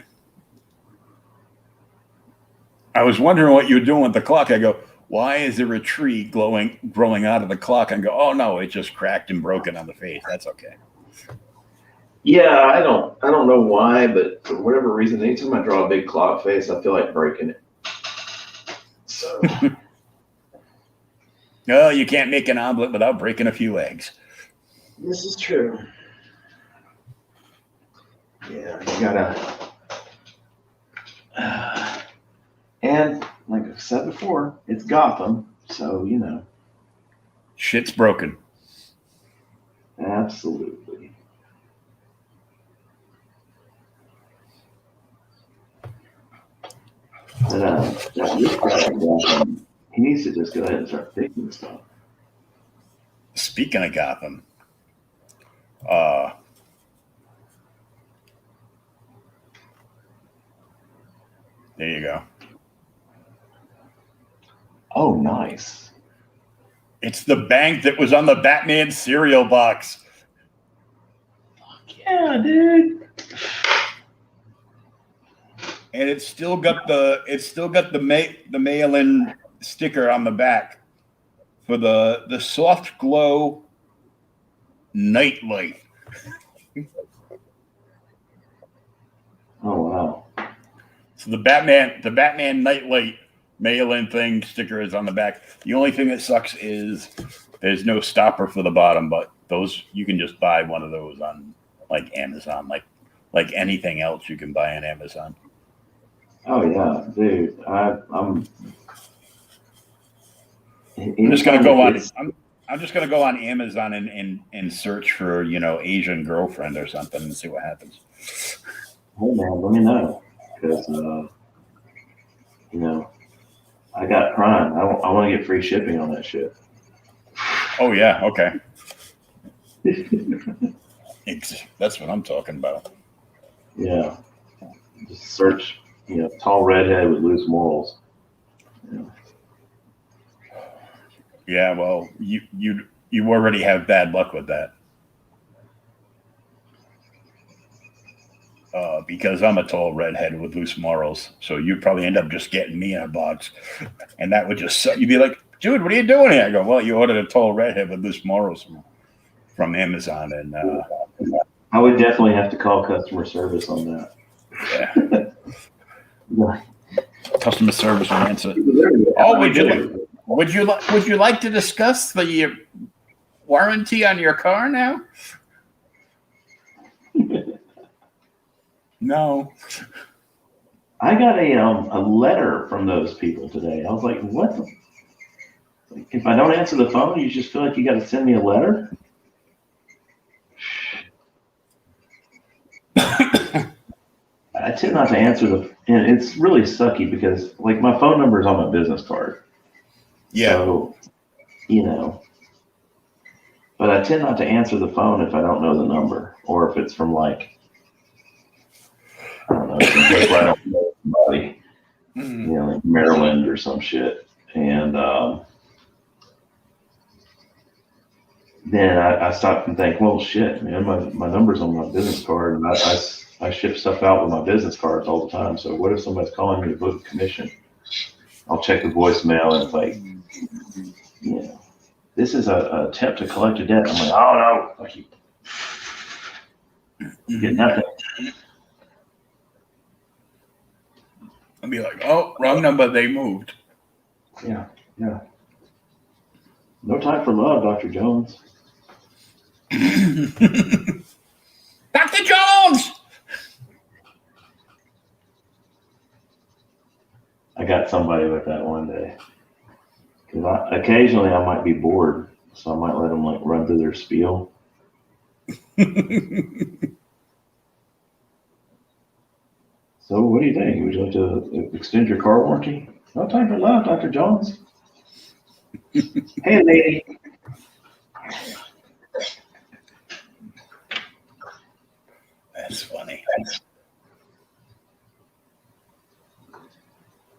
I was wondering what you were doing with the clock. I go, why is there a tree growing out of the clock? And go, oh no, it just cracked and broken on the face. That's okay. Yeah, I don't know why, but for whatever reason, anytime I draw a big clock face, I feel like breaking it. So. No, you can't make an omelet without breaking a few eggs. This is true. Yeah, you gotta. And like I said before, it's Gotham, so shit's broken. Absolutely. But he needs to just go ahead and start fixing stuff. Speaking of Gotham, there you go. Oh, nice. It's the bank that was on the Batman cereal box. Fuck yeah, dude. And it's still got the mail-in sticker on the back for the soft glow nightlight. Oh wow. So the Batman nightlight mail-in thing sticker is on the back. The only thing that sucks is there's no stopper for the bottom, but those you can just buy one of those on Amazon, like anything else you can buy on Amazon. Oh yeah, dude. I'm just gonna go on. I'm just gonna go on Amazon and search for Asian girlfriend or something and see what happens. Hey man, let me know, because I got Prime. I want to get free shipping on that shit. Oh yeah, okay. That's what I'm talking about. Yeah. Just search, tall redhead with loose morals. Yeah. Yeah, well, you already have bad luck with that. Because I'm a tall redhead with loose morals, so you'd probably end up just getting me in a box, and that would just suck. You'd be like, "Dude, what are you doing here?" I go, "Well, you ordered a tall redhead with loose morals from Amazon, and I would definitely have to call customer service on that. yeah, customer service will answer. Oh, would you like to discuss the warranty on your car now? No. I got a letter from those people today. I was like, what? If I don't answer the phone, you just feel like you got to send me a letter? I tend not to answer and it's really sucky because like my phone number is on my business card. Yeah. So, but I tend not to answer the phone if I don't know the number or if it's from like, I don't know, someplace where I don't know somebody, like Maryland or some shit. And then I stopped and think, well, shit, man, my number's on my business card, and I ship stuff out with my business cards all the time. So what if somebody's calling me to book a commission? I'll check the voicemail, and it's like, this is a attempt to collect a debt. I'm like, oh no, you get nothing. I'll be like, oh, wrong number, they moved. Yeah. No time for love, Dr. Jones. Dr. Jones! I got somebody with that one day. Because occasionally I might be bored, so I might let them like run through their spiel. So what do you think? Would you like to extend your car warranty? No time for love, Dr. Jones. Hey, lady. That's funny.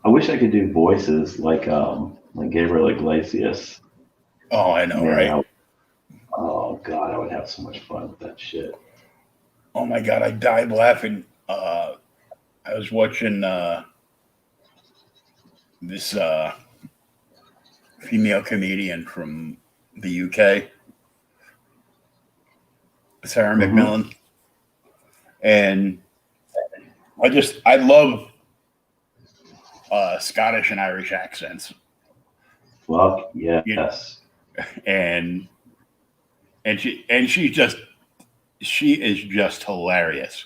I wish I could do voices like Gabriel Iglesias. Oh, I know, right? Oh God, I would have so much fun with that shit. Oh my God, I died laughing. I was watching this female comedian from the UK, Sarah McMillan, and I love Scottish and Irish accents. Fuck yes. And she is just hilarious.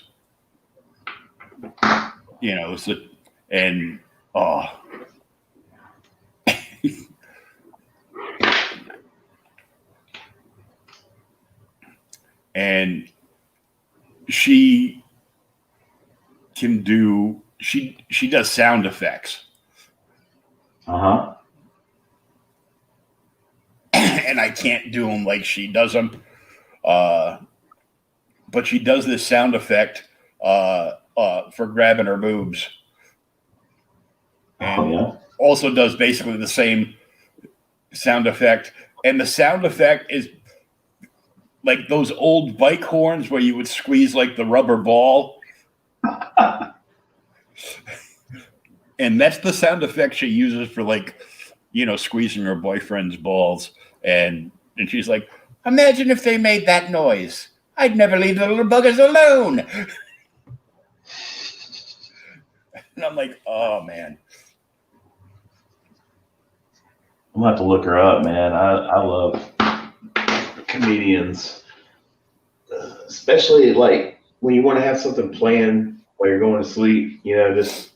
And she can do she does sound effects. And I can't do them like she does them. But she does this sound effect for grabbing her boobs. And also does basically the same sound effect. And the sound effect is like those old bike horns where you would squeeze like the rubber ball. And that's the sound effect she uses for like, squeezing her boyfriend's balls. And she's like, imagine if they made that noise. I'd never leave the little buggers alone. And I'm like, oh, man. I'm going to have to look her up, man. I love comedians. Especially like when you want to have something planned while you're going to sleep, just...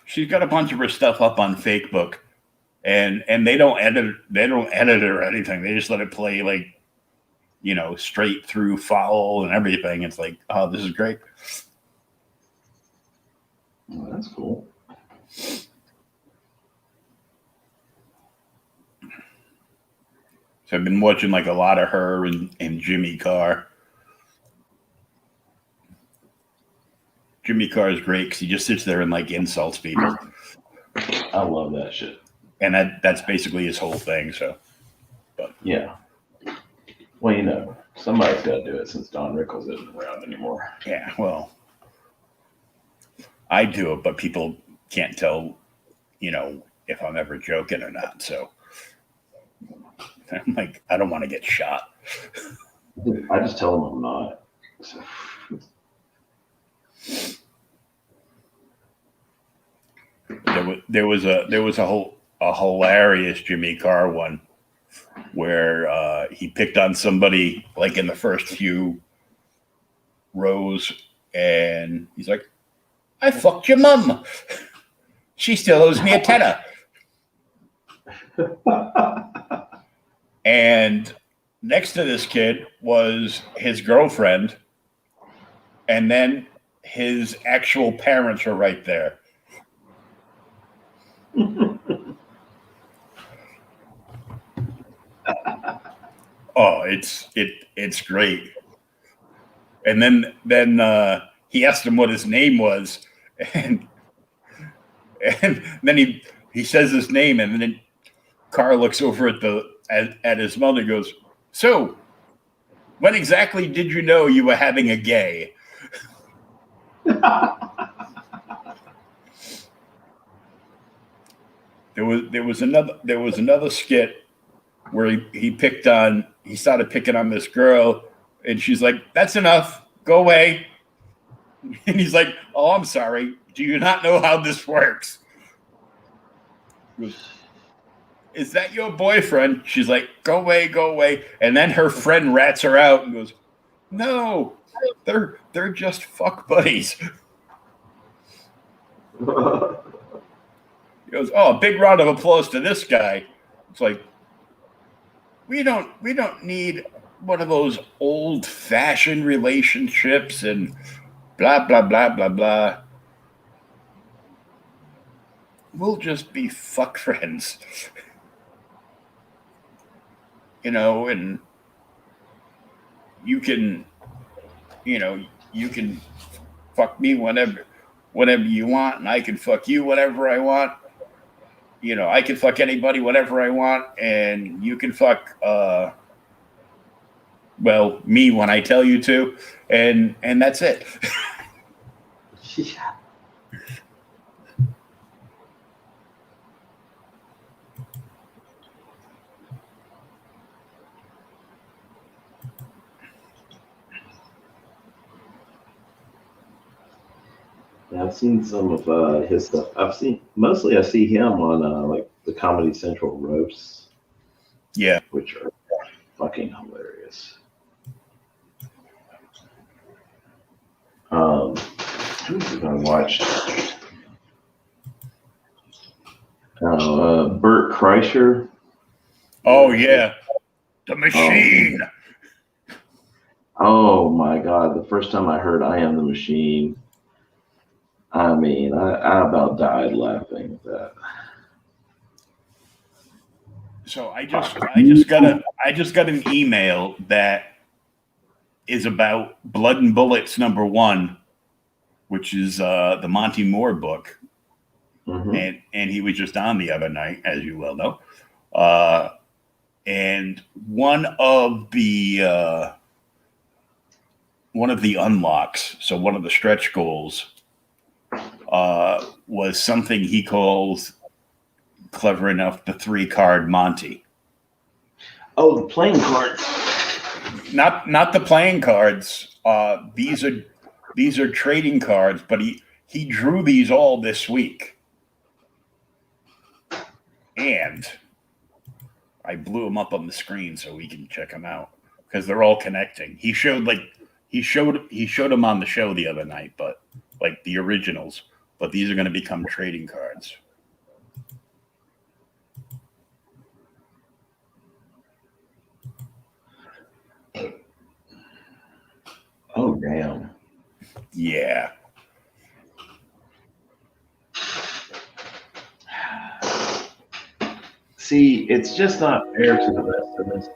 She's got a bunch of her stuff up on Facebook, and they don't edit it or anything. They just let it play like, straight through foul and everything. It's like, oh, this is great. Oh, that's cool. So I've been watching like a lot of her and Jimmy Carr. Jimmy Carr is great because he just sits there and like insults people. I love that shit. And that's basically his whole thing. So, but yeah. Well, you know, somebody's got to do it since Don Rickles isn't around anymore. Yeah, well, I do it, but people can't tell, you know, if I'm ever joking or not. So I'm like, I don't want to get shot. I just tell them I'm not. So. There was a hilarious Jimmy Carr one where he picked on somebody like in the first few rows, and he's like, "I fucked your mum. She still owes me a tenner." And next to this kid was his girlfriend, and then his actual parents are right there. Oh, it's great. And then he asked him what his name was, and then he says his name, and then Carr looks over at his mother and goes, "So, when exactly did you know you were having a gay?" There was another skit where he started picking on this girl, and she's like, "That's enough, go away." And he's like, "Oh, I'm sorry. Do you not know how this works?" He goes, "Is that your boyfriend?" She's like, "Go away, go away." And then her friend rats her out and goes, "No, they're just fuck buddies." He goes, "Oh, a big round of applause to this guy." It's like, we don't need one of those old-fashioned relationships and blah blah blah blah blah. We'll just be fuck friends. You know, and you can fuck me whenever you want, and I can fuck you whenever I want. You know, I can fuck anybody whenever I want, and you can fuck me when I tell you to, and that's it. Yeah. I've seen some of his stuff. I see him on like the Comedy Central roasts. Yeah, which are fucking hilarious. Who have I watched? Bert Kreischer. Oh yeah, the machine. Oh my God! The first time I heard "I Am the Machine," I mean, I about died laughing at that. So I just got an email that is about Blood and Bullets #1, which is the Monty Moore book, and he was just on the other night, as you well know, and one of the unlocks, so one of the stretch goals, was something he calls, clever enough, the 3-card Monty. Oh, the playing cards. Not the playing cards. These are trading cards, but he drew these all this week, and I blew them up on the screen so we can check them out because they're all connecting. He showed them on the show the other night, but like the originals. But these are going to become trading cards. Oh damn. Yeah. See, it's just not fair to the rest of us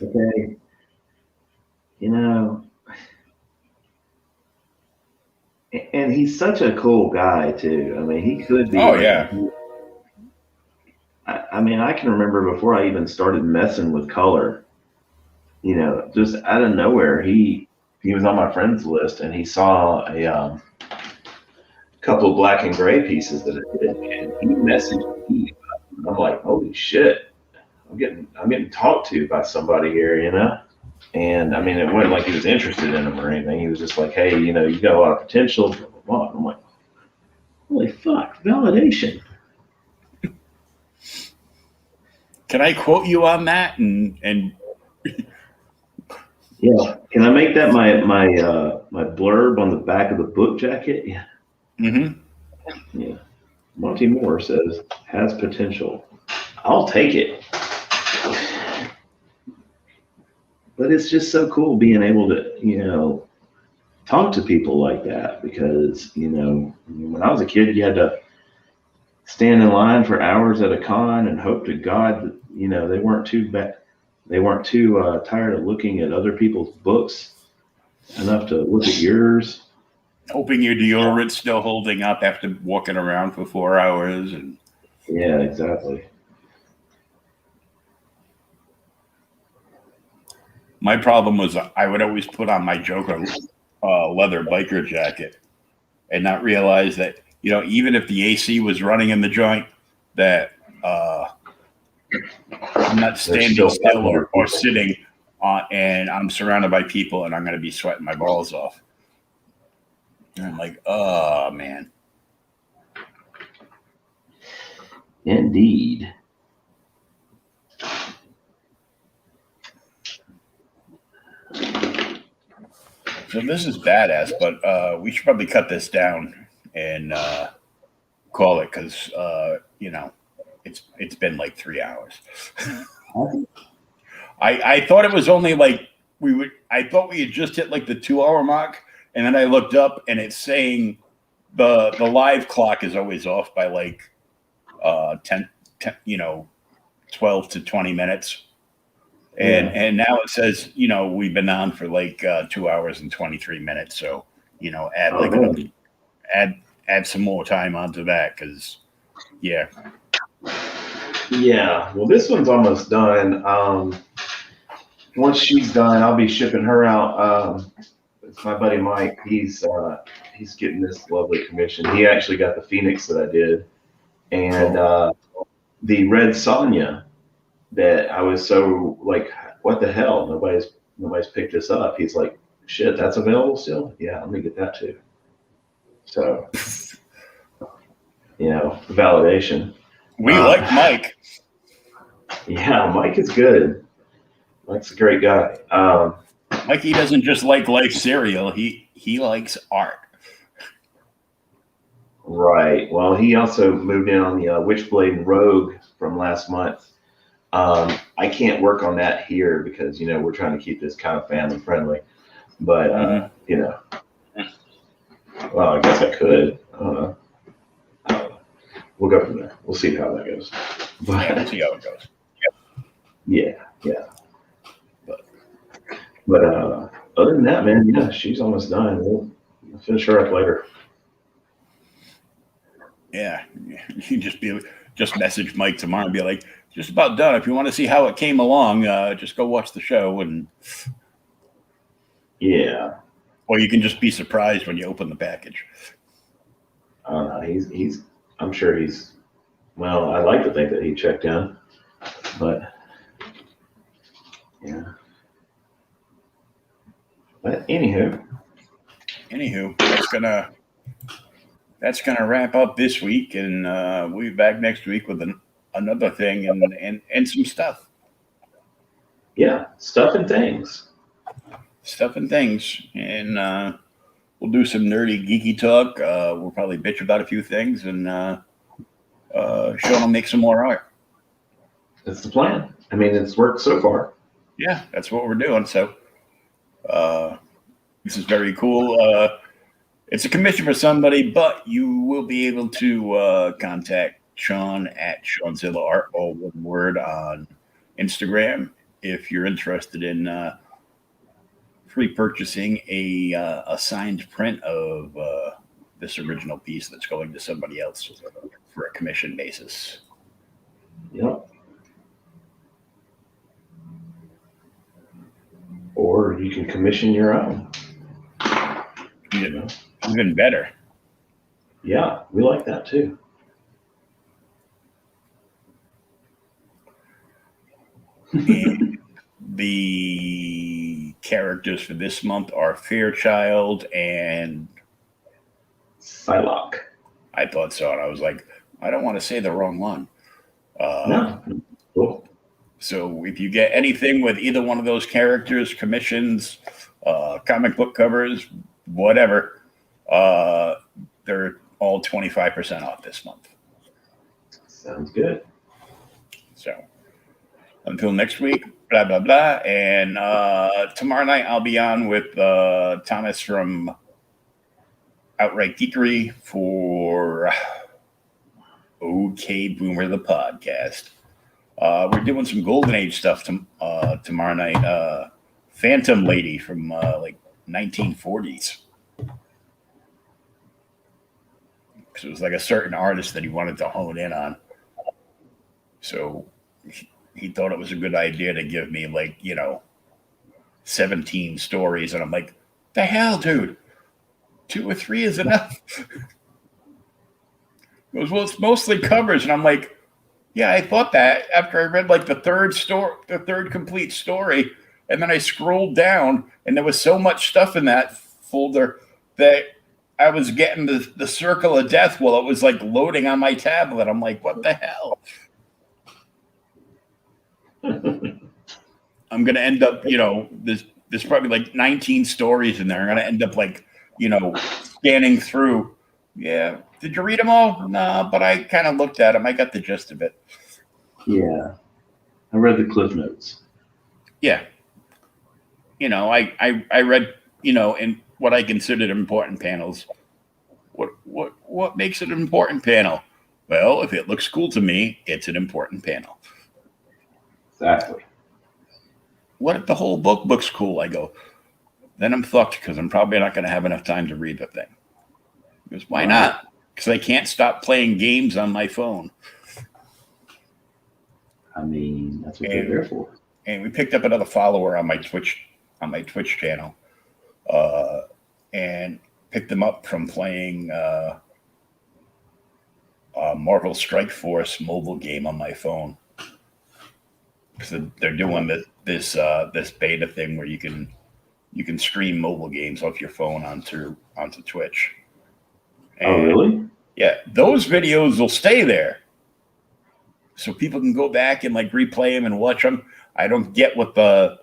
Okay. You know, and he's such a cool guy too. I mean, he could be Oh like yeah. I mean, I can remember before I even started messing with color, just out of nowhere, he was on my friends list and he saw a couple of black and gray pieces that I did, and he messaged me. I'm like, holy shit, I'm getting talked to by somebody here. And I mean, it wasn't like he was interested in them or anything. He was just like, hey, you got a lot of potential, blah blah blah. And I'm like, holy fuck, validation. Can I quote you on that? And Yeah, can I make that my blurb on the back of the book jacket? Yeah, mm-hmm. yeah. Monty Moore says has potential. I'll take it. But it's just so cool being able to, talk to people like that because, when I was a kid, you had to stand in line for hours at a con and hope to God that, they weren't too bad. They weren't too tired of looking at other people's books enough to look at yours. Hoping your deodorant's still holding up after walking around for 4 hours. And Yeah, exactly. my problem was I would always put on my Joker leather biker jacket and not realize that, even if the AC was running in the joint, that I'm not There's standing still still 500 or people. sitting and I'm surrounded by people and I'm going to be sweating my balls off. And I'm like, oh, man. Indeed. So this is badass, but we should probably cut this down and call it because, it's been like 3 hours. I thought it was only like I thought we had just hit like the 2 hour mark, and then I looked up and it's saying the live clock is always off by like 10, 12 to 20 minutes. And Yeah. and now it says, we've been on for like 2 hours and 23 minutes. So, add Oh like man. add some more time onto that because yeah. Yeah. Well, this one's almost done. Once she's done, I'll be shipping her out. It's my buddy Mike. He's getting this lovely commission. He actually got the Phoenix that I did, and Cool. the Red Sonja that I was so like, what the hell? Nobody's picked this up. He's like, shit, that's available still. Yeah, let me get that too. So validation. We like Uh, Mike. yeah, Mike is good. Mike's a great guy. Mikey doesn't just like life cereal. He likes art. Right. Well, he also moved in on the Witchblade and Rogue from last month. I can't work on that here because we're trying to keep this kind of family friendly. But Mm-hmm. well, I guess I could. I don't know. We'll go from there. We'll see how that goes. Yeah, we'll But see how it goes. yeah. But other than that, man, yeah, she's almost done. We'll finish her up later. Yeah, you just message Mike tomorrow and be like, just about done. If you want to see how it came along, just go watch the show, and Yeah. or you can just be surprised when you open the package. I don't know. He's. I'm sure he's. Well, I like to think that he checked in, but yeah. But Anywho, that's gonna wrap up this week, and we'll be back next week with another thing and some stuff. yeah, stuff and things. Stuff and things, and we'll do some nerdy, geeky talk. We'll probably bitch about a few things, and Sean will make some more art. That's the plan. I mean, it's worked so far. Yeah, that's what we're doing. So this is very cool. It's a commission for somebody, but you will be able to contact Sean at Shawn-Zilla Art, all one word, on Instagram if you're interested in free purchasing a signed print of this original piece that's going to somebody else for a commission basis. Yep. Or you can commission your own. Even better. Yeah, we like that too. The characters for this month are Fairchild and Psylocke. I thought so, and I was like, I don't want to say the wrong one. No. Cool. So if you get anything with either one of those characters, commissions, comic book covers, whatever, they're all 25% off this month. Sounds good. So until next week, blah, blah, blah. And tomorrow night I'll be on with Thomas from Outright Geekery for OK Boomer, the podcast. We're doing some Golden Age stuff tomorrow night. Phantom Lady from like 1940s. Because it was like a certain artist that he wanted to hone in on. So he thought it was a good idea to give me 17 stories. And I'm like, the hell, dude? 2 or 3 is enough. He goes, well, it's mostly covers. And I'm like, yeah, I thought that after I read the third complete story. And then I scrolled down and there was so much stuff in that folder that I was getting the circle of death while it was like loading on my tablet. I'm like, what the hell? I'm going to end up, there's probably like 19 stories in there. I'm going to end up scanning through. Yeah. Did you read them all? No, but I kind of looked at them. I got the gist of it. Yeah. I read the Cliff Notes. Yeah. I read, in what I considered important panels. What makes it an important panel? Well, if it looks cool to me, it's an important panel. Exactly. What if the whole book looks cool? I go, then I'm fucked because I'm probably not going to have enough time to read the thing. Because why not? Because I can't stop playing games on my phone. I mean, that's what they're there for. And we picked up another follower on my Twitch channel, and picked them up from playing Marvel Strike Force mobile game on my phone. Because they're doing this beta thing where you can stream mobile games off your phone onto Twitch. And, oh, really? Yeah, those videos will stay there, so people can go back and replay them and watch them. I don't get what the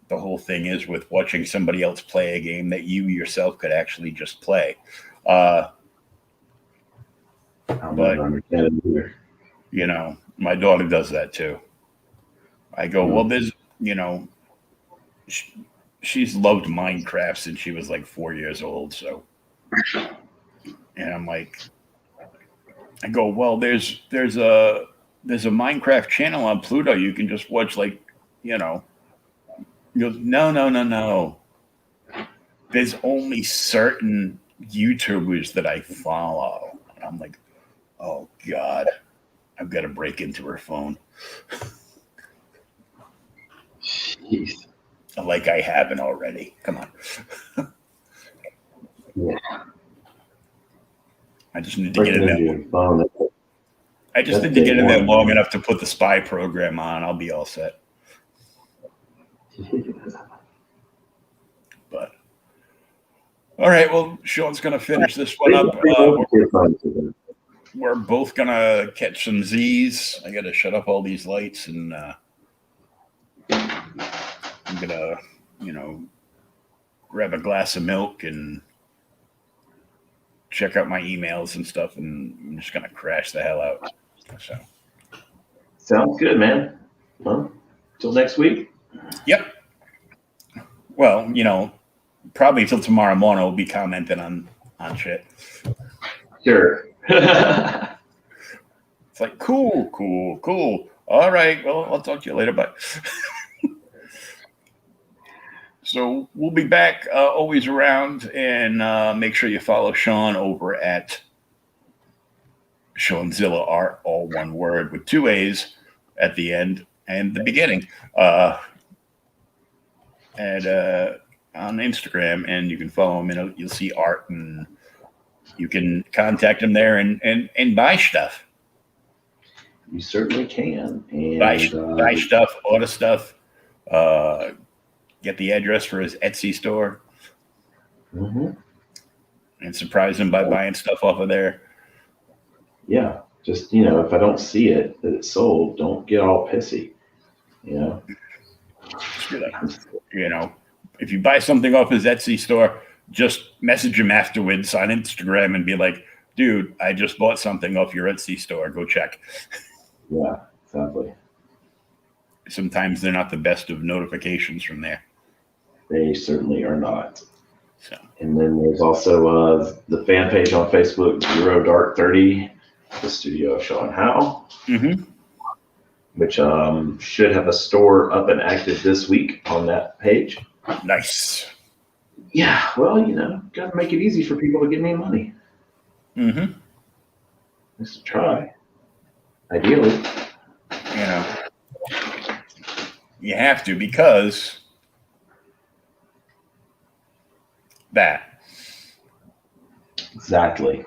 whole thing is with watching somebody else play a game that you yourself could actually just play. I'll never understand it either. My daughter does that too. I go, well, there's, she's loved Minecraft since she was 4 years old. So, and I'm like, I go, well, there's a Minecraft channel on Pluto. You can just watch He goes, no. There's only certain YouTubers that I follow. And I'm like, oh God, I've got to break into her phone. Jeez. Like I haven't already. Come on. Yeah. I just need to get in there. I just need to get in there long enough to put the spy program on. I'll be all set. But all right, well, Sean's going to finish this one up. We're both going to catch some Z's. I got to shut up all these lights, and I'm going to, grab a glass of milk and check out my emails and stuff, and I'm just going to crash the hell out. So, sounds good, man. Well, till next week. Yep. Well, probably till tomorrow morning we'll be commenting on shit. Sure. It's like, cool. All right. Well, I'll talk to you later. Bye. So we'll be back, always around, and make sure you follow Shawn over at Shawn-Zilla Art, all one word with 2 A's at the end and the beginning. And on Instagram, and you can follow him, and you'll see art, and you can contact him there and buy stuff. You certainly can. And Buy stuff, order stuff. Get the address for his Etsy store, and surprise him by buying stuff off of there. Yeah, just if I don't see it that it's sold, don't get all pissy. If you buy something off his Etsy store, just message him afterwards on Instagram and be like, dude, I just bought something off your Etsy store. Go check. Yeah, exactly. Sometimes they're not the best of notifications from there. They certainly are not. So. And then there's also the fan page on Facebook, 0dark30, the studio of Shawn Howe, which should have a store up and active this week on that page. Nice. Yeah, well, got to make it easy for people to give me money. Just to try. Ideally. You have to, because that. Exactly.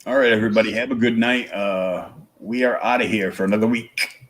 All right, everybody, have a good night. We are out of here for another week.